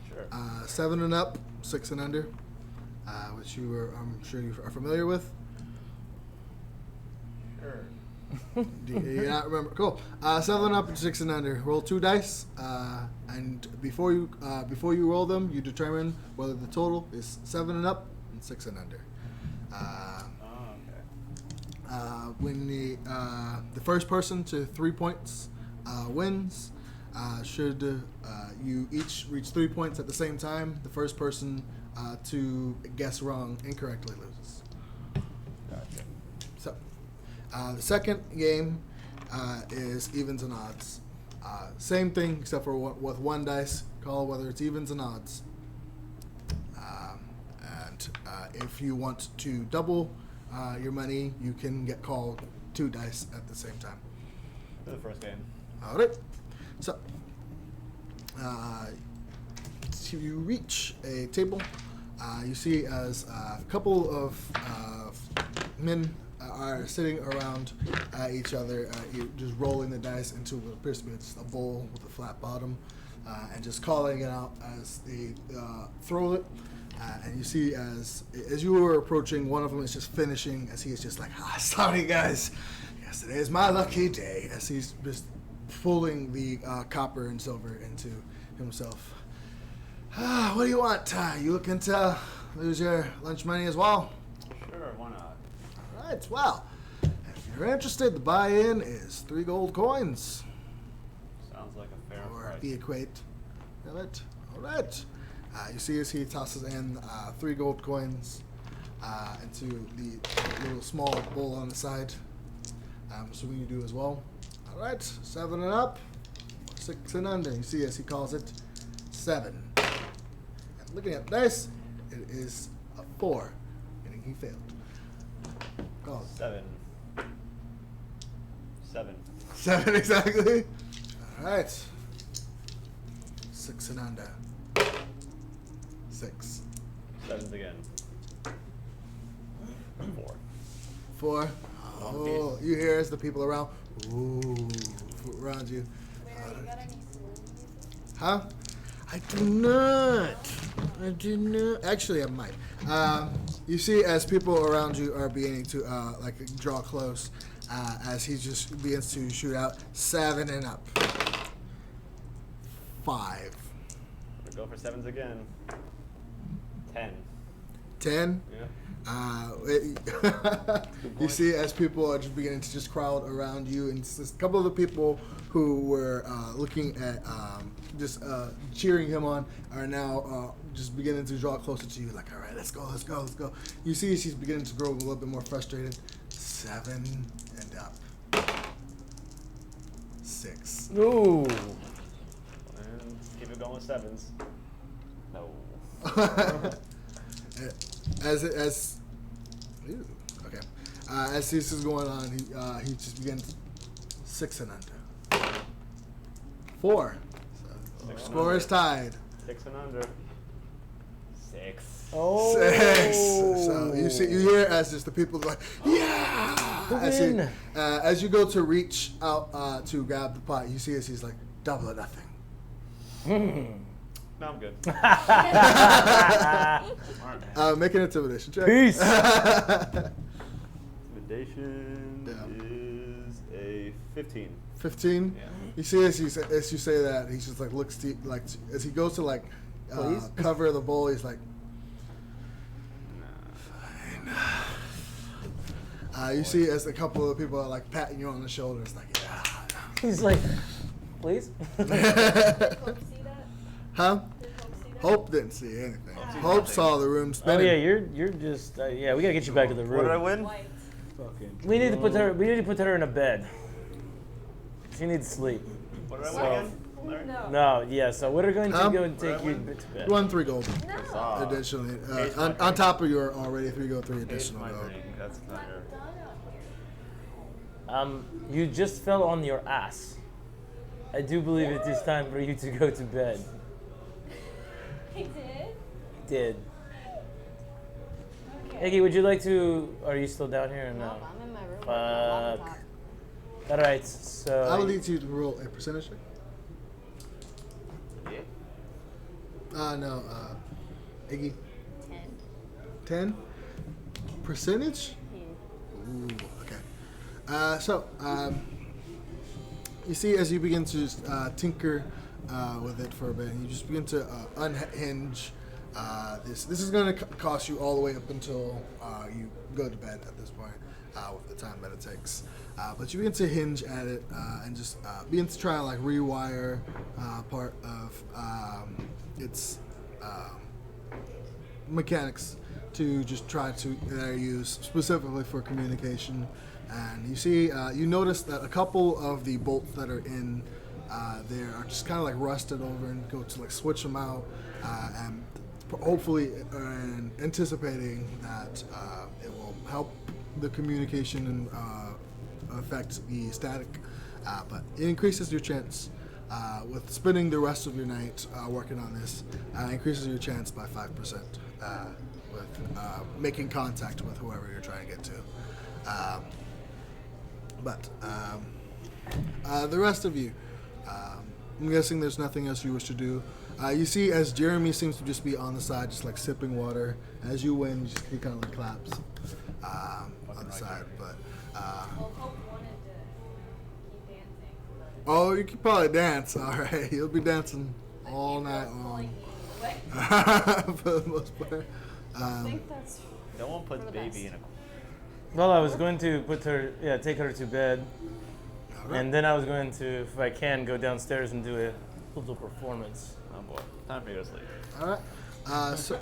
Sure. 7 and up, 6 and under, which I'm sure you are familiar with. Sure. Do you not remember? Cool. 7 up and 6 and under. Roll 2 dice, and before you roll them, you determine whether the total is 7 and up and 6 and under. When the first person to 3 points wins, should you each reach 3 points at the same time, the first person to guess wrong incorrectly loses. Gotcha. So, the second game is evens and odds. Same thing, except for with 1 dice. Call whether it's evens and odds. And if you want to double your money, you can get called 2 dice at the same time. For the first game. All right. So, you reach a table. You see as a couple of men are sitting around each other, just rolling the dice into what appears to be just a bowl with a flat bottom, and just calling it out as they throw it. And you see as you were approaching, one of them is just finishing, as he is just like, sorry guys, yes, today is my lucky day, as he's just pulling the copper and silver into himself. What do you want? You looking to lose your lunch money as well? Sure, why not? All right, well, if you're interested, the buy-in is 3 gold coins. Sounds like a fair Or price. the equate. All right. You see as he tosses in 3 gold coins into the little small bowl on the side. So you do as well. All right, 7 and up, 6 and under. You see as he calls it 7. And looking at the dice, it is a 4, meaning he failed. Call it. 7. 7. 7 exactly. All right. 6 and under. 6. 7's again. 4. 4. Oh, you hear as the people around, around you. Where you got any saloon music? Huh? I do not. I I do not. Actually, I might. You see, as people around you are beginning to draw close, as he just begins to shoot out 7 and up. 5. We go for 7s again. 10. 10. Yeah. You see, as people are just beginning to just crowd around you, and just a couple of the people who were looking at cheering him on are now just beginning to draw closer to you. Like, all right, let's go. You see, she's beginning to grow a little bit more frustrated. 7 and up. 6. Ooh. And keep it going with 7s. No. As this is going on, he just begins 6 and under. 4. So, score is tied. 6 and under. 6. Oh. 6. So you hear as just the people like, yeah. As you go to reach out to grab the pot, you see as he's like, double or nothing. No, I'm good. Make an intimidation check. Peace. Intimidation is a 15. 15. Yeah. You see as you say that, he just like looks to, like as he goes to cover the bowl, he's like, fine. You see as a couple of people are like patting you on the shoulders, like, yeah. He's like, please. Did Hope see that? Huh? Did Hope see that? Hope didn't see anything. Hope saw the room Oh spinning. yeah, you're just yeah. We gotta get you back to the room. What did I win? White. We need to put her in a bed. She needs sleep. What did I So- win again? Larry? No. No, yeah. So we're going to Huh? go and take you Right. to bed. You won 3 gold No. additionally. Page my On drink. top of your already 3 gold, 3 Taste additional my gold. drink. That's not your. You just fell on your ass. I do believe it is time for you to go to bed. He did? Did. Okay. Iggy, would you like to? Are you still down here or no? Nope, I'm in my room. with my Fuck. laptop. All right. So. I will need you to roll a percentage check. Yeah. No, Iggy. 10. 10? Percentage? Hmm. Ooh, okay. You see as you begin to tinker with it for a bit, you just begin to unhinge this. This is going to cost you all the way up until you go to bed at this point with the time that it takes. But you begin to hinge at it and just begin to try and like rewire part of its mechanics to just try to use specifically for communication. And you see, you notice that a couple of the bolts that are in there are just kind of like rusted over, and go to like switch them out, and hopefully anticipating that it will help the communication and affect the static. But it increases your chance with spending the rest of your night working on this. Increases your chance by 5% with making contact with whoever you're trying to get to. But the rest of you, I'm guessing there's nothing else you wish to do. You see, as Jeremy seems to just be on the side, just like sipping water. As you win, he kind of like claps on the side. But Well, Hope wanted to keep dancing. oh, you can probably dance. All right, you'll be dancing all night long for the most part. I think that's No one puts For the baby best. in a. Well, I was going to take her to bed, All right. and then I was going to, if I can, go downstairs and do a little performance. Oh boy. Time for you to sleep. All right. So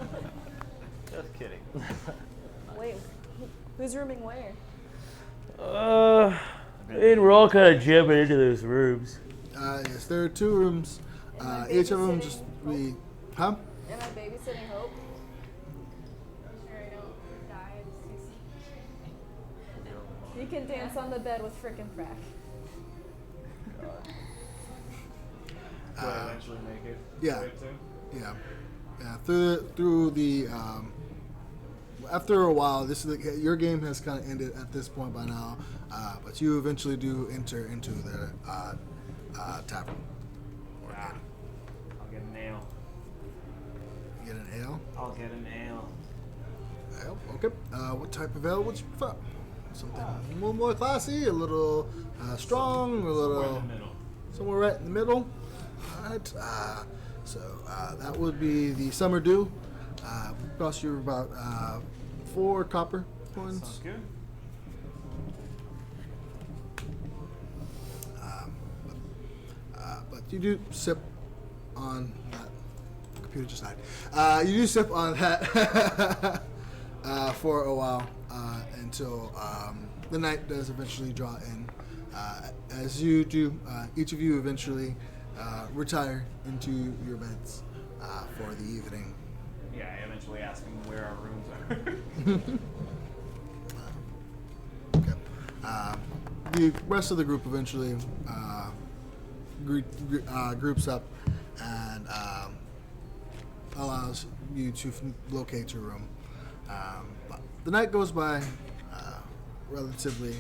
Just kidding. wait. Who's rooming where? We're all kind of jamming into those rooms. yes, there are 2 rooms. Each of them just be, huh? Am I babysitting Hope? I'm sure I don't die of CC. You can dance on the bed with frickin' Frack. Do I eventually make it? yeah. Right too? Yeah. Through the after a while, your game has kind of ended at this point by now, but you eventually do enter into the tavern. I'll get a nail. Get an ale. I'll get an ale. Ale, okay. What type of ale would you prefer? Something a little more classy, a little strong, a little Somewhere in the middle. somewhere right in the middle. All right. So that would be the Summer Dew. Cost you about 4 copper coins. Sounds good. But you do sip on that. Computer just died. You do sip on that for a while until the night does eventually draw in. As you do, each of you eventually retire into your beds for the evening. Yeah, I eventually ask him where our rooms are. Okay. The rest of the group eventually groups up and allows you to locate your room. But the night goes by relatively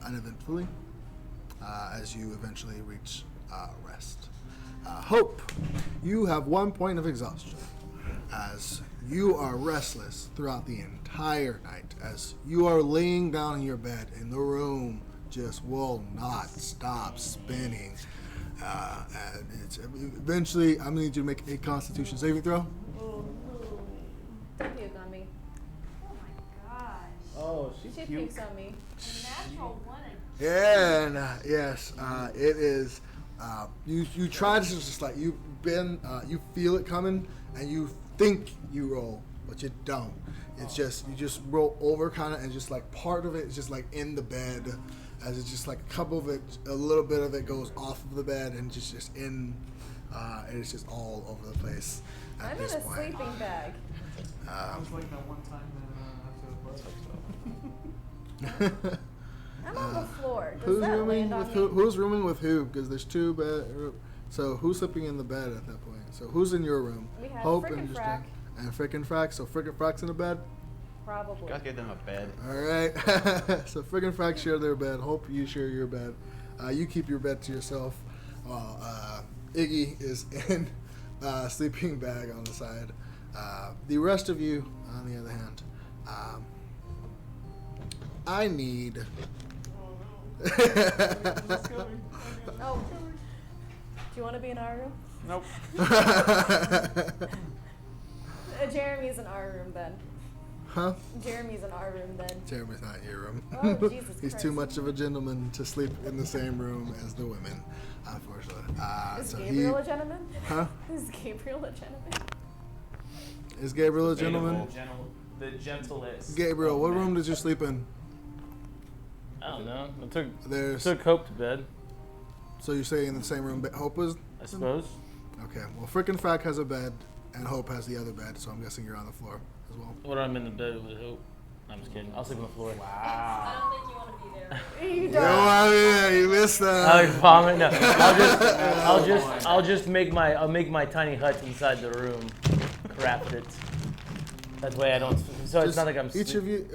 uneventfully as you eventually reach rest. Hope, you have 1 point of exhaustion as you are restless throughout the entire night as you are laying down in your bed and the room just will not stop spinning. And it's eventually, I'm going to need you to make a Constitution saving throw. Don't puke on me. Oh my gosh. Oh, She pukes on me. Natural one. And yes, it is. You try to just like you feel it coming, and you think you roll, but you don't. It's just you just roll over kind of, and just like part of it is just like in the bed, as it's just like a couple of it, a little bit of it goes off of the bed and just in, and it's just all over the place at I'm in this a point. sleeping bag. I was like that one time after the party. I'm on the floor. Does Who's that rooming land on with me? who? Who's rooming with who? Because there's 2 bed. So who's sleeping in the bed at that point? So who's in your room? We have Hope Frickin' and just Frack. and Frickin' Frack. So Frickin' Frack's in the bed. Probably. You guys give them a bed. All right. So Frickin' Frack share their bed. Hope you share your bed. You keep your bed to yourself. While Iggy is in sleeping bag on the side. The rest of you, on the other hand, I need. Oh. Do you want to be in our room? Nope. Jeremy's in our room then. Huh? Jeremy's in our room then. Jeremy's not in your room. Oh, Jesus He's Christ. too much of a gentleman to sleep in the same room as the women, unfortunately. Is So Gabriel a gentleman? Huh? Is Gabriel a gentleman? Is Gabriel a gentleman? The gentlest. Gabriel, what room did you sleep in? I don't know. I took There's. Hope to bed, So you say in the same room Hope was? I suppose. Okay. Well, Frickin' Frack has a bed, and Hope has the other bed. So I'm guessing you're on the floor as well. What I'm in the bed with Hope. I'm just kidding. I'll sleep on the floor. I Wow. don't think you want to be there. You No, don't. you missed that. I vomit. No, I'll just make my tiny hut inside the room, craft it. That way I don't. So it's not like I'm. Each of you.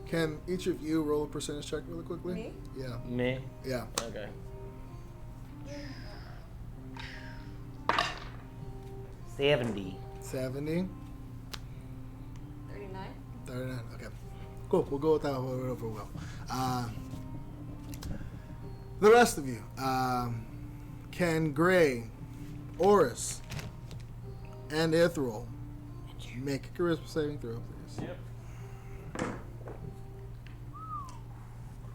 Can each of you roll a percentage check really quickly? Me? Yeah. Me. Yeah. Okay. 70. 70. 39. 39. Okay. Cool. We'll go with that over well. The rest of you. Can Gray, Orys, and Ithryl make a charisma saving throw, please? Yep.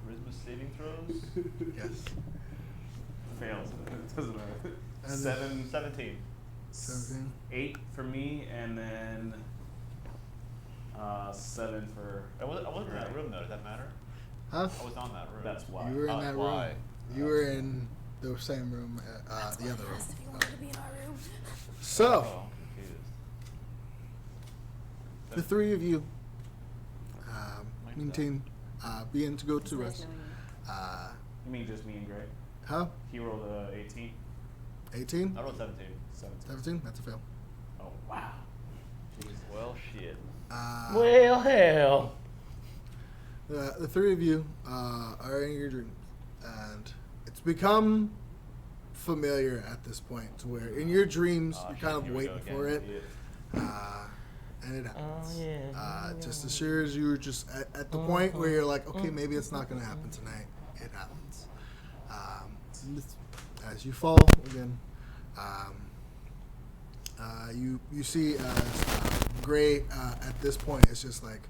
Charisma saving throws. Yes. Fails. It doesn't matter. And 17. 17. 8 for me, and then 7 for. I wasn't in that room though. Does that matter? Huh? I was on that room. That's why. You were in that why? room. You were in the same room, the other room. If you want to be in our room. So, Oh, confused. the 3 of you maintain begin to go to Nice rest. knowing you. You mean just me and Gray? Huh? He rolled a 18. 18? I rolled 17. 17? That's a fail. Oh wow. Jeez. Well, shit. Well, hell. The 3 of you are in your dreams, and it's become familiar at this point to where in your dreams you're kind of Here we go waiting again. for it. And it happens. Oh, yeah. Just as sure as you were just at the point where you're like, okay, maybe it's not going to happen tonight. It happens. As you fall again, you see Gray at this point is just like,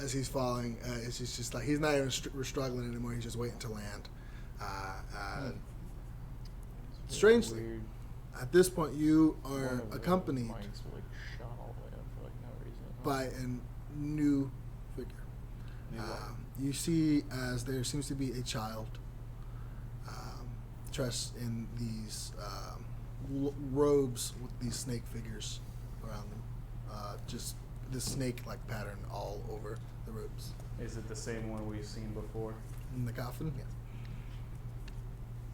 as he's falling, it's just like he's not even struggling anymore. He's just waiting to land. Strangely, at this point, you are accompanied by a new figure. You see as there seems to be a child dressed in these robes with these snake figures around them. Just the snake-like pattern all over the robes. Is it the same one we've seen before? In the coffin? Yes.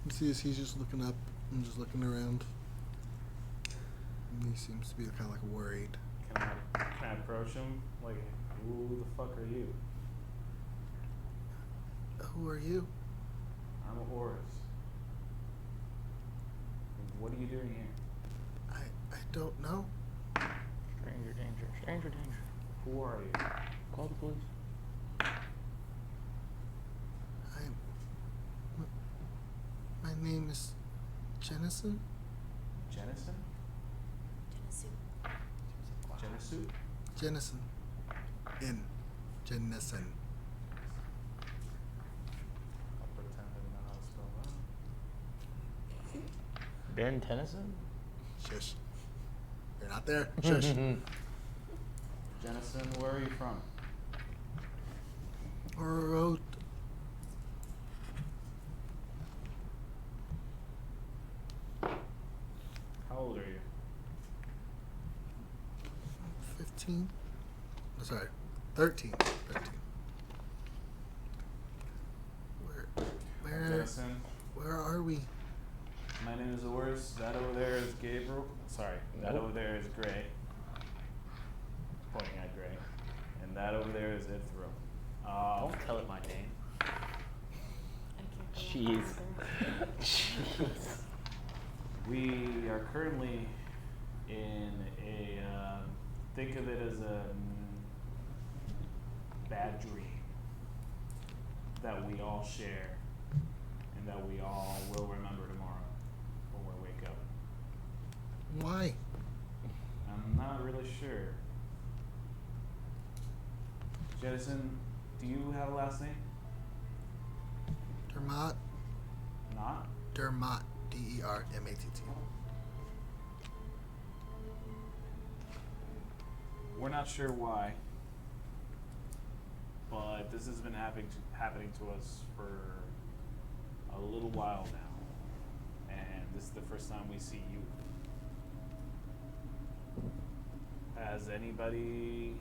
You see as he's just looking up and just looking around. And he seems to be kind of like worried. Can I approach him? Like, who the fuck are you? Who are you? I'm Orys. What are you doing here? I don't know. Stranger danger. Stranger danger. Who are you? Call the police. My name is Jennison. Jennison? Jennison? Jennison. Jennison. I'll pretend I know how to spell that. Ben Tennyson? Shush. You're not there. Shush. Jennison, where are you from? Road. How old are you? 15. Oh, sorry. 13. 13. Jennison. Where are we? My name is Orys. That over there is Gabriel. Sorry, that over there is Gray. Pointing at Gray. And that over there is Ithryl. Don't tell it my name. Jeez. Jeez. We are currently in a, think of it as a bad dream that we all share and that we all will remember tomorrow when we wake up. Why? I'm not really sure. Jennison, do you have a last name? Dermot. Not? Dermot. D-E-R-M-A-T-T. We're not sure why, but this has been happening to us for a little while now, and this is the first time we see you. Has anybody,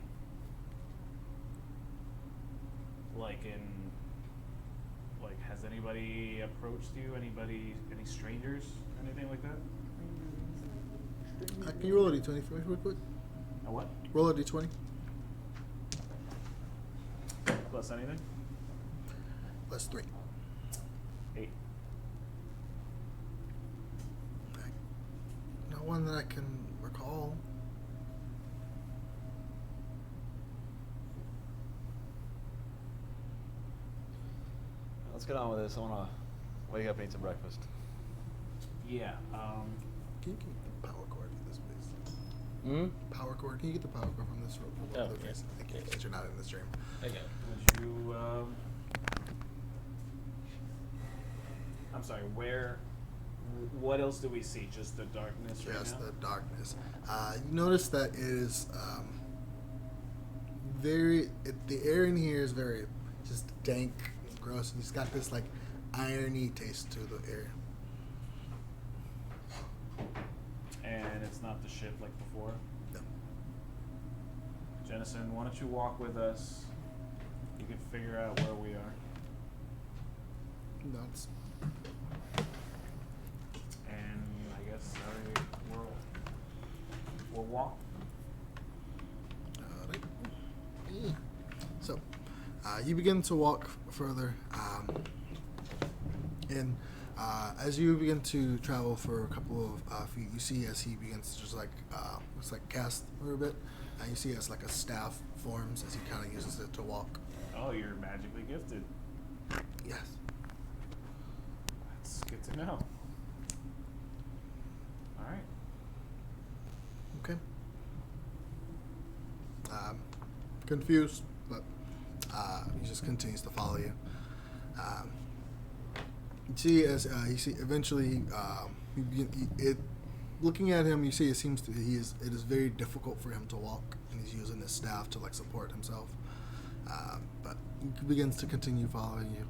has anybody approached you? Any strangers? Anything like that? Can you roll a d20 for me real quick? A what? Roll a d20. Plus anything? Plus 3. 8. No one that I can recall. Let's get on with this. I want to wake up and eat some breakfast. Yeah. Can you get the power cord for this, please? Hmm? Power cord. Can you get the power cord from this room? Oh, yeah. Thank you. Since you're not in this stream. I got it. Would you, I'm sorry, what else do we see? Just the darkness right now? Just the darkness. You notice that it is the air in here is very just dank and gross, and it's got this like irony taste to the air. And it's not the ship like before? No. Jennison, why don't you walk with us? You can figure out where we are. No, it's And I guess we'll walk. alright. So, you begin to walk further, and As you begin to travel for a couple of feet, you see as he begins to just like looks like cast a little bit, and you see as like a staff forms as he kind of uses it to walk. Oh, you're magically gifted. Yes. That's good to know. All right. Okay. Confused, but he just continues to follow you. You see, as you see, eventually, looking at him, you see it seems to it is very difficult for him to walk, and he's using his staff to like support himself. But he begins to continue following you.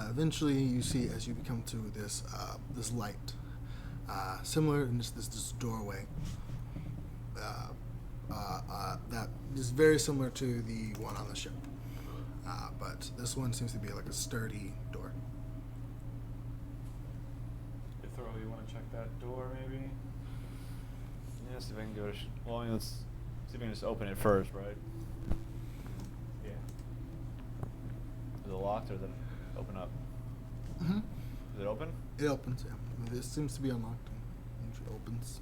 Eventually, you see as you become to this this light, similar in this doorway. That is very similar to the one on the ship, but this one seems to be like a sturdy door. Ithryl, you want to check that door, maybe? Yeah, see if I can go. Well, I mean, let's see if we can just open it first, right? Yeah. Is it locked or is it open up? Mm-hmm. Is it open? It opens. Yeah, this seems to be unlocked. And it opens.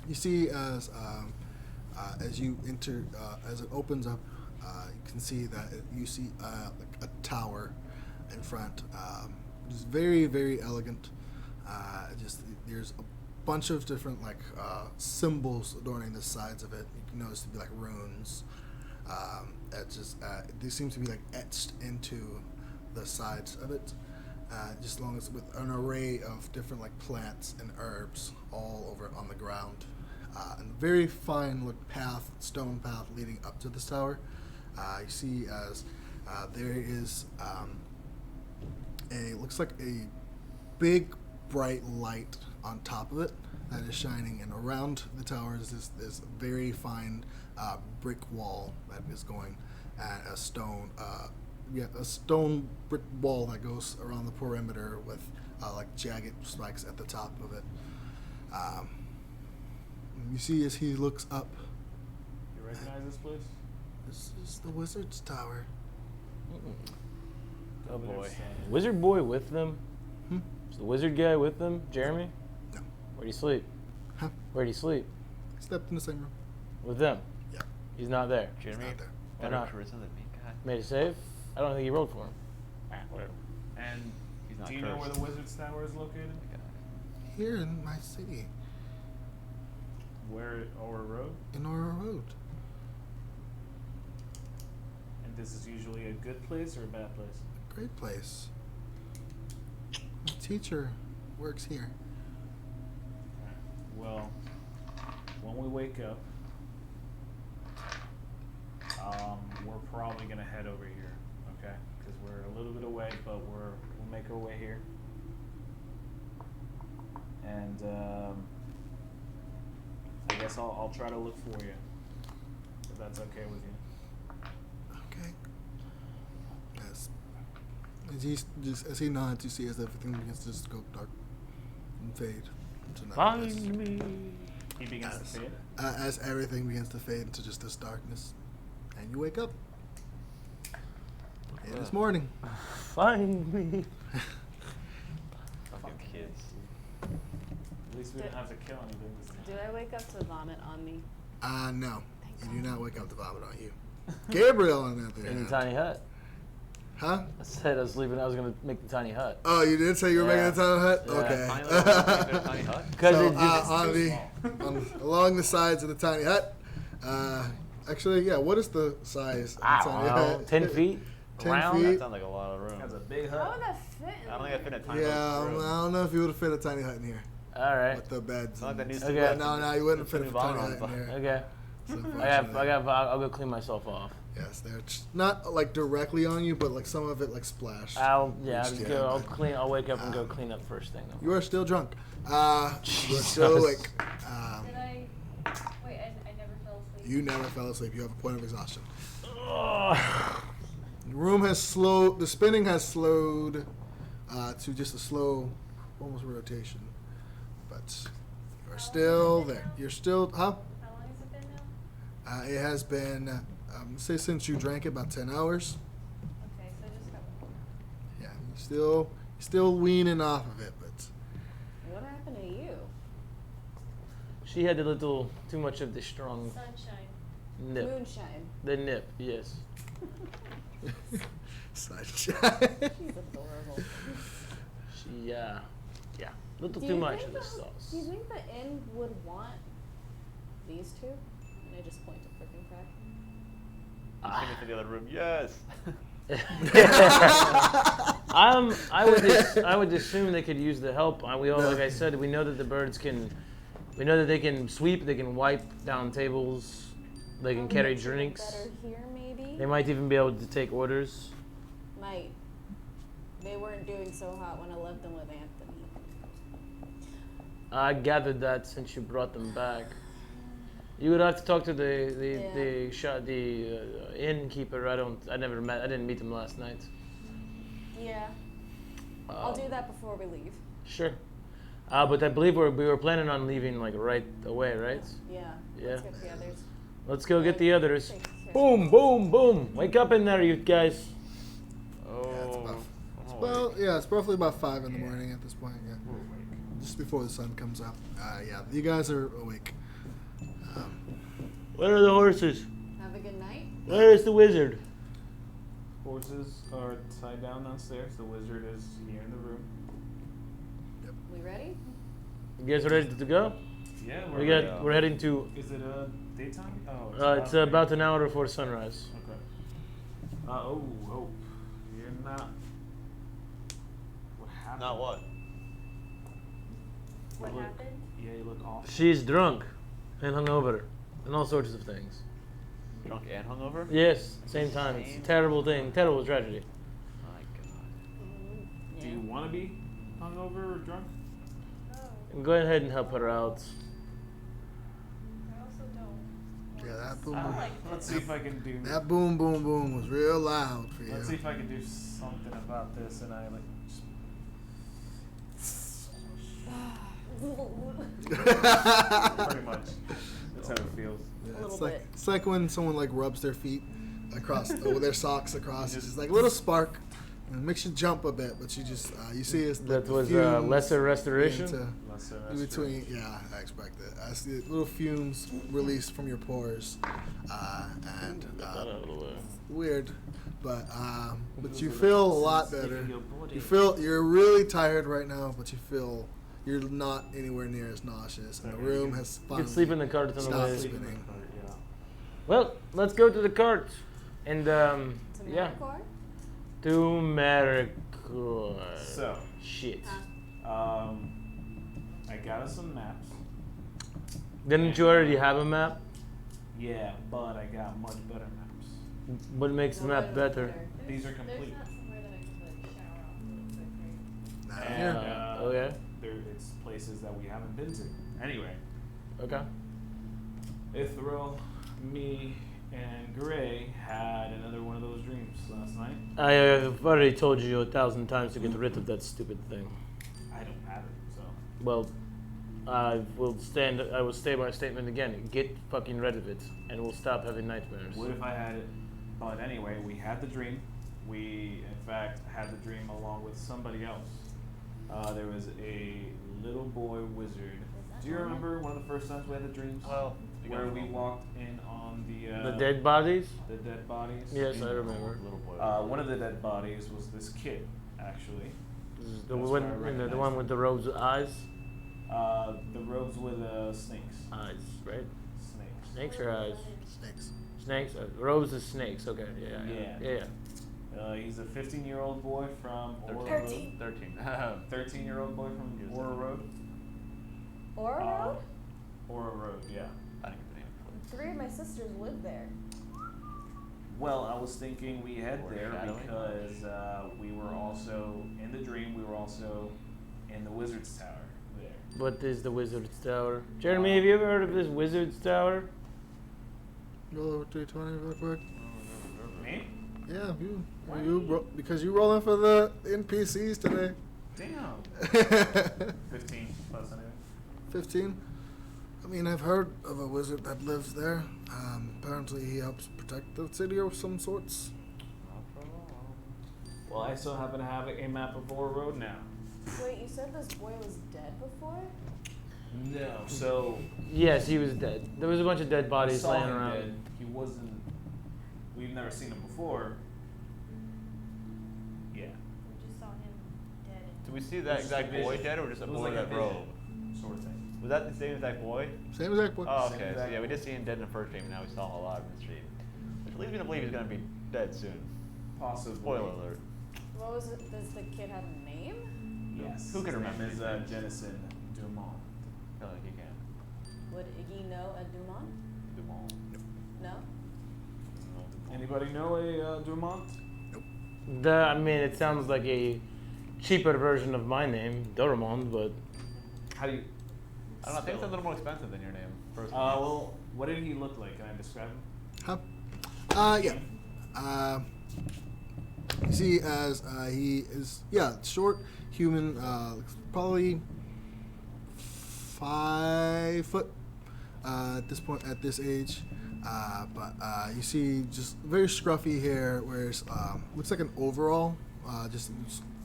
You see as you enter, as it opens up, you can see that you see like a tower in front. It's very, very elegant. Just there's a bunch of different like symbols adorning the sides of it. You can notice to be like runes. They seem to be like etched into the sides of it. Just long as with an array of different like plants and herbs all over on the ground. And very fine look path, stone path leading up to this tower. You see as there is looks like a big bright light on top of it that is shining, and around the tower is this very fine brick wall that is going, and a stone brick wall that goes around the perimeter with like jagged spikes at the top of it. You see as he looks up. You recognize this place? This is the wizard's tower. Oh boy. Wizard boy with them? Is the wizard guy with them? Jeremy? No. Where'd he sleep? Huh? Where'd he sleep? Stepped in the same room. With them? Yeah. He's not there. Jeremy, not there. Why not? Charisma than me, God. Made a save? I don't think he rolled for him. Whatever. And He's not do you know where cursed. the wizard's tower is located? Here in my city, Where, Aura Road? in Aura Road. And this is usually a good place or a bad place? Great place. My teacher works here. Well, when we wake up, we're probably gonna head over here, okay? Because we're a little bit away, but we'll make our way here. And I guess I'll try to look for you, if that's okay with you. Okay. As he nods, you see as everything begins to just go dark and fade into nothingness. Find me. He begins to fade. As everything begins to fade into just this darkness, and you wake up. It is morning. Find me. Fucking kids. At least we didn't have to kill anything this time. Did I wake up to vomit on me? No. You do not wake up to vomit on you. Gabriel on that In the there. tiny hut. Huh? I said I was leaving. I was gonna make the tiny hut. Oh, you did say you were Yeah. making a tiny hut? Yeah. Okay. Tiny little tiny hut. Because So, it just along the sides of the tiny hut. Actually, yeah. What is the size of the I tiny don't know, hut? 10 feet. 10 Around? That feet. sounds like a lot of room. That's a big How hut. would that fit in I don't think I fit in a tiny Yeah, room. I don't know if you would have fit a tiny hut in here All right. with the beds. It's not like that and needs stuff. to Okay. be No, you wouldn't it's fit a new tiny vomit hut in on here. Okay. So I'll go clean myself off. Yes, they're not like directly on you, but like some of it like splashed. I'll reached just you, go. I'll but, clean. I'll wake up and go clean up first thing. You are still drunk. You are still awake. Did I? Wait, I never fell asleep. You never fell asleep. You have a point of exhaustion. Ugh. The room has slowed. The spinning has slowed to just a slow, almost rotation. But you are still there. You're still, huh? How long has it been now? It has been, say since you drank it, about 10 hours. Okay, so just a couple. Yeah, Still weaning off of it, but What happened to you? She had a little too much of the strong Sunshine. nip. Moonshine. The nip, yes. sunshine. She's adorable. She, yeah, a little Do too you much think of the the- sauce. Do you think the inn would want these two? And I just point to frickin' crack. Take me to the other room. Yes. I would assume they could use the help. We all, like I said, we know that the birds can. We know that they can sweep. They can wipe down tables. They can carry Makes it look drinks. Better here, maybe. They might even be able to take orders. Might. They weren't doing so hot when I left them with Anthony. I gathered that since you brought them back. You would have to talk to the innkeeper. I didn't meet him last night. Yeah. I'll do that before we leave. Sure. But I believe we were planning on leaving like right away, right? Yeah. Yeah. Let's get the others. Let's go get the others. Thanks, sir. Boom, boom, boom. Wake up in there, you guys. Oh. Well, yeah, it's roughly about 5 in the morning at this point. Yeah, just before the sun comes up. Yeah, you guys are awake. Where are the horses? Have a good night. Where is the wizard? Horses are tied down downstairs. The wizard is here in the room. We ready? You guys are ready to go? Yeah, We're heading to. Is it daytime? Oh, It's about an hour before sunrise. Okay. You're not. What happened? Not what? What You look- happened? Yeah, you look awful. She's drunk and hungover and all sorts of things. Drunk and hungover? Yes, same time. It's a terrible thing, terrible tragedy. My God. Do you want to be hungover or drunk? No, Go ahead and help her out. I also don't. Yeah, that boom, I boom. like Let's see if I can do. That boom, boom, boom was real loud for you. Let's see if I can do something about this, and I like. Pretty much. That's how it feels. Yeah, A little it's like bit. it's like when someone like rubs their feet across their socks across. It's just like a little spark, and it makes you jump a bit. But you just you see it's like That the was fumes lesser restoration. into- Lesser in between. Yeah, I expect it. I see little fumes released from your pores, and Get that out of the way. weird, but you feel a lot better. Leaving your body. You feel you're really tired right now, but you feel you're not anywhere near as nauseous, and the room has You finally can sleep in the cart on the stopped way. spinning. Yeah. Well, let's go to the cart. And To yeah, Maricore? to Maricore. So, Shit. I got us some maps. Didn't you already have a map? Yeah, but I got much better maps. What makes the map better? These are There's complete. not somewhere that I can like shower off really quick, right? And Okay. it's places that we haven't been to. Anyway, Okay. Ithryl, me, and Gray had another one of those dreams last night. I have already told you 1,000 times to get rid of that stupid thing. I don't have it, so. Well, I will stay by my statement again. Get fucking rid of it, and we'll stop having nightmares. What if I had it? But anyway, we had the dream. We, in fact, had the dream along with somebody else. There was a little boy wizard. Do you remember one of the first times we had the dreams? Well, where we walked in on the The dead bodies? the dead bodies. Yes, I remember. Little boy. One of the dead bodies was this kid, actually. The That's one, where I the recognized one it. with the rose eyes. The robes with snakes. Eyes, right? Snakes. Snakes or eyes? Snakes. Snakes. Rose is snakes. Okay. Yeah. Yeah. He's a 15-year-old boy from Aura 13. Road. 13-year-old boy from Aura Road. Aura Road? Aura Road, yeah. I didn't get the name before. 3 of my sisters live there. Well, I was thinking we head there Foreshadowing. because we were also in the dream. We were also in the Wizard's Tower there. What is the Wizard's Tower? Jeremy, have you ever heard of this Wizard's Tower? Roll over 320 real quick. Me? Yeah, you. Why? Because you rolling for the NPCs today. Damn. 15 plus anyway. 15. I mean, I've heard of a wizard that lives there. Apparently, he helps protect the city of some sorts. Well, I still happen to have a map of Ore Road now. Wait, you said this boy was dead before? No. So Yes, he was dead. There was a bunch of dead we bodies saw laying him around. dead. He wasn't. We've never seen him before. Yeah. We just saw him dead. Did we see that Just exact a boy vision. dead, or just a It was boy like a that vision, robe? sort of thing. Was that the same exact boy? Same exact boy. Oh, Same okay. So exact yeah, we boy. did see him dead in the first dream, and now we saw him alive in the stream. Which leads me to believe he's gonna be dead soon. Possibly. Spoiler alert. What was it? Does the kid have a name? Yes. Who can His remember name is these names? Jennison Dumont. I feel like he can. Would Iggy know a Dumont? Dumont. No? Anybody know a Dumont? I mean, it sounds like a cheaper version of my name, Doramond, but How do you? I don't know. I think it's a little more expensive than your name. Personally. Well, what did he look like? Can I describe him? Huh? Yeah. You see, as he is, short, human, probably 5 foot at this point, at this age. But you see just very scruffy hair, wears looks like an overall, just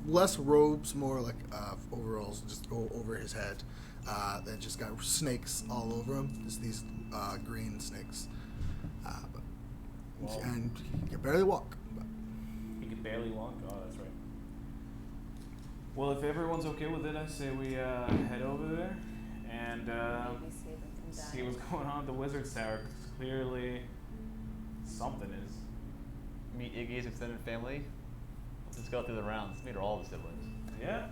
less robes, more like overalls just go over his head. That just got snakes all over him, just these green snakes. Well- And he can barely walk. But He could barely walk. Oh, that's right. Well, if everyone's okay with it, I say we head over there and Maybe save him from see dying. what's going on at the Wizard's Tower. 'Cause clearly, something is. Meet Iggy's extended family. Let's just go through the rounds. Meet all the siblings. Yeah.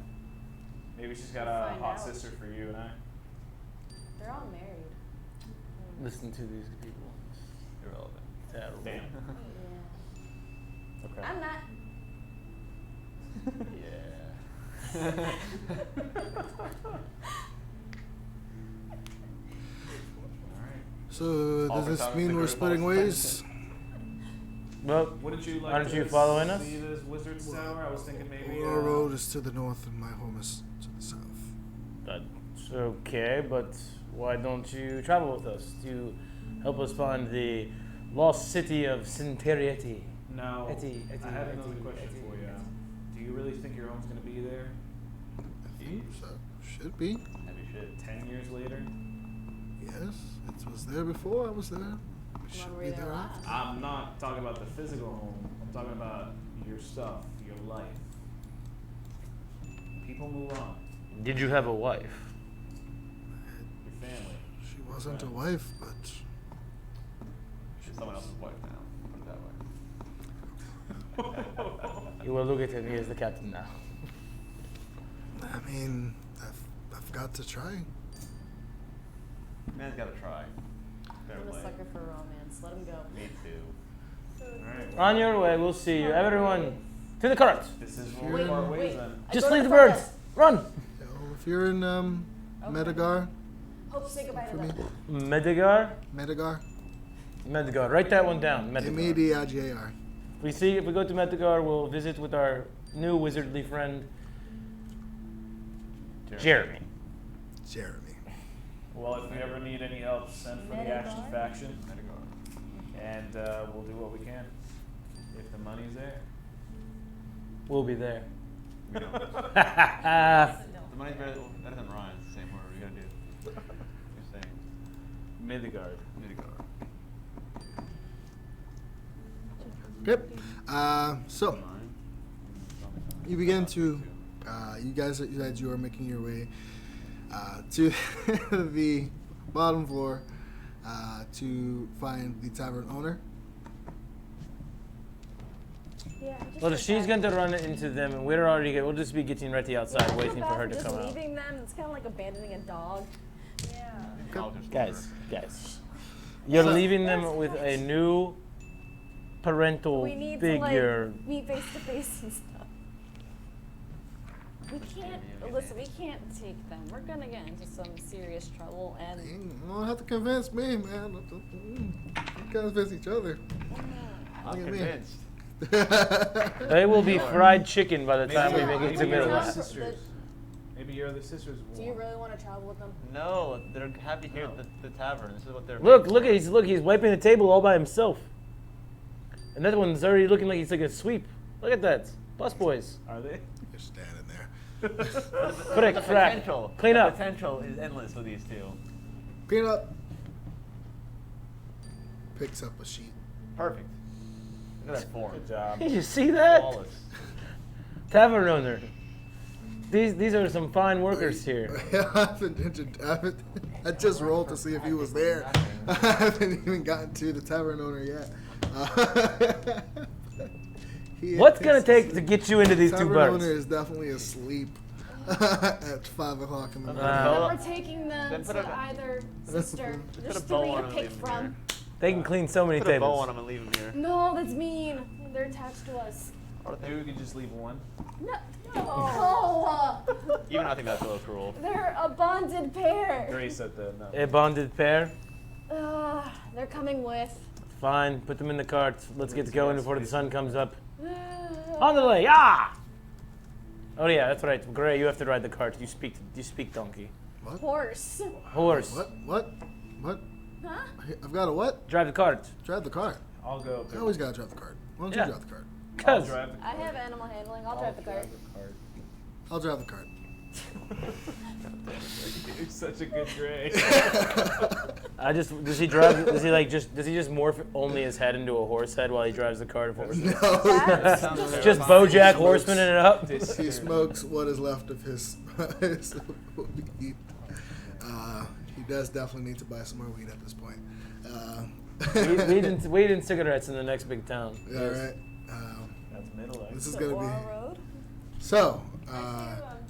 Maybe she's got We'll a find hot out. sister for you and I. They're all married. listen to these people. Irrelevant. Terrible. Damn. Yeah. Okay. I'm not. Yeah. Alright. So does this Overtime mean figure we're of splitting all ways? Well, Wouldn't you like Aren't to you following us? see this Wizard's Tower? I was thinking maybe. Our road is to the north and my home is to the south. that's okay, but why don't you travel with us to help us find the lost city of Sinteriety? No. Etty, I had another Etty, question Etty, for you. Etty. Do you really think your own's gonna be there? I think so. Should be. Heavy shit. 10 years later? Yes, it was there before I was there. It When should were be you there there last? after. I'm not talking about the physical home. I'm talking about your stuff, your life. People move on. Did you have a wife? Your family. She wasn't a Right. wife, but She's someone else's wife now. Put it that way. You will look at him. He is the captain now. I mean, I've got to try. Man's gotta try. Fair I'm a play. sucker for romance. Let him go. Me too. Alright. On your way, we'll see you. Everyone, to the cart. This is Wait, where we part wait. ways then. I Just go to leave the the front birds. desk. Run. You know, if you're in Medagar, Hope to say goodbye to for me, them. Medigar. Medagar, Medigar. Write that one down. Medigar. M-E-D-I-G-A-R. If we go to Medigar, we'll visit with our new wizardly friend, Jeremy. Jeremy. Well, if we ever need any help, send for the Action Medigar? Faction, Medagar. and we'll do what we can. If the money's there. We'll be there. We don't. Ah, The money's better than Ryan's. The same word. We gotta do. You're saying. Midgard. Medagar. Okay. So you begin to, you guys you are making your way to the bottom floor to find the tavern owner. Yeah, just well, go she's back. going to run into them, and we're already. We'll just be getting ready outside, Yeah, I feel waiting for bad her to just come out. leaving them. It's kind of like abandoning a dog. Yeah. Guys, you're So- leaving them That's with a fine. new parental We need figure. to like meet face to face and stuff. We can't listen. We can't take them. We're gonna get into some serious trouble, and You don't have to convince me, man. We convince each other. I'm Look at me. convinced. They will be fried chicken by the time we make it to maybe your middle. other Time. sisters. Maybe your other sisters. do you really want to travel with them? No, they're happy here at the tavern. This is what they're. Look, he's wiping the table all by himself. And that one's already looking like he's like a sweep. Look at that. Busboys. Are they? You're standing there. Frick, The frack. potential. Clean the up. potential is endless with these two. Clean up. Picks up a sheet. Perfect. Look at that form. Good job. Did you see that? Flawless. Tavern owner. These are some fine workers here. I just rolled to see if he was there. I haven't even gotten to the tavern owner yet. What's gonna take to get you into these two tavern birds? owner is definitely asleep at 5 o'clock in the morning. We're taking them Then put to a- either sister. Put a There's bow 3 on to him and pick leave him from. here. They can clean so many Put a bow tables. on him and leave him here. No, that's mean. They're attached to us. Maybe we could just leave one. No. No. Even I think that's a little cruel. They're a bonded pair. Grace said that. No. A bonded pair. They're coming with. Fine, put them in the cart. Let's get going before the sun comes up. On the way, ah! Oh yeah, that's right. Gray, you have to ride the cart. You speak donkey. Horse. Horse. What? Huh? I've got a what? Drive the cart. Drive the cart. I'll go. I always gotta drive the cart. Why don't Yeah. you drive the cart? I'll Cause drive the I have animal handling. I'll drive the cart. I'll drive the cart. You're such a good Gray. does he just morph only his head into a horse head while he drives the cart forward? No. Just BoJack Horseman it up. He smokes what is left of his weed. He does definitely need to buy some more weed at this point. Weed and cigarettes in the next big town. Yeah, right. That's middle. This is The gonna Aura be Road? so.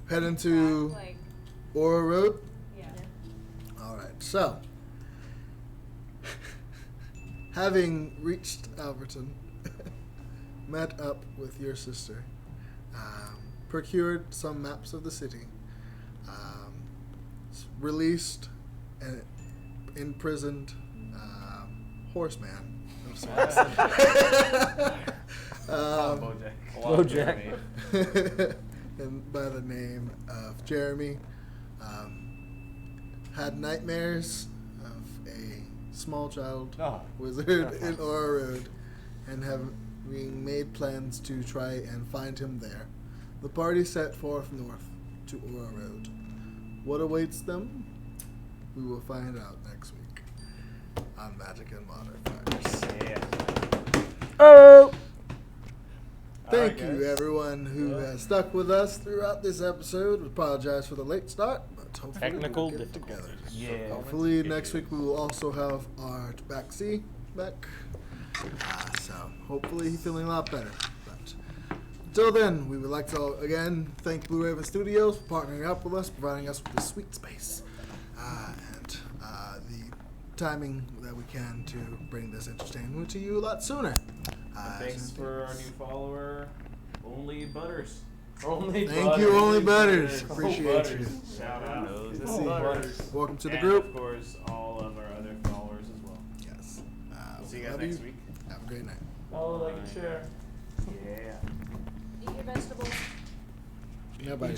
Head into Like, Aura Road. yeah. All right. So, having reached Alberton, met up with your sister, procured some maps of the city, released an imprisoned horseman of sorts. BoJack. And by the name of Jeremy, had nightmares of a small child wizard in Aura Road, and having made plans to try and find him there. The party set forth north to Aura Road. What awaits them? We will find out next week on Magic and Modifiers. Yeah. Oh! Thank Alright, you, guys. everyone who has stuck with us throughout this episode. We apologize for the late start, but hopefully Technical we'll get it together. difficulties. Yeah. Hopefully next week we will also have our tabaxi back. So hopefully he's feeling a lot better. But until then, we would like to again thank Blue Raven Studios for partnering up with us, providing us with this sweet space, and the timing that we can to bring this entertainment to you a lot sooner. Thanks for our new follower, Only Butters. Thank you, Only Butters. Appreciate you. Shout out. Good to Only see you. Butters. Welcome to the And group. of course, all of our other followers as well. Yes. See you guys love next week. Have a great night. Follow, like, and share. Yeah. Eat your vegetables. Nobody.